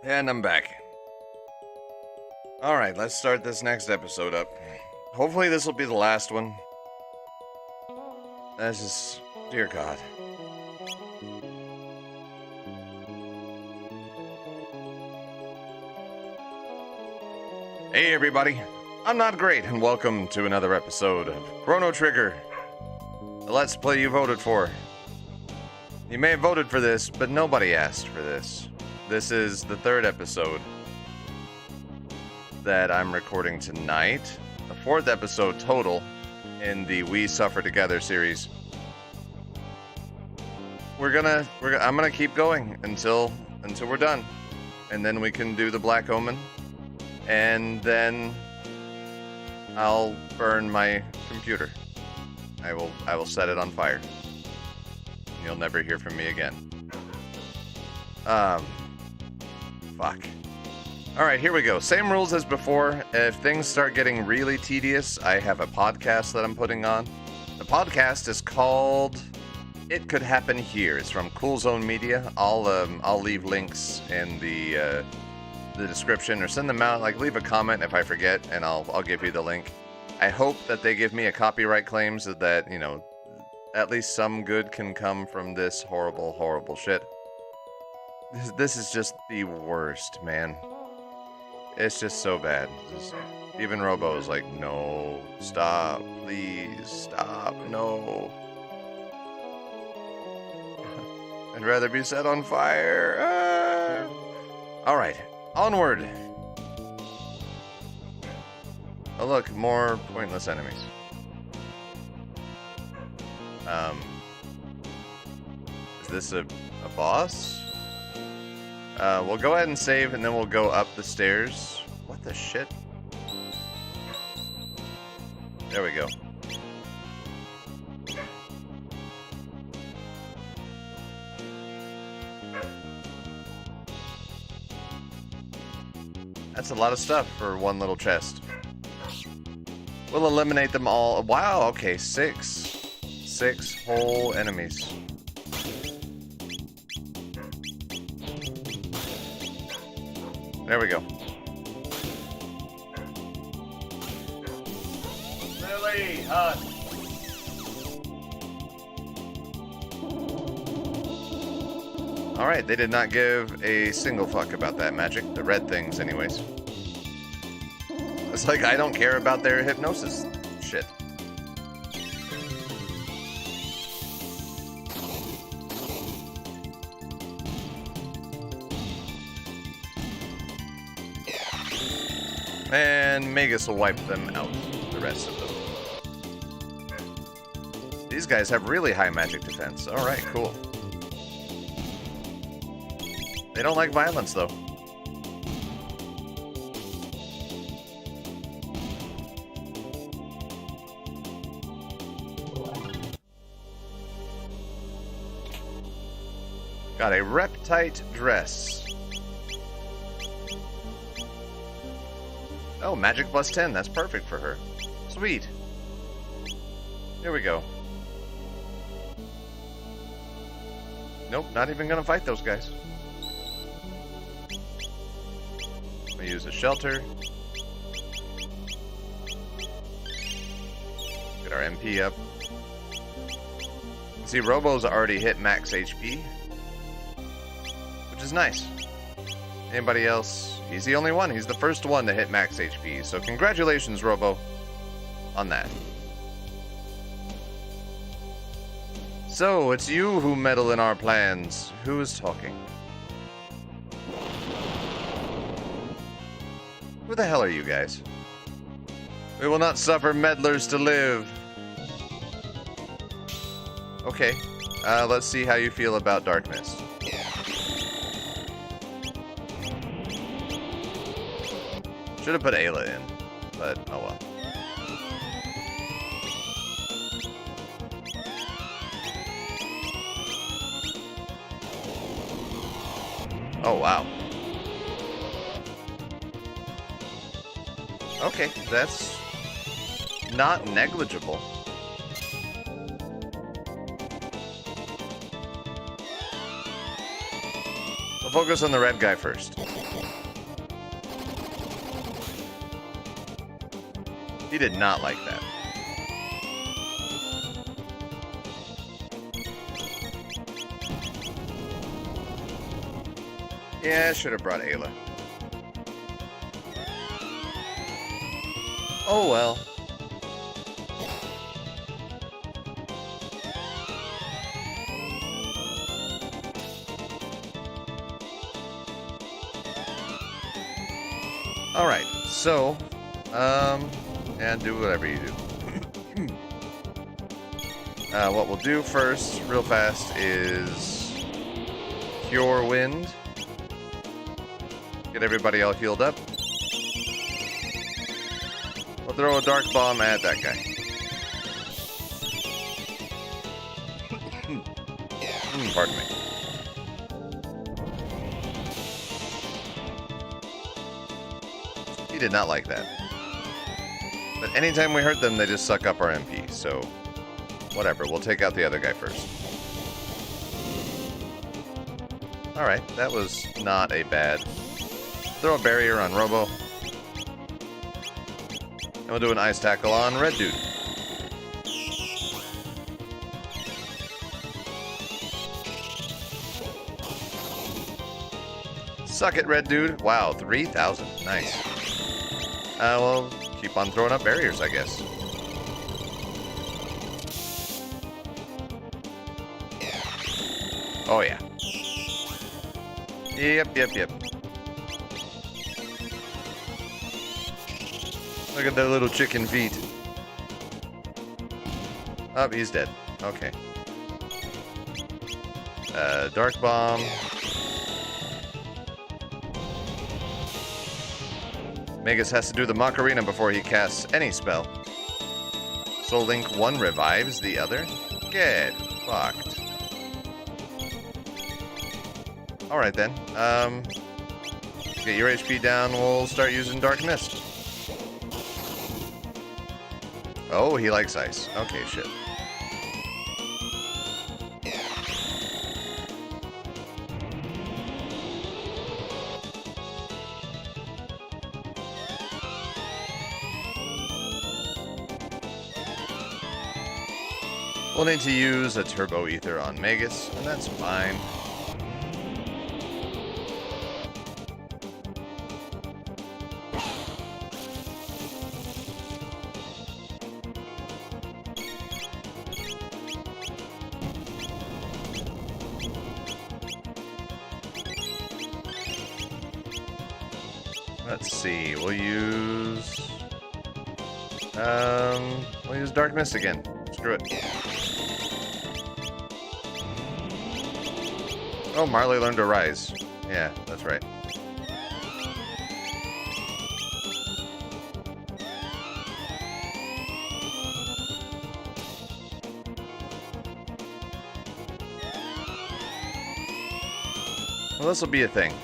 And I'm back. Alright, let's start this next episode up. Hopefully this will be the last one. That's just... dear God. Hey everybody, I'm Not Great, and welcome to another episode of Chrono Trigger, the Let's Play you voted for. You may have voted for this, but nobody asked for this. This is the third episode that I'm recording tonight. The fourth episode total in the We Suffer Together series. I'm gonna keep going until we're done. And then we can do the Black Omen. And then I'll burn my computer. I will set it on fire. You'll never hear from me again. Fuck. Alright, here we go. Same rules as before. If things start getting really tedious, I have a podcast that I'm putting on. The podcast is called It Could Happen Here. It's from Cool Zone Media. I'll leave links in the description, or send them out. Like, leave a comment if I forget, and I'll give you the link. I hope that they give me a copyright claim so that, you know, at least some good can come from this horrible, horrible shit. This is just the worst, man. It's just so bad. Even Robo's like, no, stop, please, stop, no. I'd rather be set on fire. Alright, onward. Oh look, more pointless enemies. Is this a boss? We'll go ahead and save, and then we'll go up the stairs. What the shit? There we go. That's a lot of stuff for one little chest. We'll eliminate them all. Wow, okay, 6 whole enemies. There we go. Lily, hug. Alright, they did not give a single fuck about that magic. The red things, anyways. It's like, I don't care about their hypnosis shit. And Magus will wipe them out, the rest of them. These guys have really high magic defense. Alright, cool. They don't like violence, though. Got a Reptite dress. Oh, magic plus 10. That's perfect for her. Sweet. Here we go. Nope, not even gonna fight those guys. We use a shelter. Get our MP up. See, Robo's already hit max HP, which is nice. Anybody else? He's the only one. He's the first one to hit max HP. So congratulations, Robo, on that. So, it's you who meddle in our plans. Who is talking? Who the hell are you guys? We will not suffer meddlers to live. Okay, let's see how you feel about Dark Mist. Should have put Ayla in, but oh well. Oh, wow. Okay, that's not negligible. We'll focus on the red guy first. He did not like that. Yeah, I should have brought Ayla. Oh well. Alright, so, and do whatever you do. What we'll do first, real fast, is Cure Wind. Get everybody all healed up. We'll throw a Dark Bomb at that guy. Pardon me. He did not like that. But anytime we hurt them, they just suck up our MP, so whatever, we'll take out the other guy first. Alright, that was not a bad... Throw a barrier on Robo. And we'll do an Ice Tackle on Red Dude. Suck it, Red Dude. Wow, 3,000. Nice. Well, keep on throwing up barriers, I guess. Oh, yeah. Yep. Look at their little chicken feet. Oh, he's dead. Okay. Dark Bomb. Magus has to do the Macarena before he casts any spell. Soul Link 1 revives the other. Get fucked. Alright then. Get your HP down, we'll start using Dark Mist. Oh, he likes ice. Okay, shit. We'll need to use a Turbo Ether on Magus, and that's fine. Let's see, we'll use Dark Mist again. Screw it. Oh, Marley learned to rise. Yeah, that's right. Well, this will be a thing.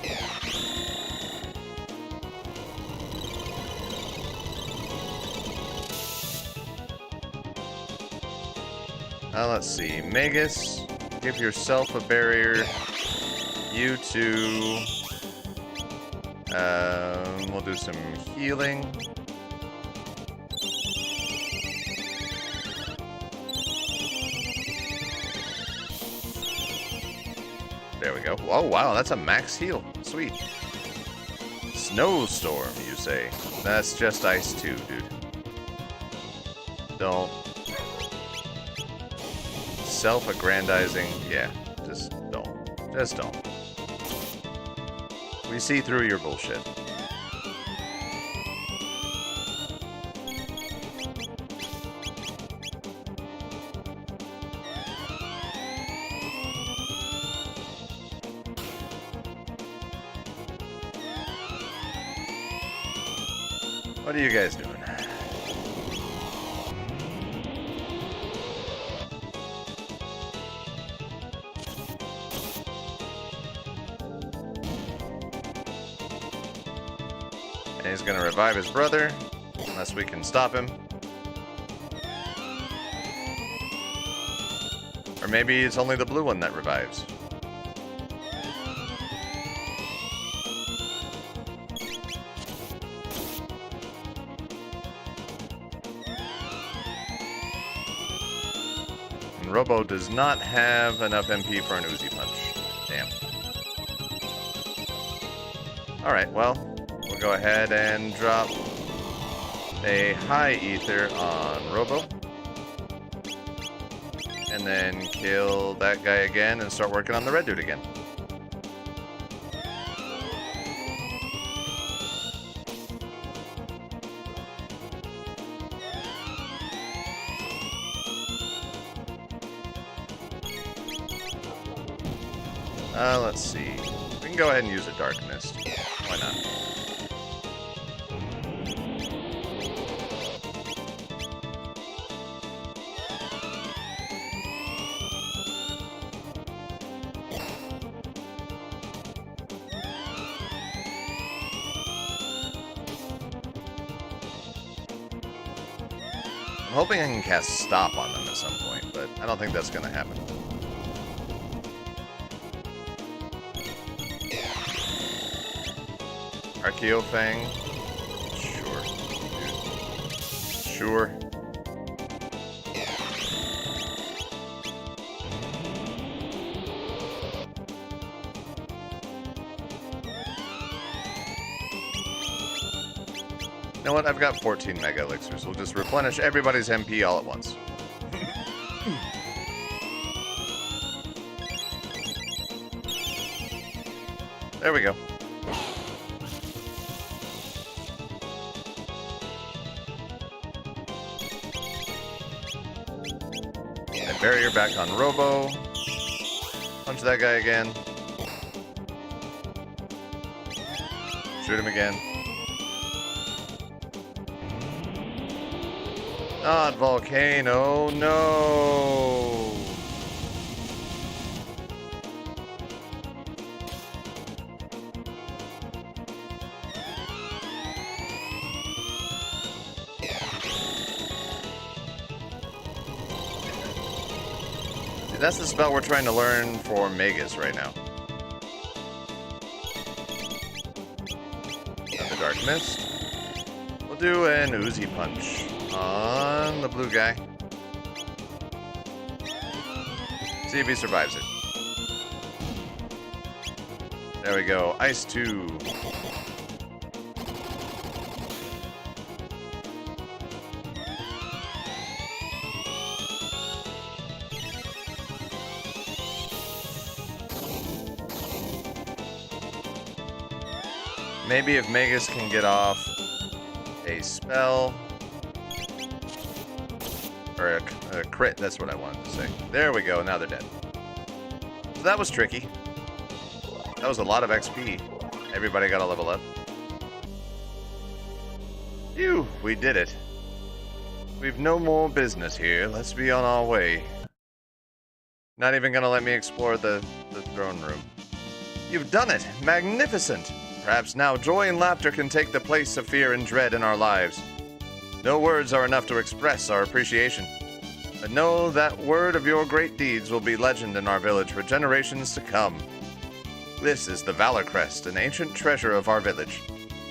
Let's see. Magus, give yourself a barrier. You two. We'll do some healing. There we go. Oh, wow, that's a max heal. Sweet. Snowstorm, you say? That's just ice too, dude. Don't. Self-aggrandizing. Yeah, just don't. Just don't. We see through your bullshit. What are you guys doing? And he's gonna revive his brother, unless we can stop him. Or maybe it's only the blue one that revives. And Robo does not have enough MP for an Uzi punch. Damn. Alright, well, we'll go ahead and drop a high ether on Robo. And then kill that guy again and start working on the red dude again. Let's see. We can go ahead and use a Dark Mist. Why not? I'm hoping I can cast Stop on them at some point, but I don't think that's going to happen. Archeo Fang? Sure. Dude. Sure. You know what? I've got 14 Mega Elixirs. We'll just replenish everybody's MP all at once. There we go. And barrier back on Robo. Punch that guy again. Shoot him again. Not Volcano, no! See, that's the spell we're trying to learn for Magus right now. And the Dark Mist. We'll do an Uzi Punch on the blue guy. See if he survives it. There we go. Ice 2. Maybe if Magus can get off a spell. Or a crit, that's what I wanted to say. There we go, now they're dead. So that was tricky. That was a lot of XP. Everybody got a level up. Phew, we did it. We've no more business here. Let's be on our way. Not even gonna let me explore the throne room. You've done it! Magnificent! Perhaps now joy and laughter can take the place of fear and dread in our lives. No words are enough to express our appreciation. But know that word of your great deeds will be legend in our village for generations to come. This is the Valor Crest, an ancient treasure of our village.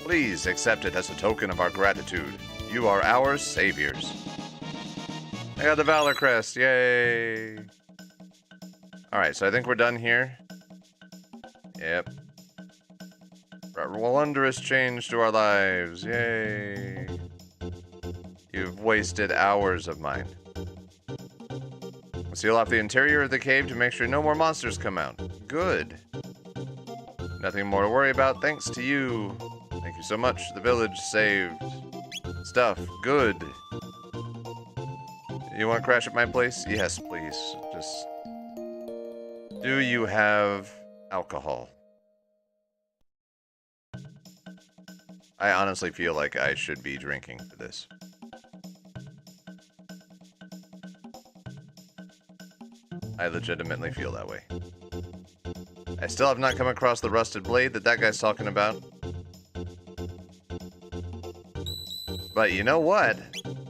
Please accept it as a token of our gratitude. You are our saviors. I got the Valor Crest, yay! Alright, so I think we're done here. Yep. Brought wondrous change to our lives, yay! You've wasted hours of mine. Seal off the interior of the cave to make sure no more monsters come out. Good. Nothing more to worry about thanks to you. Thank you so much. The village saved. Stuff. Good. You want to crash at my place? Yes, please. Just... Do you have alcohol? I honestly feel like I should be drinking for this. I legitimately feel that way. I still have not come across the rusted blade that guy's talking about. But you know what?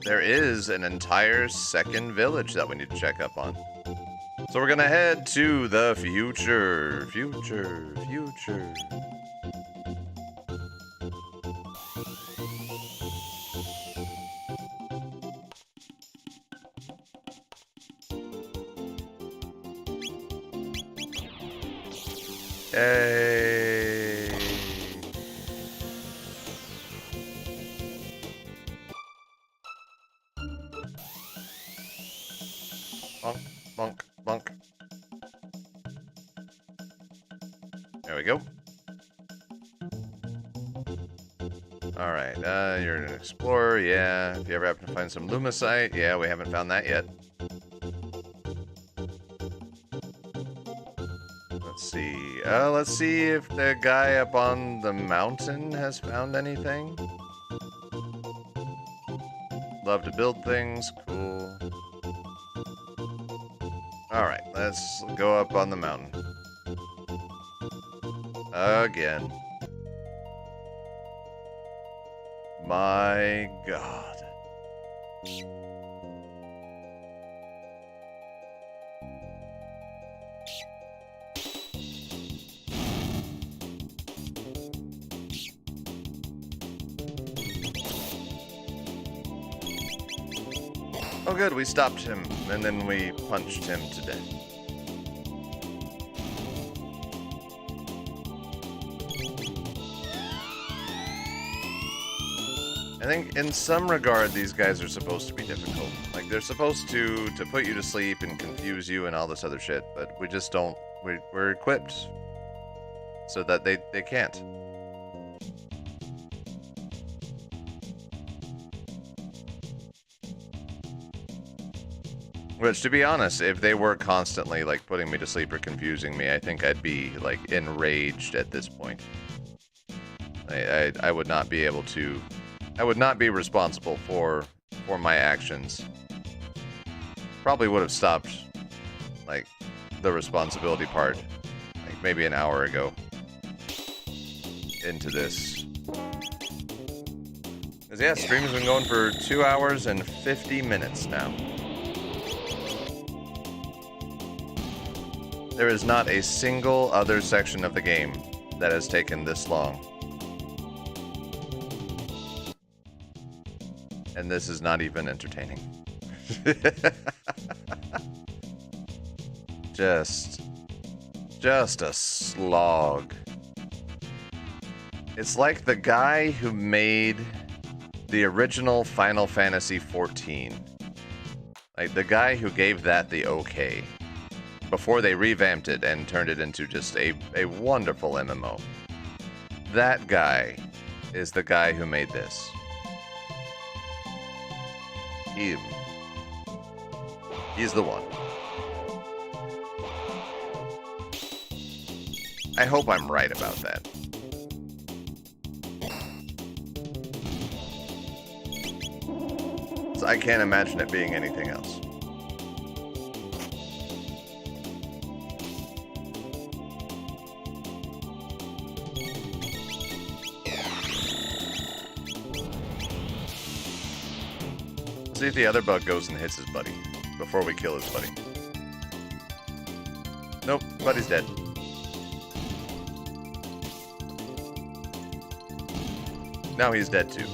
There is an entire second village that we need to check up on. So we're gonna head to the future. Future. Yay! Bonk, bonk, bonk. There we go. Alright, you're an explorer, yeah. If you ever happen to find some Lumicite, yeah, we haven't found that yet. Let's see if the guy up on the mountain has found anything. Love to build things, cool. Alright, let's go up on the mountain. Again. My God. Oh good, we stopped him, and then we punched him to death. I think in some regard these guys are supposed to be difficult. Like they're supposed to put you to sleep and confuse you and all this other shit, but we just don't, we're equipped so that they can't. Which, to be honest, if they were constantly, like, putting me to sleep or confusing me, I think I'd be, like, enraged at this point. I would not be able to... I would not be responsible for my actions. Probably would have stopped, like, the responsibility part, like, maybe an hour ago into this. Because, yeah, stream has been going for 2 hours and 50 minutes now. There is not a single other section of the game that has taken this long. And this is not even entertaining. Just a slog. It's like the guy who made the original Final Fantasy XIV. Like the guy who gave that the okay. Before they revamped it and turned it into just a wonderful MMO. That guy is the guy who made this. Him. He's the one. I hope I'm right about that. So I can't imagine it being anything else. See if the other bug goes and hits his buddy before we kill his buddy. Nope, buddy's dead. Now he's dead too.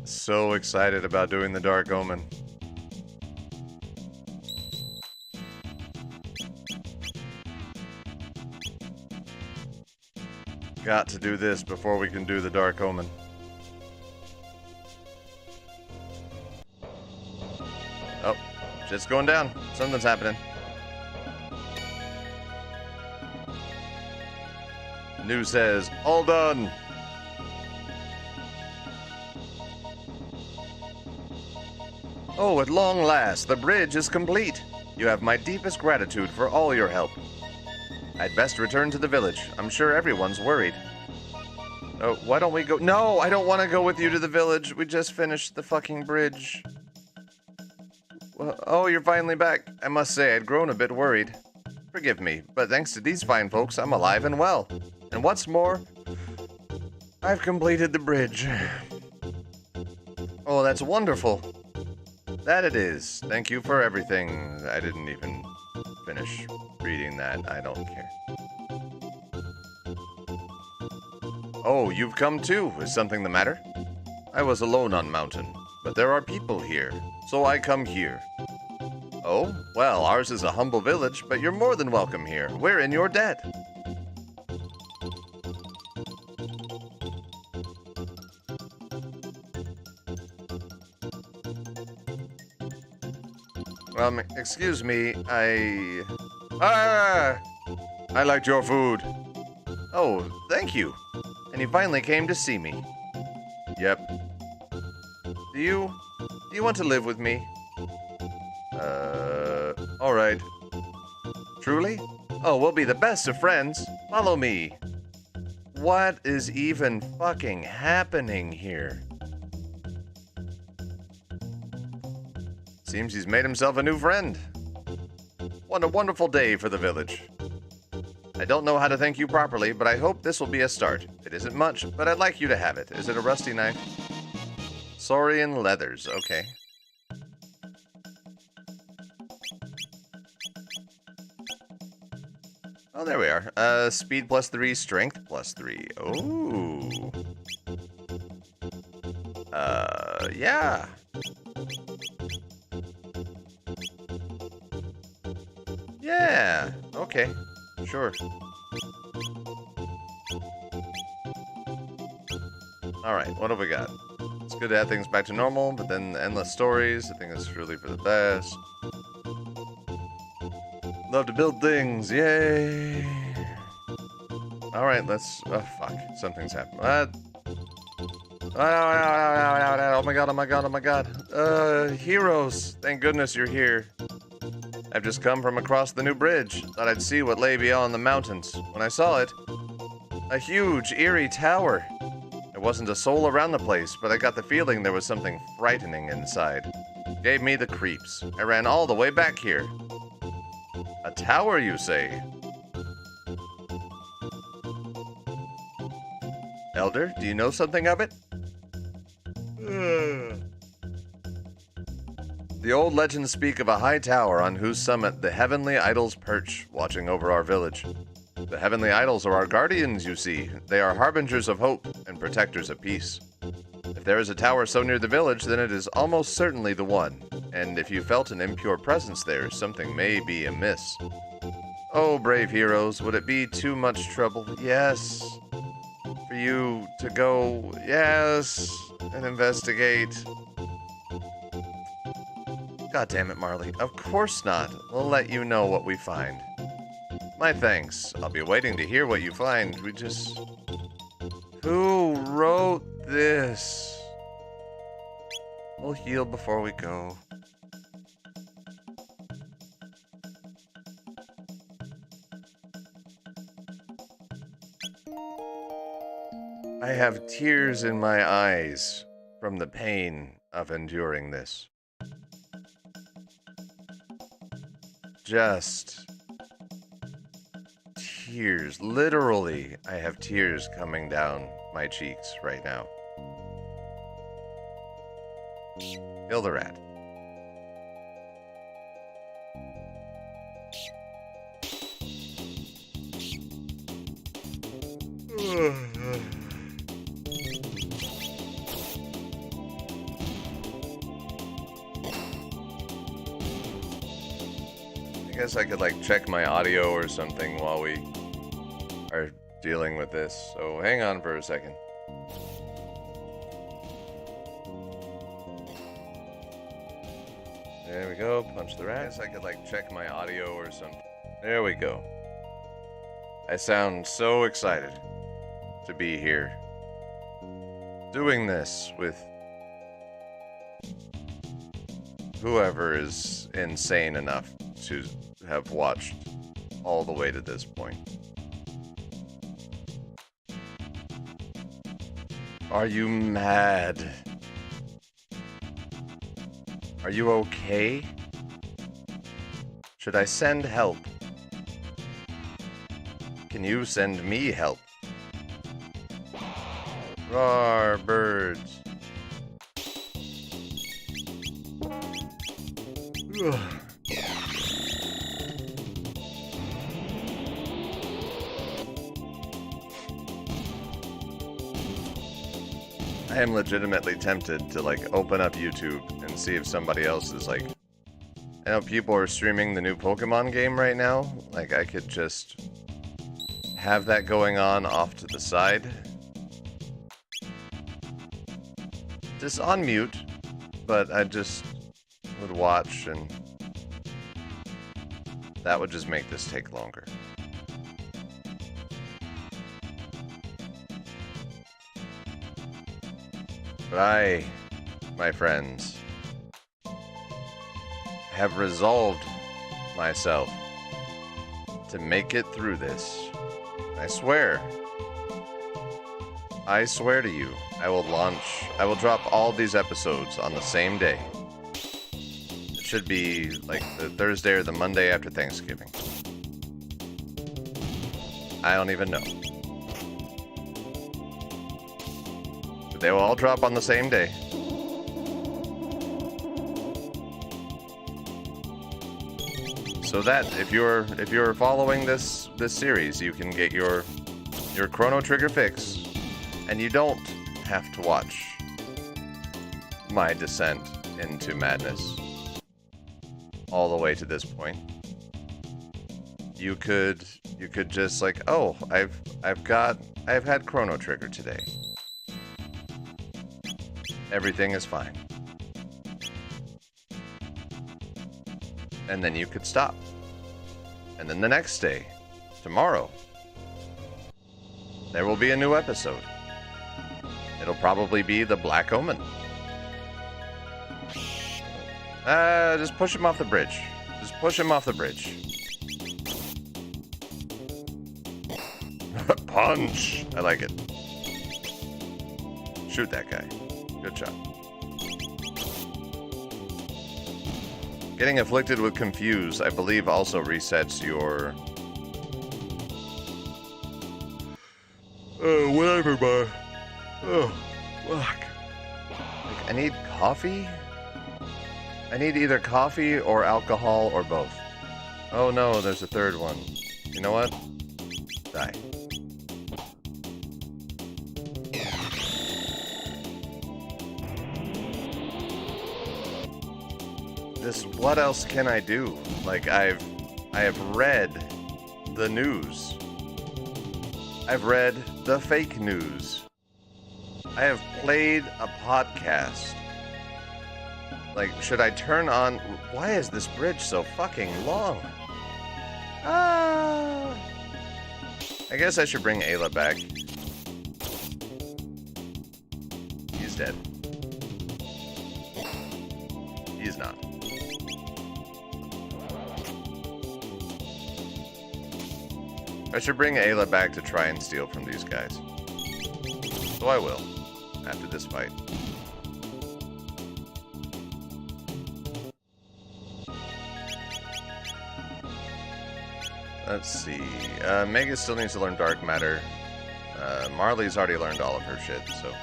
So excited about doing the Dark Omen. Got to do this before we can do the Dark Omen. Oh, shit's going down. Something's happening. News says, all done. Oh, at long last, the bridge is complete. You have my deepest gratitude for all your help. I'd best return to the village. I'm sure everyone's worried. Oh, why don't we go? No, I don't want to go with you to the village. We just finished the fucking bridge. Well, oh, you're finally back. I must say, I'd grown a bit worried. Forgive me, but thanks to these fine folks, I'm alive and well. And what's more, I've completed the bridge. Oh, that's wonderful. That it is. Thank you for everything. I didn't even finish reading that. I don't care. Oh, you've come too. Is something the matter? I was alone on mountain, but there are people here, so I come here. Oh, well, ours is a humble village, but you're more than welcome here. We're in your debt. Excuse me, I liked your food. Oh, thank you. And you finally came to see me. Yep. Do you want to live with me? Alright. Truly? Oh, we'll be the best of friends. Follow me. What is even fucking happening here? Seems he's made himself a new friend. What a wonderful day for the village. I don't know how to thank you properly, but I hope this will be a start. It isn't much, but I'd like you to have it. Is it a rusty knife? Saurian leathers, okay. Oh, there we are. Speed +3, strength +3. Oh. Yeah. Yeah, okay, sure. Alright, what have we got? It's good to have things back to normal, but then endless stories. I think it's truly for the best. Love to build things, yay! Alright, let's... oh, fuck. Something's happened. Oh my god, oh my god, oh my god. Heroes, thank goodness you're here. I've just come from across the new bridge. Thought I'd see what lay beyond the mountains. When I saw it, a huge, eerie tower. There wasn't a soul around the place, but I got the feeling there was something frightening inside. Gave me the creeps. I ran all the way back here. A tower, you say? Elder, do you know something of it? The old legends speak of a high tower on whose summit the heavenly idols perch, watching over our village. The heavenly idols are our guardians, you see. They are harbingers of hope and protectors of peace. If there is a tower so near the village, then it is almost certainly the one. And if you felt an impure presence there, something may be amiss. Oh, brave heroes, would it be too much trouble? Yes. For you to go, yes, and investigate. God damn it, Marley. Of course not. We'll let you know what we find. My thanks. I'll be waiting to hear what you find. We just... Who wrote this? We'll heal before we go. I have tears in my eyes from the pain of enduring this. Just tears. Literally, I have tears coming down my cheeks right now. Kill the rat. I guess I could like check my audio or something while we are dealing with this. So hang on for a second. There we go. Punch the rat. I guess I could like check my audio or something. There we go. I sound so excited to be here doing this with whoever is insane enough to have watched all the way to this point. Are you mad? Are you okay? Should I send help? Can you send me help? Roar, birds. Ugh. I am legitimately tempted to like open up YouTube and see if somebody else is like, I know people are streaming the new Pokemon game right now. Like I could just have that going on off to the side. Just on mute, but I just would watch and that would just make this take longer. But I, my friends, have resolved myself to make it through this. I swear. I swear to you, I will drop all these episodes on the same day. It should be like the Thursday or the Monday after Thanksgiving. I don't even know. But they will all drop on the same day. So that if you're following this series, you can get your Chrono Trigger fix, and you don't have to watch my descent into madness all the way to this point. You could just like, oh, I've had Chrono Trigger today. Everything is fine. And then you could stop. And then the next day, tomorrow, there will be a new episode. It'll probably be the Black Omen. Just push him off the bridge. Just push him off the bridge. Punch! I like it. Shoot that guy. Good shot. Getting afflicted with confuse, I believe, also resets your... whatever, bar. Oh, fuck. Like, I need coffee? I need either coffee or alcohol or both. Oh no, there's a third one. You know what? Die. What else can I do? Like, I have read the news. I've read the fake news. I have played a podcast. Like, should I turn on... Why is this bridge so fucking long? Ah! I guess I should bring Ayla back. He's dead. He's not. I should bring Ayla back to try and steal from these guys. So I will, after this fight. Let's see. Mega still needs to learn Dark Matter. Marley's already learned all of her shit, so...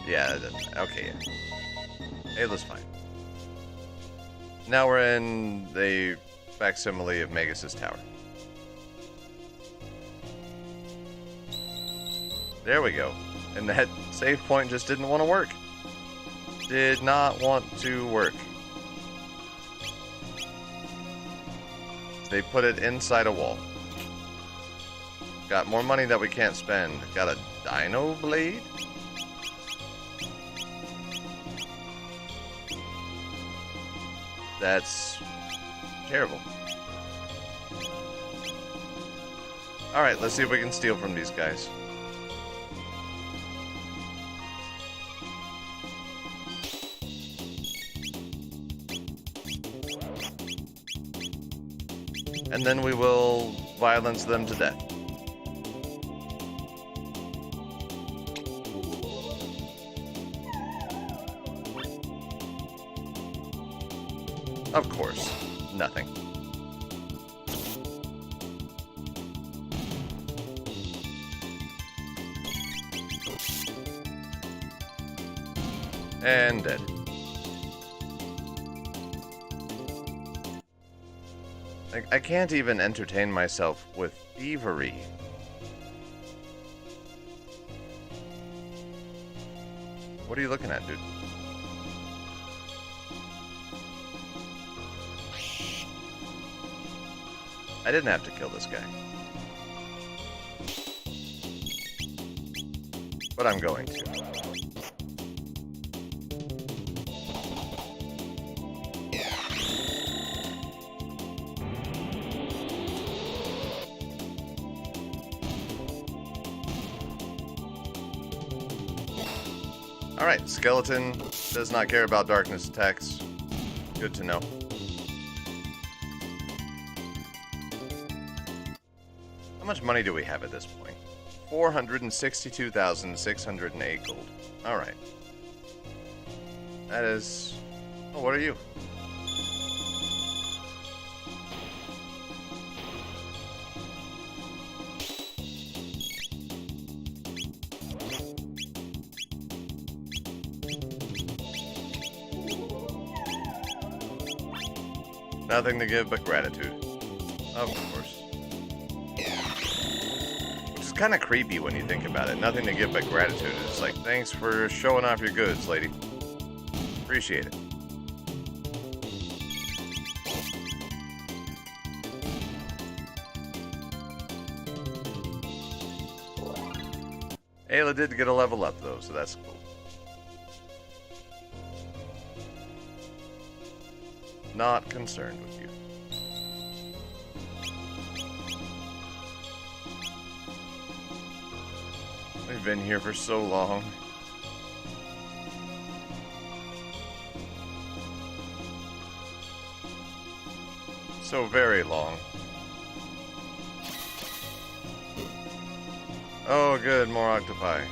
Yeah, okay. Ayla's fine. Now we're in the facsimile of Magus' tower. There we go. And that save point just didn't want to work. Did not want to work. They put it inside a wall. Got more money that we can't spend. Got a dino blade? That's terrible. Alright, let's see if we can steal from these guys. And then we will violence them to death. Of course, nothing. And dead. I can't even entertain myself with thievery. What are you looking at, dude? I didn't have to kill this guy. But I'm going to. Alright, skeleton does not care about darkness attacks. Good to know. How much money do we have at this point? 462,608 gold. Alright. That is... Oh, what are you? Nothing to give but gratitude. Of course. Which is kind of creepy when you think about it. Nothing to give but gratitude. It's like, thanks for showing off your goods, lady. Appreciate it. Ayla did get a level up, though, so that's cool. Not concerned with you. We've been here for so long. So very long. Oh good, more octopi.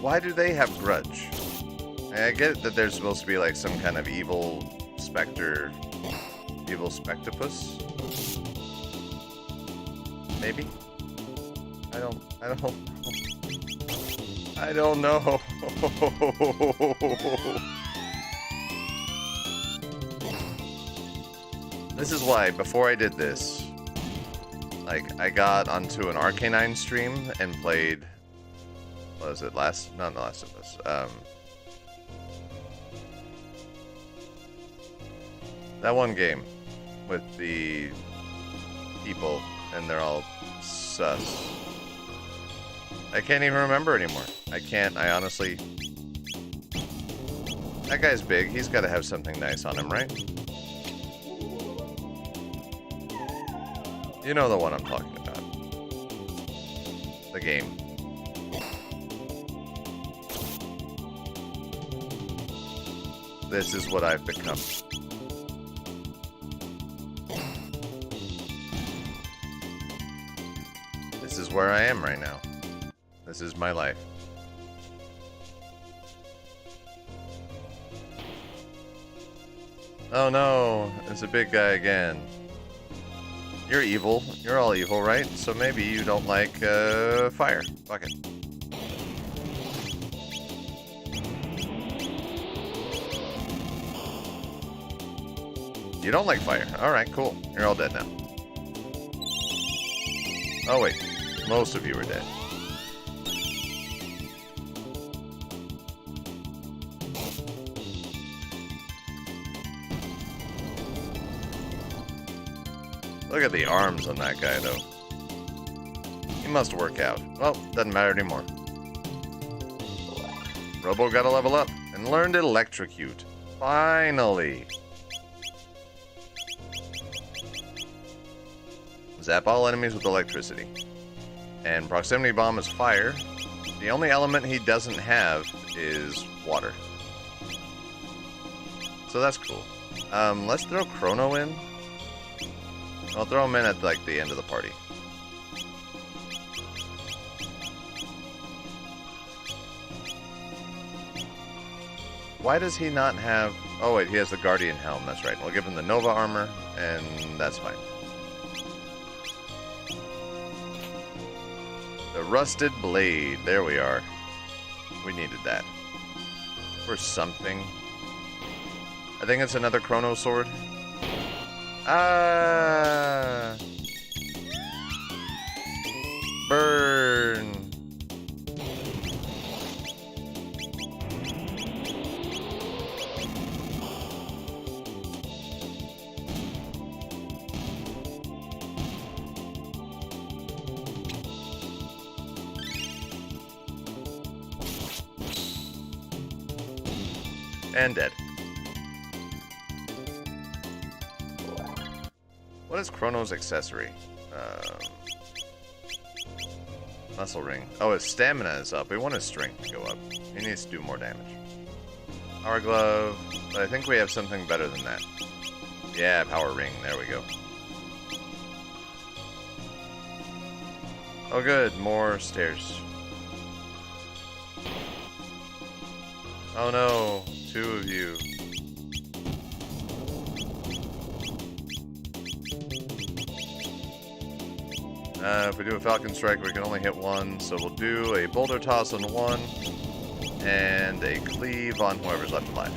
Why do they have grudge? I get that there's supposed to be like some kind of evil specter, evil spectopus. Maybe? I don't know. This is why, before I did this, like, I got onto an Arcanine stream and played... What was it? Not The Last of Us. That one game with the people and they're all sus. I can't even remember anymore. I honestly... That guy's big. He's got to have something nice on him, right? You know the one I'm talking about. the game. This is what I've become. This is where I am right now. This is my life. Oh no, it's a big guy again. You're evil. You're all evil, right? So maybe you don't like fire. Fuck it. You don't like fire. Alright, cool. You're all dead now. Oh wait, most of you are dead. Look at the arms on that guy, though. He must work out. Well, doesn't matter anymore. Robo got to level up and learned to electrocute. Finally. Zap all enemies with electricity. And proximity bomb is fire. The only element he doesn't have is water. So that's cool. Let's throw Chrono in. I'll throw him in at, like, the end of the party. Why does he not have... Oh, wait, he has the Guardian Helm. That's right. We'll give him the Nova Armor, and that's fine. The Rusted Blade. There we are. We needed that. For something. I think it's another Chrono Sword. Ah! Burn! And dead. What is Chrono's accessory? Muscle ring. Oh, his stamina is up. We want his strength to go up. He needs to do more damage. Power glove. But I think we have something better than that. Yeah, power ring. There we go. Oh good, more stairs. Oh no, 2 of you. If we do a Falcon Strike, we can only hit 1, so we'll do a Boulder Toss on 1, and a Cleave on whoever's left alive.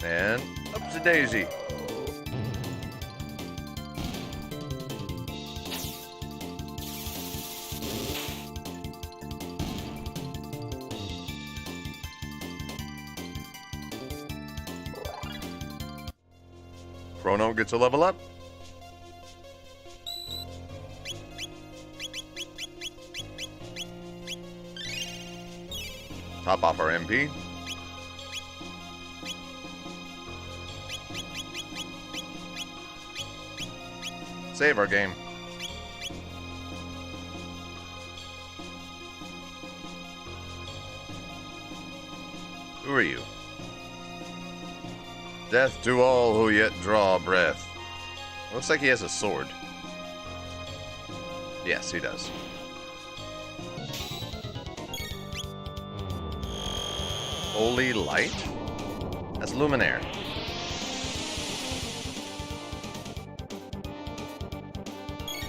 And upsy-daisy. Chrono gets a level up. Top off our MP. Save our game. Who are you? Death to all who yet draw breath. Looks like he has a sword. Yes, he does. Holy Light? That's Luminaire.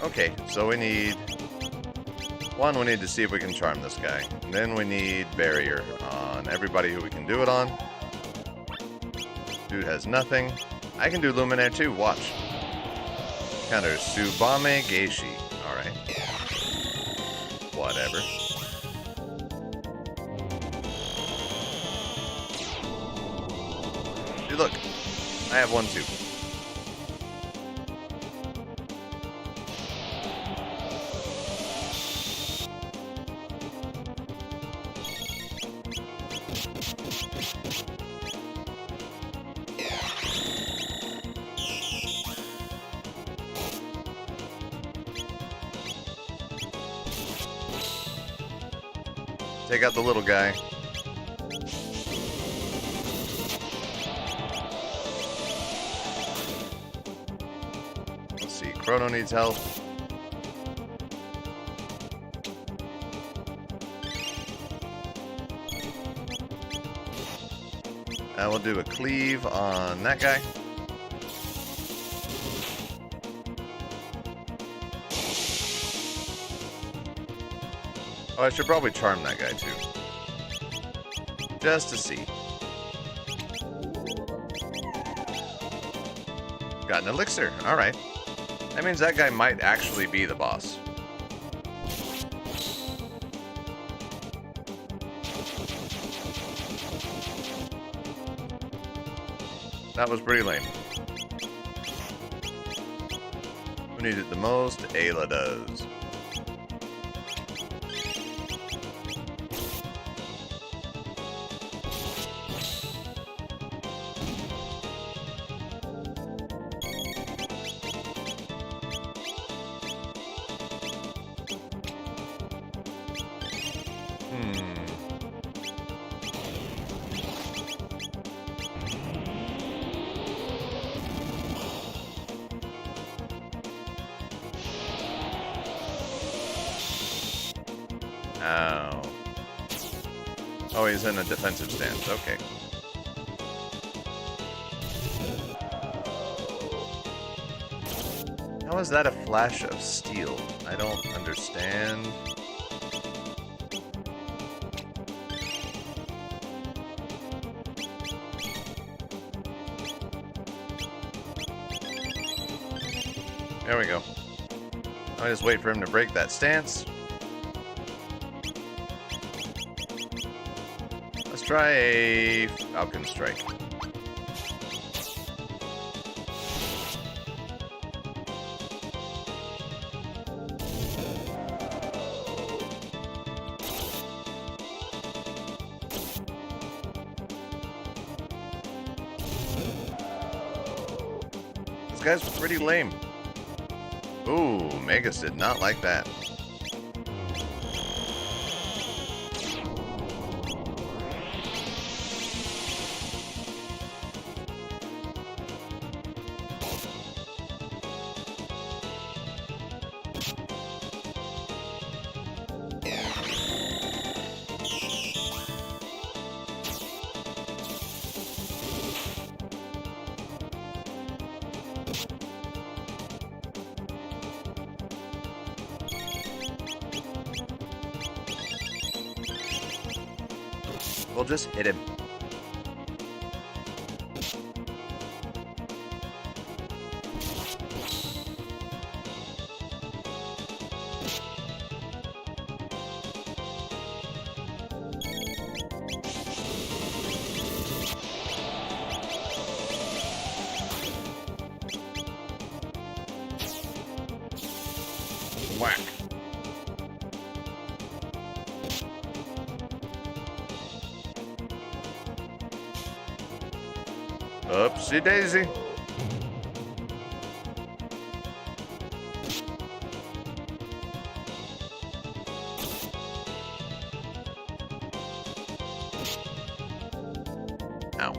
Okay, so we need... One, we need to see if we can charm this guy. And then we need Barrier on everybody who we can do it on. Dude has nothing. I can do Luminaire too, watch. Counter Tsubame Geishi. Alright. Whatever. Dude, look. I have one too. Take out the little guy. Let's see. Chrono needs help. I will do a cleave on that guy. Oh, I should probably charm that guy too. Just to see. Got an elixir. Alright. That means that guy might actually be the boss. That was pretty lame. Who needs it the most? Ayla does. Ow. Oh, he's in a defensive stance. Okay. How is that a flash of steel? I don't understand. There we go. I just wait for him to break that stance. Let's try a Falcon Strike. This guy's pretty lame. Ooh, Megas did not like that. We'll just hit him. Whack. Oopsie daisy. Ow.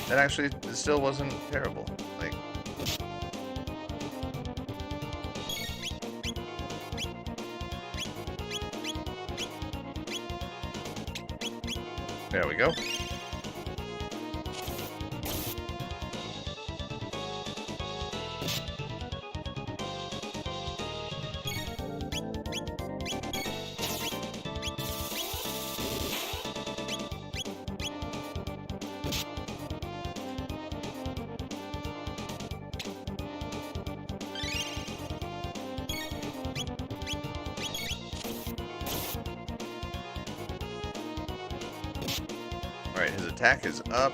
That actually still wasn't terrible. Like, there we go. Alright, his attack is up.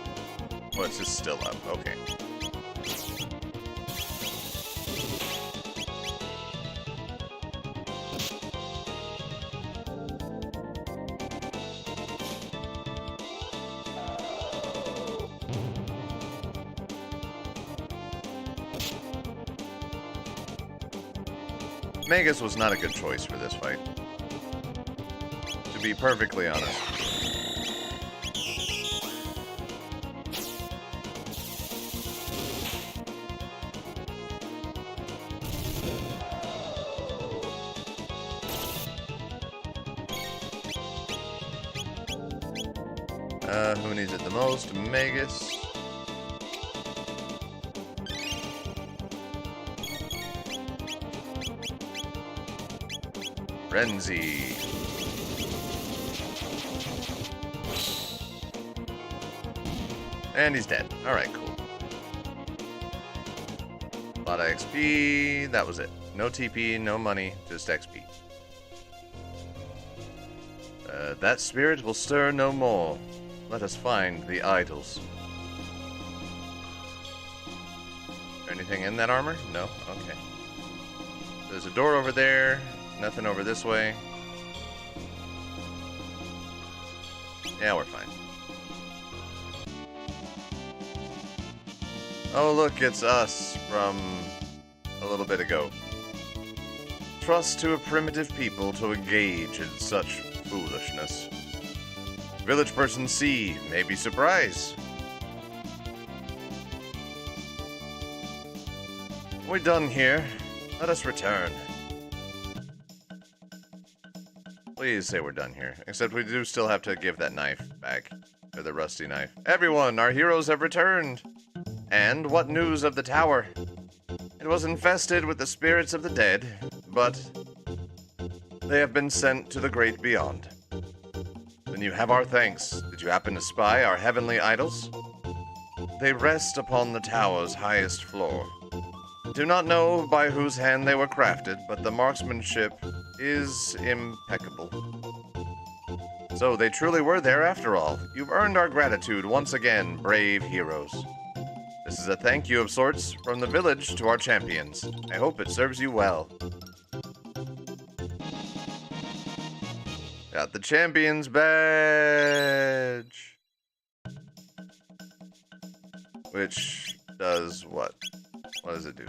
Well, it's just still up. Okay. Magus was not a good choice for this fight. To be perfectly honest. Who needs it the most? Magus. Renzi. And he's dead. Alright, cool. A lot of XP. That was it. No TP, no money, just XP. That spirit will stir no more. Let us find the idols. Is there anything in that armor? No? Okay. There's a door over there. Nothing over this way. Yeah, we're fine. Oh, look, it's us from a little bit ago. Trust to a primitive people to engage in such foolishness. Village person C may be surprised. We're done here. Let us return. Please say we're done here. Except we do still have to give that knife back. Or the rusty knife. Everyone, our heroes have returned. And what news of the tower? It was infested with the spirits of the dead, but they have been sent to the great beyond. Then you have our thanks. Did you happen to spy our heavenly idols? They rest upon the tower's highest floor. Do not know by whose hand they were crafted, but the marksmanship is impeccable. So they truly were there after all. You've earned our gratitude once again, brave heroes. This is a thank you of sorts from the village to our champions. I hope it serves you well. Got the champion's badge. Which does what? What does it do?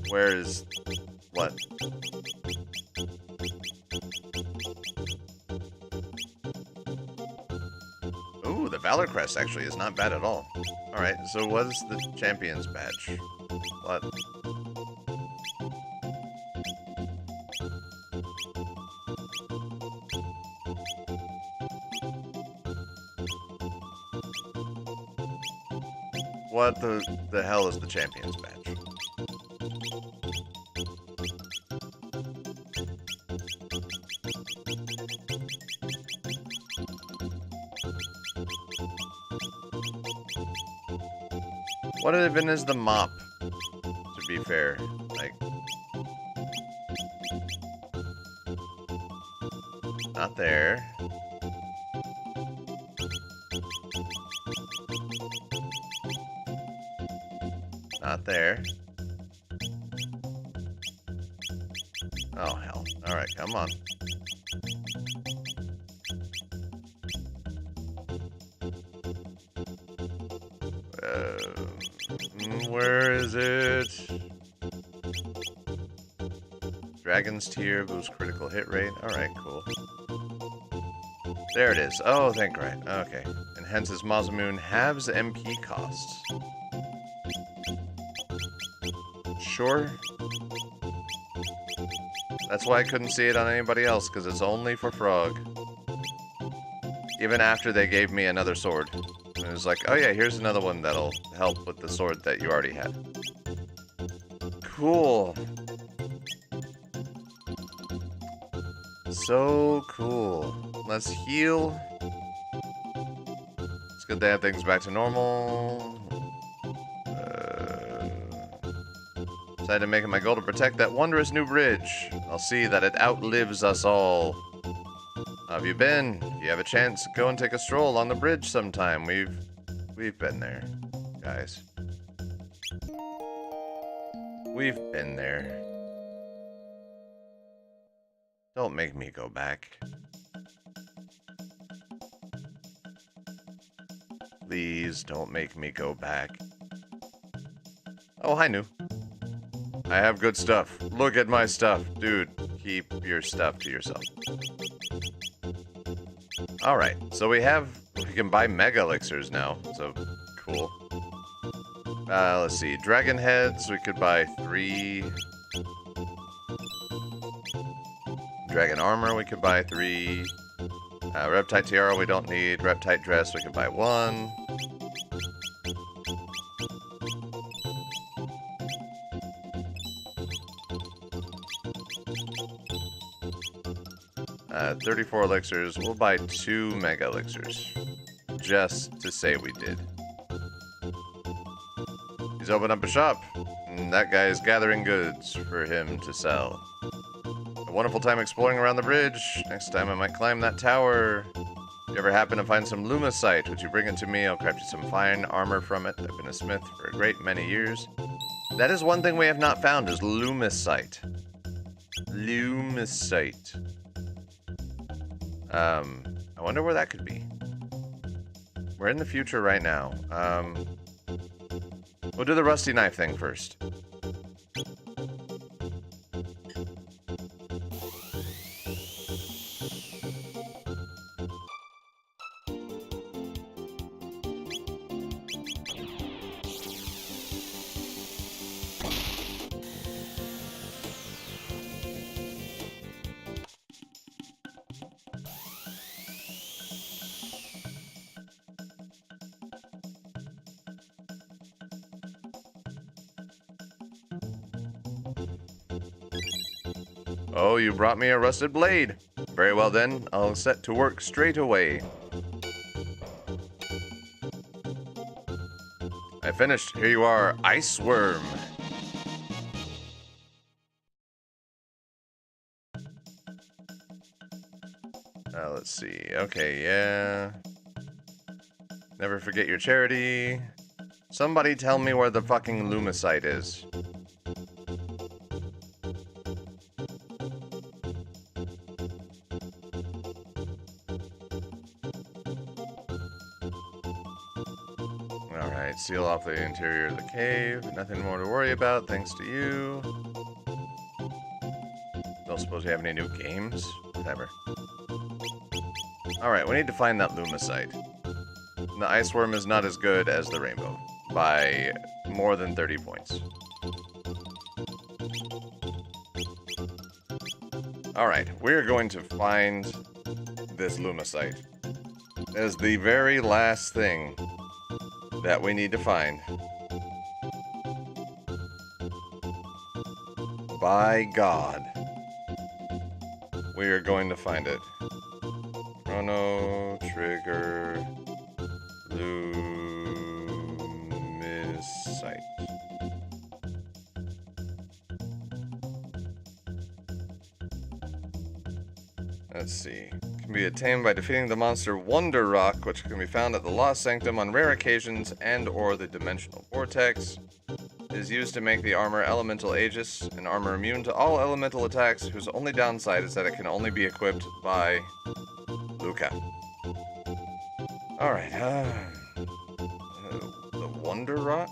Where is what? Ooh, the Valor Crest actually is not bad at all. Alright, so what is the champion's badge? What? What the hell is the champion's badge? What even is the mop, to be fair? Like, not there. Not there. Oh, hell. Alright, come on. Where is it? Dragon's Tear boosts critical hit rate. Alright, cool. There it is. Oh, thank right. Okay. Enhances Masamune halves MP costs. Sure. That's why I couldn't see it on anybody else, because it's only for Frog. Even after they gave me another sword. And it was like, oh yeah, here's another one that'll help with the sword that you already had. Cool. So cool. Let's heal. It's good to have things back to normal. Decided to make it my goal to protect that wondrous new bridge. I'll see that it outlives us all. How have you been? If you have a chance, go and take a stroll on the bridge sometime. We've been there, guys. We've been there. Don't make me go back. Please don't make me go back. Oh, hi, New. I have good stuff. Look at my stuff. Dude, keep your stuff to yourself. Alright, so we can buy mega elixirs now, so cool. Let's see, dragon heads, we could buy 3. Dragon armor, we could buy 3. Reptite tiara, we don't need. Reptite dress, we could buy 1. 34 elixirs. We'll buy 2 mega elixirs. Just to say we did. He's opened up a shop. And that guy is gathering goods for him to sell. A wonderful time exploring around the bridge. Next time I might climb that tower. If you ever happen to find some lumicite, would you bring it to me? I'll craft you some fine armor from it. I've been a smith for a great many years. That is one thing we have not found, is lumicite. Lumicite. I wonder where that could be. We're in the future right now. We'll do the rusty knife thing first. Oh, you brought me a rusted blade. Very well then, I'll set to work straight away. I finished. Here you are, Ice Worm. Let's see. Okay, yeah. Never forget your charity. Somebody tell me where the fucking lumicite is. Alright, seal off the interior of the cave. Nothing more to worry about, thanks to you. Don't suppose you have any new games? Whatever. Alright, we need to find that lumicite. The ice worm is not as good as the rainbow. By more than 30 points. Alright, we're going to find this lumicite. That is the very last thing that we need to find. By God. We are going to find it. Chrono, trigger, lumicite. Let's see. Can be attained by defeating the monster Wonder Rock, which can be found at the Lost Sanctum on rare occasions and or the Dimensional Vortex. It is used to make the armor Elemental Aegis, an armor immune to all elemental attacks, whose only downside is that it can only be equipped by Luca. Alright, the Wonder Rock?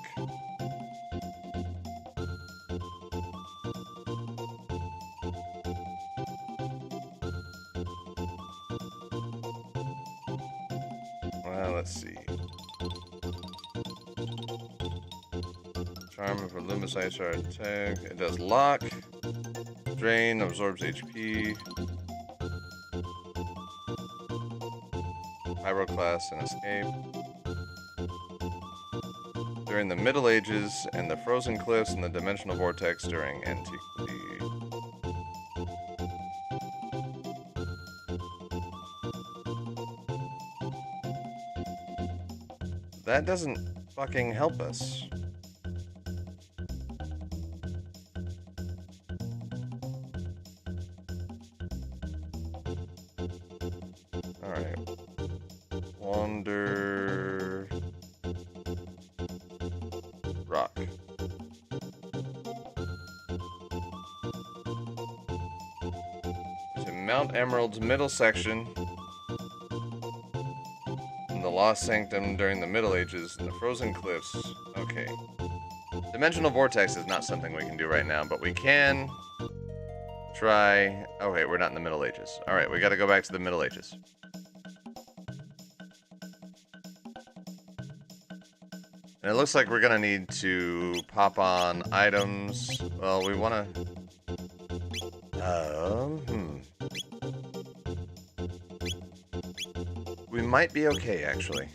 Well, let's see. Charm for lumicite shard attack. It does lock. Drain, absorbs HP. Pyroclast and escape. During the Middle Ages and the Frozen Cliffs and the Dimensional Vortex during Antiquity. That doesn't fucking help us. Alright. Wonder Rock. It's in Mount Emerald's middle section. In the Lost Sanctum during the Middle Ages and the Frozen Cliffs. Okay. Dimensional Vortex is not something we can do right now, but we can try... Okay, we're not in the Middle Ages. Alright, we gotta go back to the Middle Ages. And it looks like we're gonna need to pop on items. Well, we wanna... We might be okay, actually.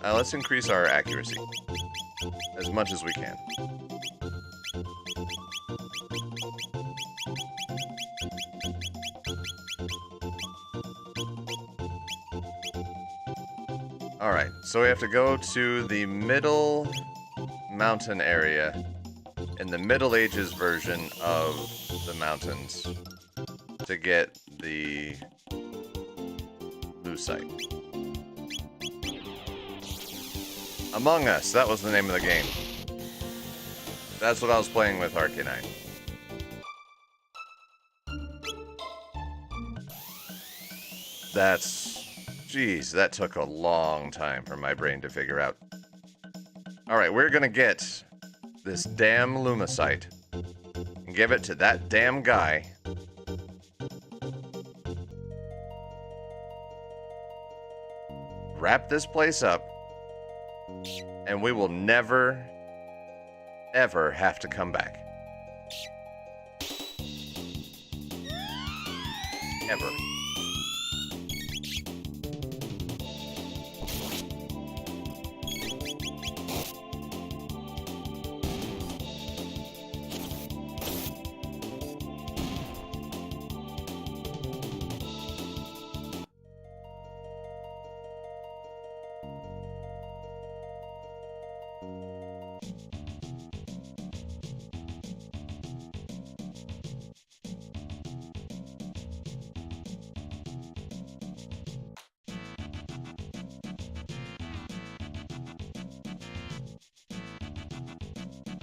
Let's increase our accuracy as much as we can. Alright, so we have to go to the middle mountain area in the Middle Ages version of the mountains to get the Lucite. Among Us, that was the name of the game. That's what I was playing with Arcanine. Jeez, that took a long time for my brain to figure out. Alright, we're gonna get this damn Lumicite and give it to that damn guy. Wrap this place up, and we will never, ever have to come back. Ever.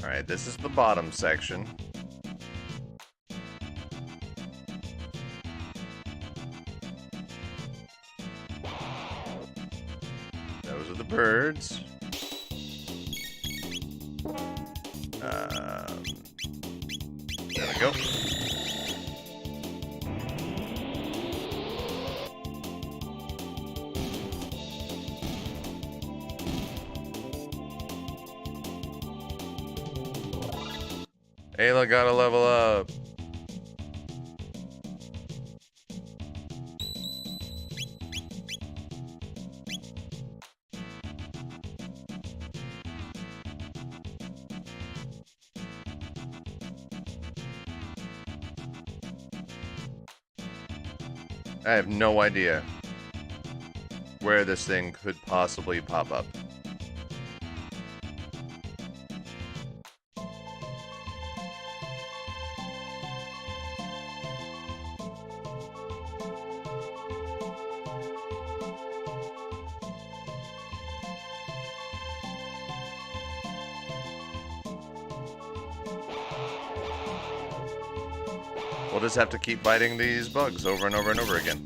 Alright, this is the bottom section. Those are the birds. There we go. Ayla gotta level up. I have no idea where this thing could possibly pop up. We'll just have to keep fighting these bugs over and over and over again.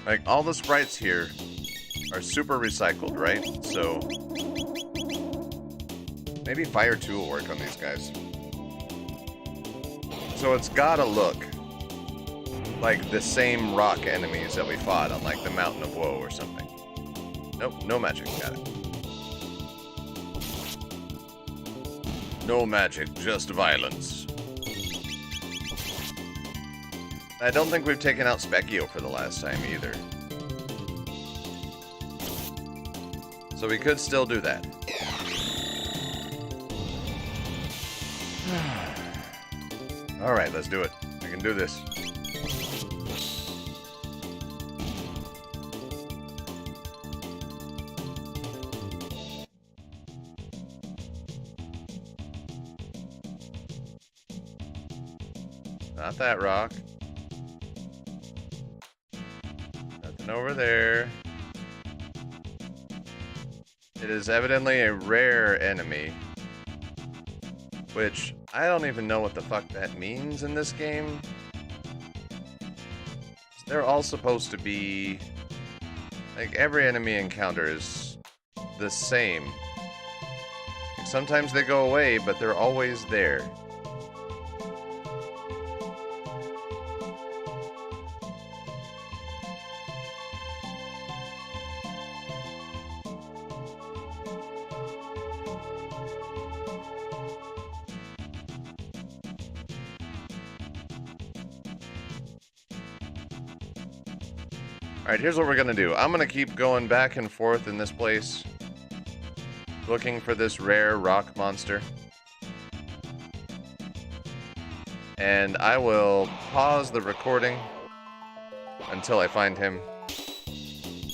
Like, all the sprites here are super recycled, right? So, maybe Fire 2 will work on these guys. So it's gotta look like the same rock enemies that we fought on, like, the Mountain of Woe or something. Nope, no magic, got it. No magic, just violence. I don't think we've taken out Specchio for the last time either. So we could still do that. Alright, let's do it. We can do this. Not that rock. Nothing over there. It is evidently a rare enemy. Which, I don't even know what the fuck that means in this game. They're all supposed to be... Like, every enemy encounter is the same. Like, sometimes they go away, but they're always there. Alright, here's what we're gonna do. I'm gonna keep going back and forth in this place, looking for this rare rock monster. And I will pause the recording until I find him.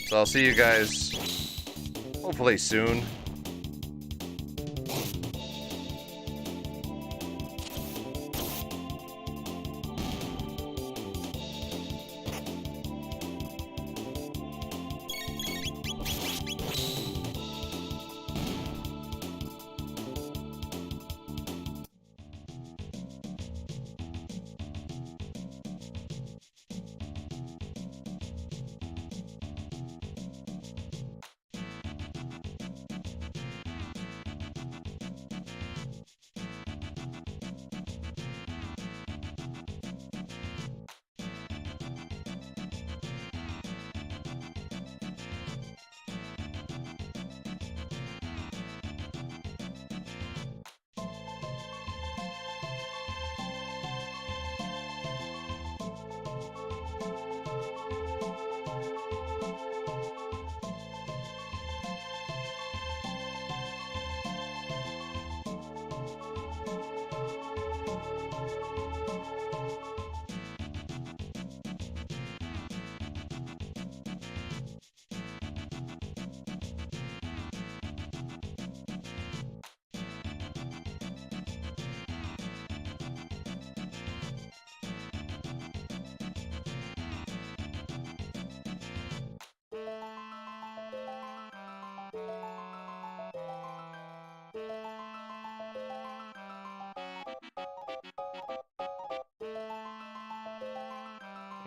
So I'll see you guys hopefully soon.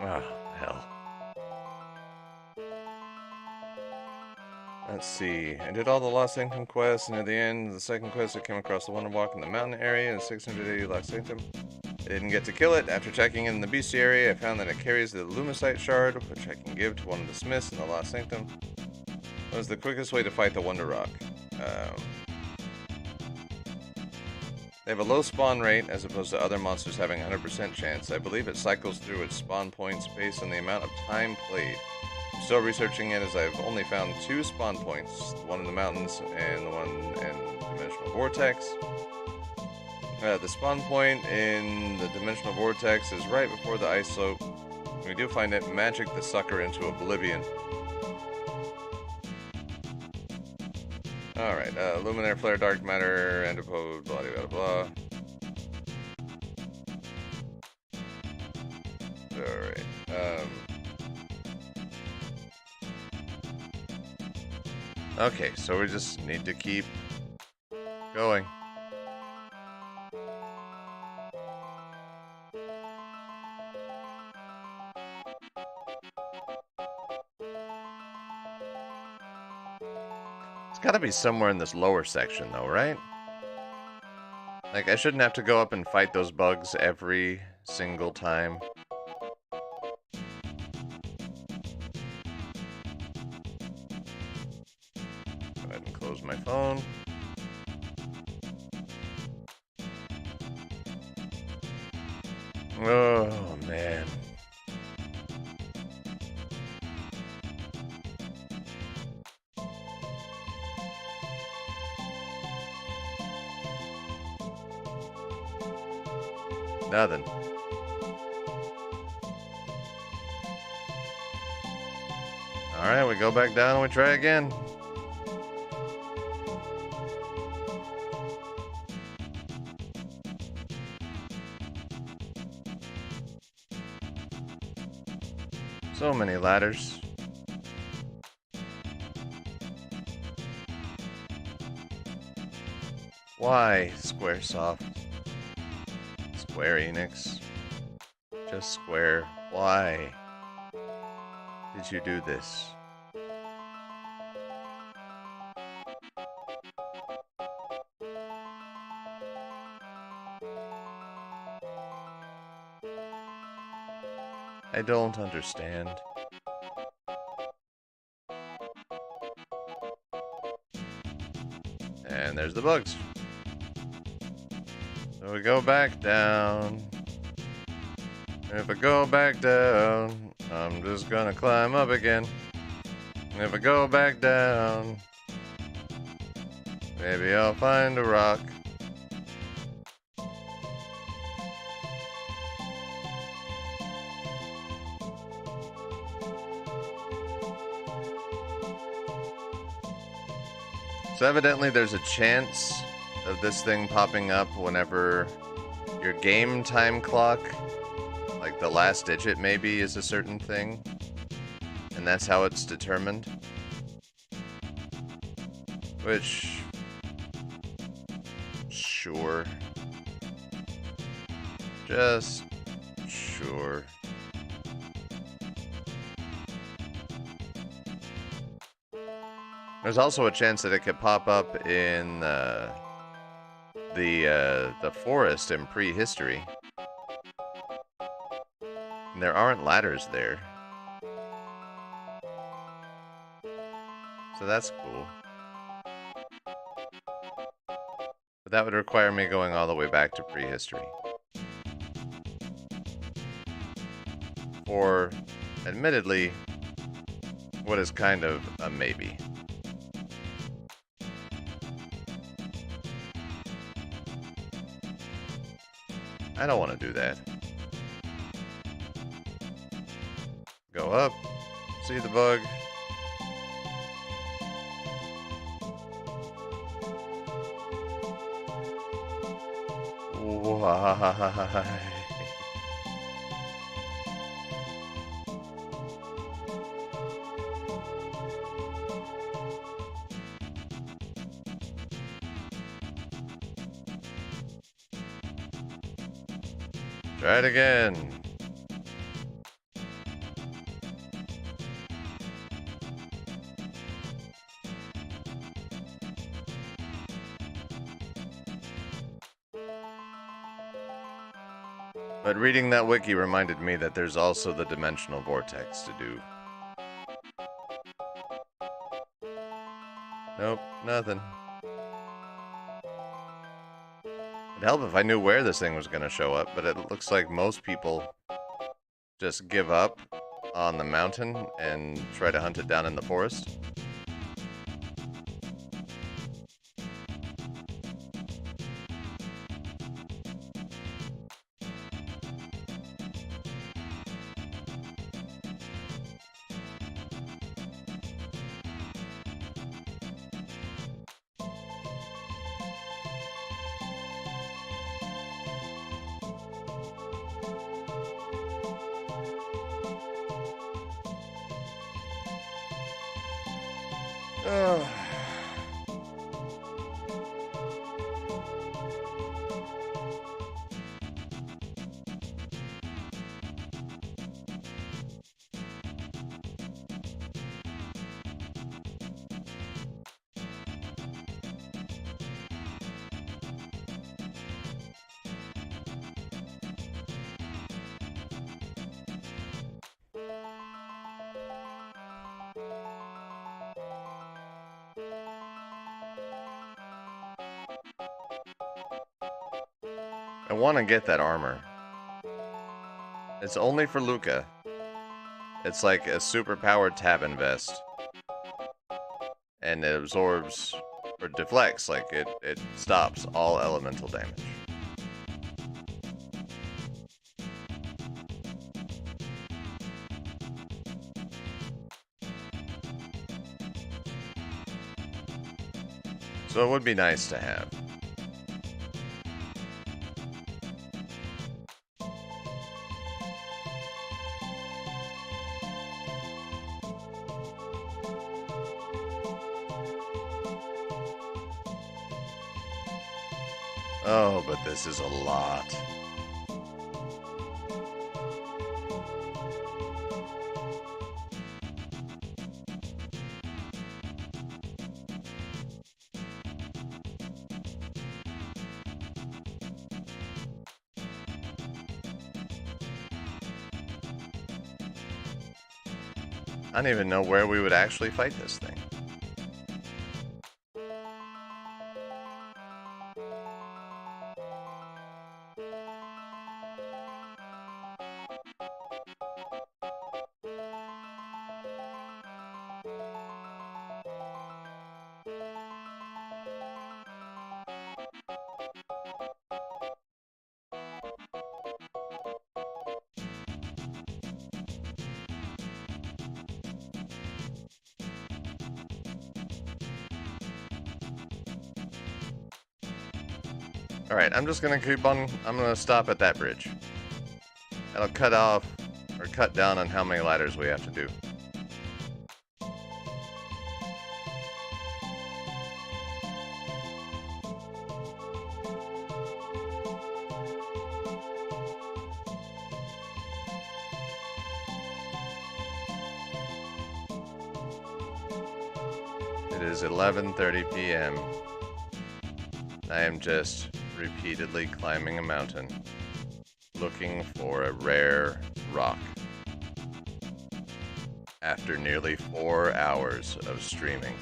Oh, hell. Let's see. I did all the Lost Sanctum quests, and at the end of the second quest, I came across the Wonder Walk in the mountain area in 680 Lost Sanctum. I didn't get to kill it. After checking in the beast area, I found that it carries the Lumicite shard, which I can give to one of the smiths in the Lost Sanctum. What is the quickest way to fight the Wonder Rock? They have a low spawn rate, as opposed to other monsters having 100% chance. I believe it cycles through its spawn points based on the amount of time played. I'm still researching it, as I've only found 2 spawn points, the one in the mountains and the one in Dimensional Vortex. The spawn point in the Dimensional Vortex is right before the ice slope. We do find it, magic the sucker into oblivion. Alright, Luminary Flare, Dark Matter, Antipode, blah blah blah. Alright, okay, so we just need to keep going. It's gotta be somewhere in this lower section, though, right? Like, I shouldn't have to go up and fight those bugs every single time. Go ahead and close my phone. Oh, man. Nothing. Alright, we go back down and we try again. So many ladders. Why, Squaresoft? Square Enix? Just Square. Why did you do this? I don't understand. And there's the bugs. So we go back down. If I go back down, I'm just gonna climb up again. If I go back down, maybe I'll find a rock. So evidently there's a chance of this thing popping up whenever your game time clock, like the last digit maybe, is a certain thing. And that's how it's determined. Which, sure. Just sure. There's also a chance that it could pop up in the forest in prehistory. And there aren't ladders there. So that's cool. But that would require me going all the way back to prehistory. Or, admittedly, what is kind of a maybe. I don't want to do that. Go up, see the bug. Why? Try it again. But reading that wiki reminded me that there's also the dimensional vortex to do. Nope, nothing. It'd help if I knew where this thing was going to show up, but it looks like most people just give up on the mountain and try to hunt it down in the forest. Ugh. I want to get that armor. It's only for Luca. It's like a super powered Tabin vest. And it absorbs, or deflects, like it stops all elemental damage. So it would be nice to have. Oh, but this is a lot. I don't even know where we would actually fight this thing. Alright, I'm just gonna I'm gonna stop at that bridge. That'll cut off, or cut down on how many ladders we have to do. It is 11:30 p.m. I am just repeatedly climbing a mountain, looking for a rare rock. After nearly 4 hours of streaming.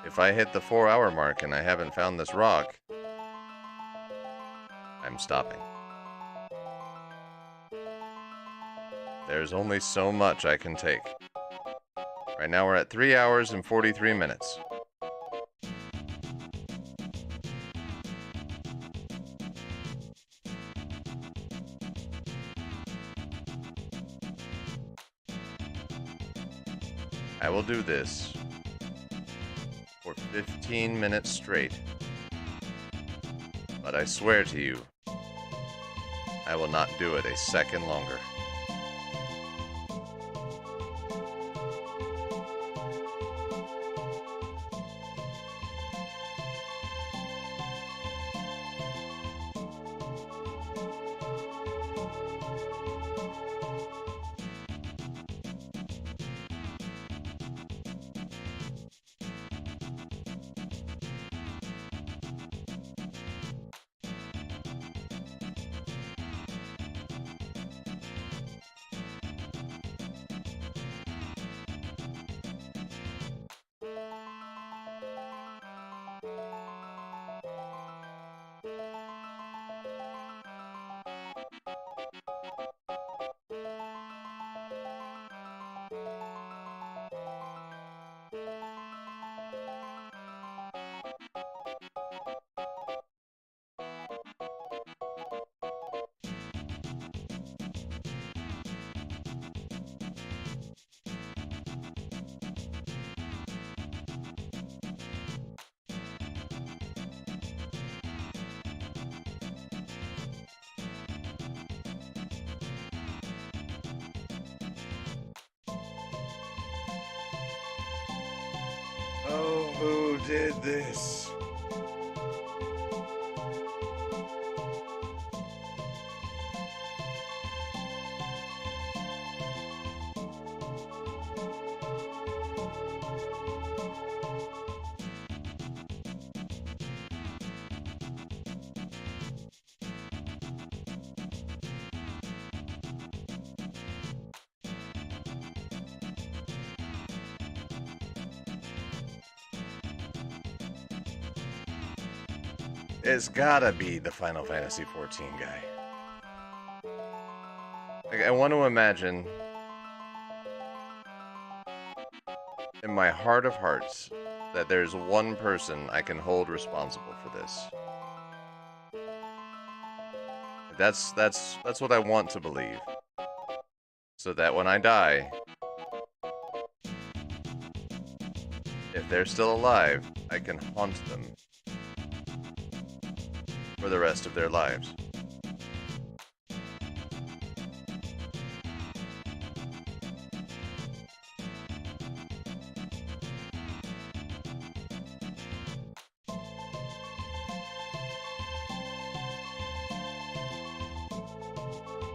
If I hit the 4-hour mark and I haven't found this rock, I'm stopping. There's only so much I can take. Right now we're at 3 hours and 43 minutes. I will do this for 15 minutes straight. But I swear to you, I will not do it a second longer. Oh, who did this? It's gotta be the Final Fantasy XIV guy. Like, I want to imagine, in my heart of hearts, that there's one person I can hold responsible for this. That's what I want to believe. So that when I die, if they're still alive, I can haunt them for the rest of their lives.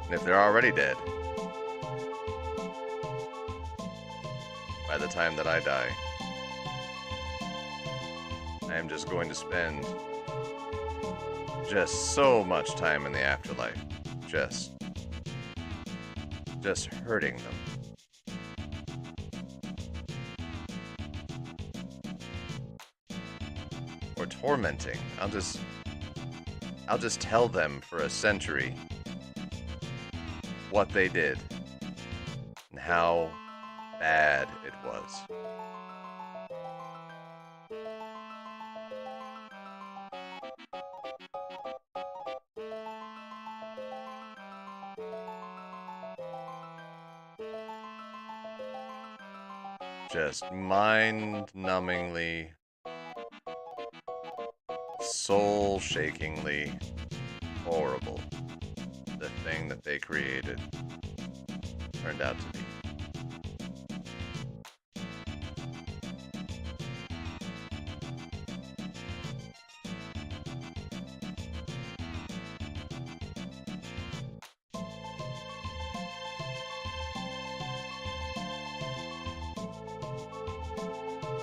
And if they're already dead, by the time that I die, I am just going to spend just so much time in the afterlife, just hurting them. Or tormenting. I'll just tell them for a century what they did and how bad it was. Just mind-numbingly, soul-shakingly horrible. The thing that they created turned out to be.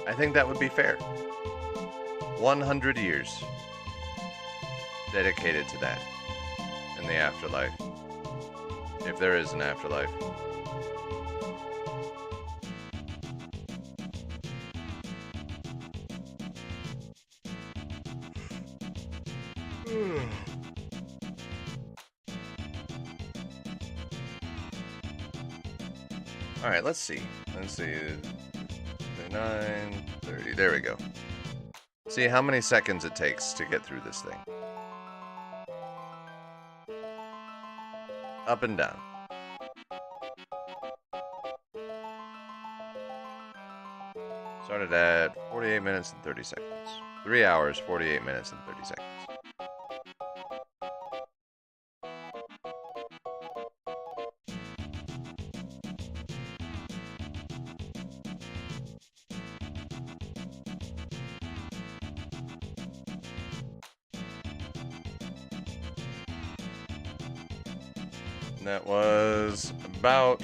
I think that would be fair. 100 years dedicated to that in the afterlife. If there is an afterlife. Alright, let's see. 29, 30. There we go. See how many seconds it takes to get through this thing. Up and down. Started at 48 minutes and 30 seconds. 3 hours, 48 minutes and 30 seconds. And that was about...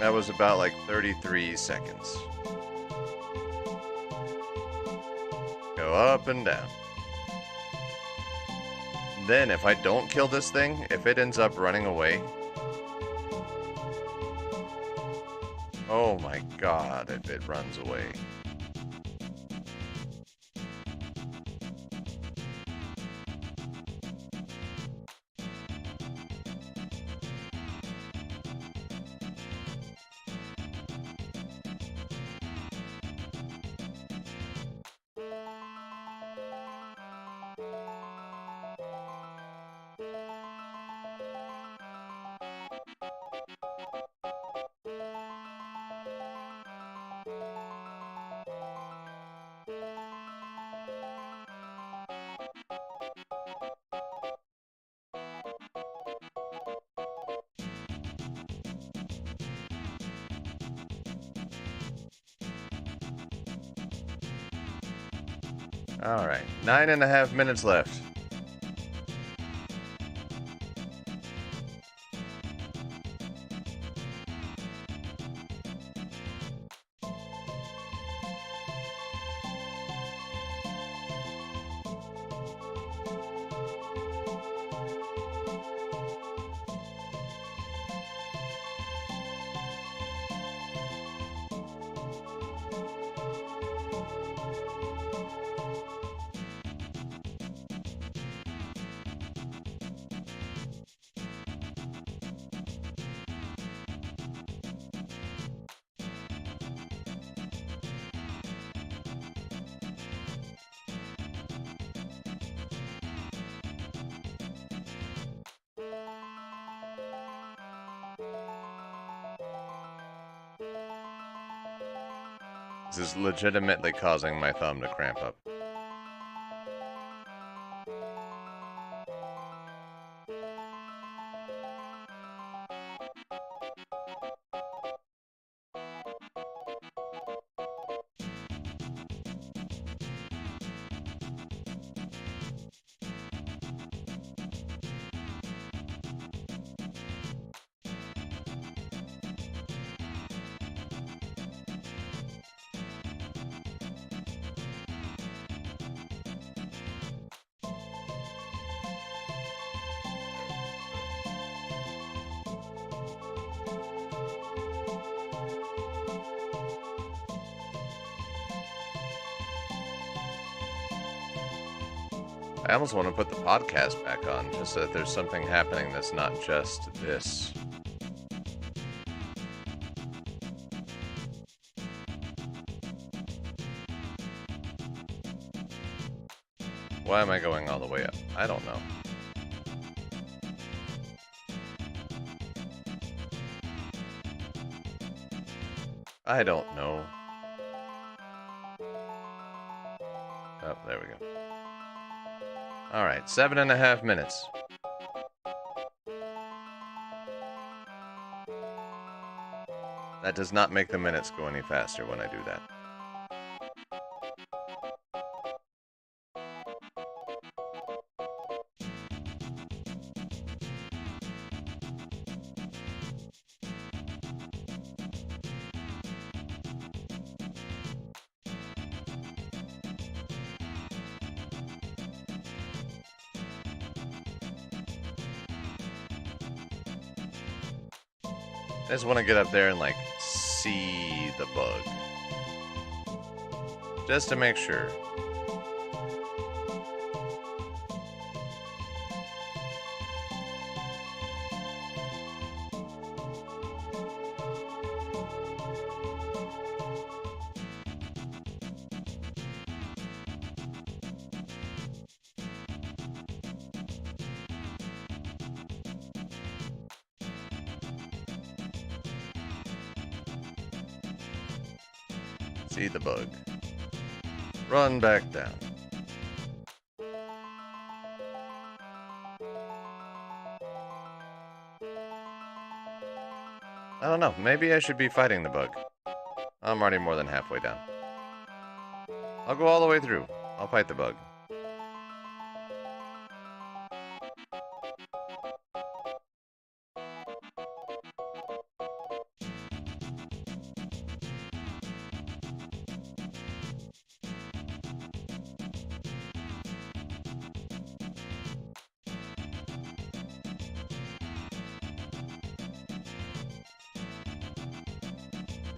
That was about like 33 seconds. Go up and down. Then if I don't kill this thing, if it ends up running away... Oh my god, if it runs away. Alright, 9.5 minutes left. This is legitimately causing my thumb to cramp up. I almost want to put the podcast back on, just so that there's something happening that's not just this. Why am I going all the way up? I don't know. I don't know. Oh, there we go. Alright, 7.5 minutes. That does not make the minutes go any faster when I do that. I just want to get up there and, like, see the bug. Just to make sure. See the bug. Run back down. I don't know. Maybe I should be fighting the bug. I'm already more than halfway down. I'll go all the way through. I'll fight the bug.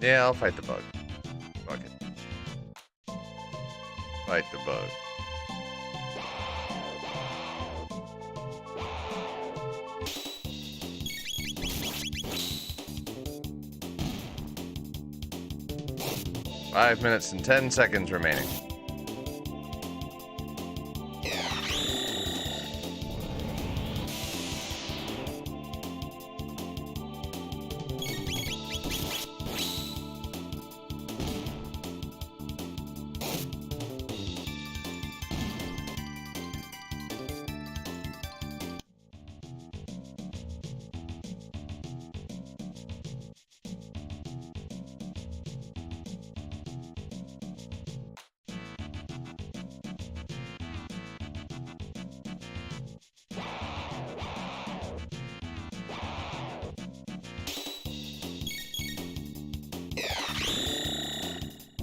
Yeah, I'll fight the bug. Fuck it. Fight the bug. Five minutes and 10 seconds remaining.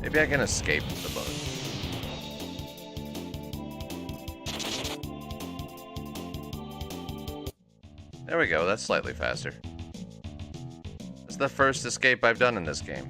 Maybe I can escape the bug. There we go, that's slightly faster. That's the first escape I've done in this game.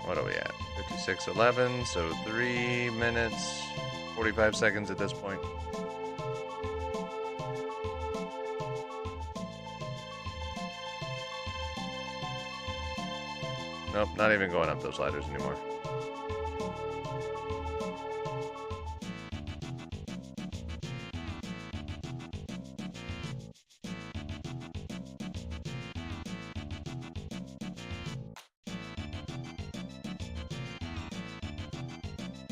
What are we at? 56:11, so 3 minutes, 45 seconds at this point. Nope, not even going up those ladders anymore.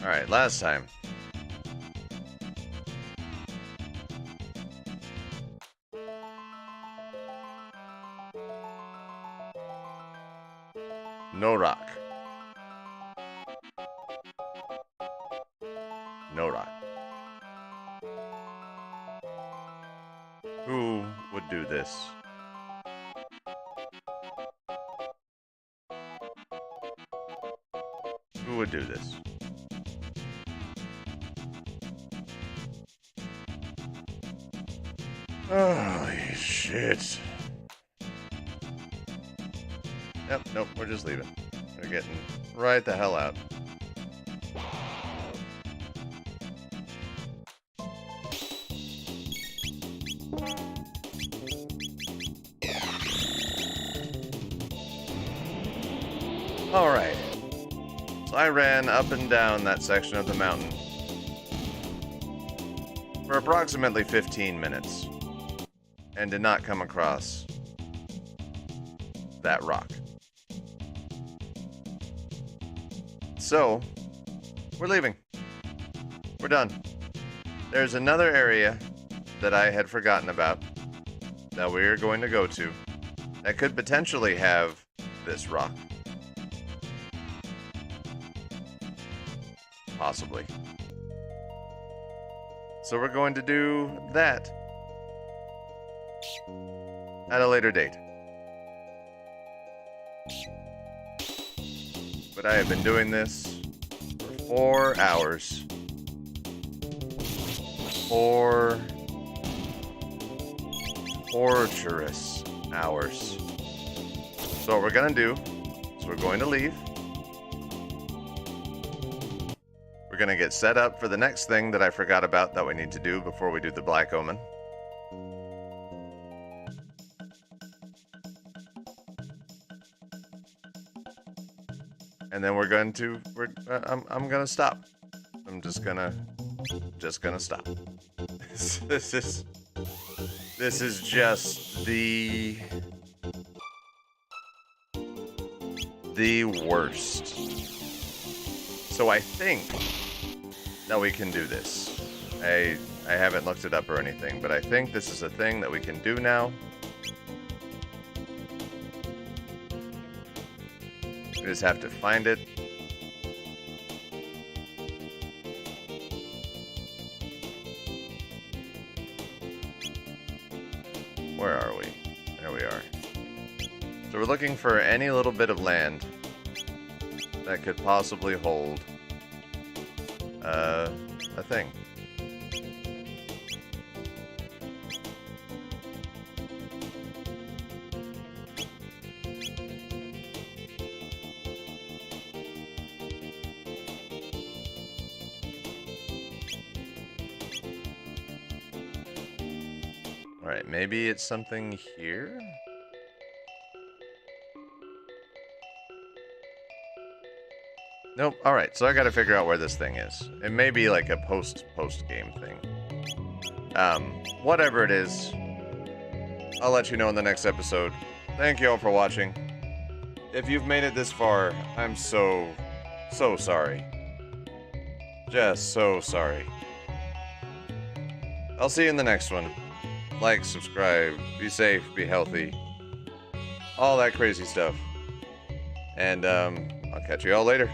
Alright, last time. No rock. No rock. Who would do this? Who would do this? Holy shit. Yep, nope, we're just leaving. We're getting right the hell out. Alright. So I ran up and down that section of the mountain for approximately 15 minutes and did not come across that rock. So, we're leaving. We're done. There's another area that I had forgotten about that we're going to go to that could potentially have this rock. Possibly. So we're going to do that at a later date. But I have been doing this for 4 hours. 4 torturous hours. So what we're gonna do is we're going to leave. We're gonna get set up for the next thing that I forgot about that we need to do before we do the Black Omen. And then we're going to, I'm gonna stop. I'm just gonna stop. This is just the worst. So I think that we can do this. I haven't looked it up or anything, but I think this is a thing that we can do now. We just have to find it. Where are we? There we are. So we're looking for any little bit of land that could possibly hold a thing. Alright, maybe it's something here? Nope. Alright, so I gotta figure out where this thing is. It may be like a post-game thing. Whatever it is, I'll let you know in the next episode. Thank you all for watching. If you've made it this far, I'm so sorry. Just so sorry. I'll see you in the next one. Like, subscribe, be safe, be healthy. All that crazy stuff. And, I'll catch you all later.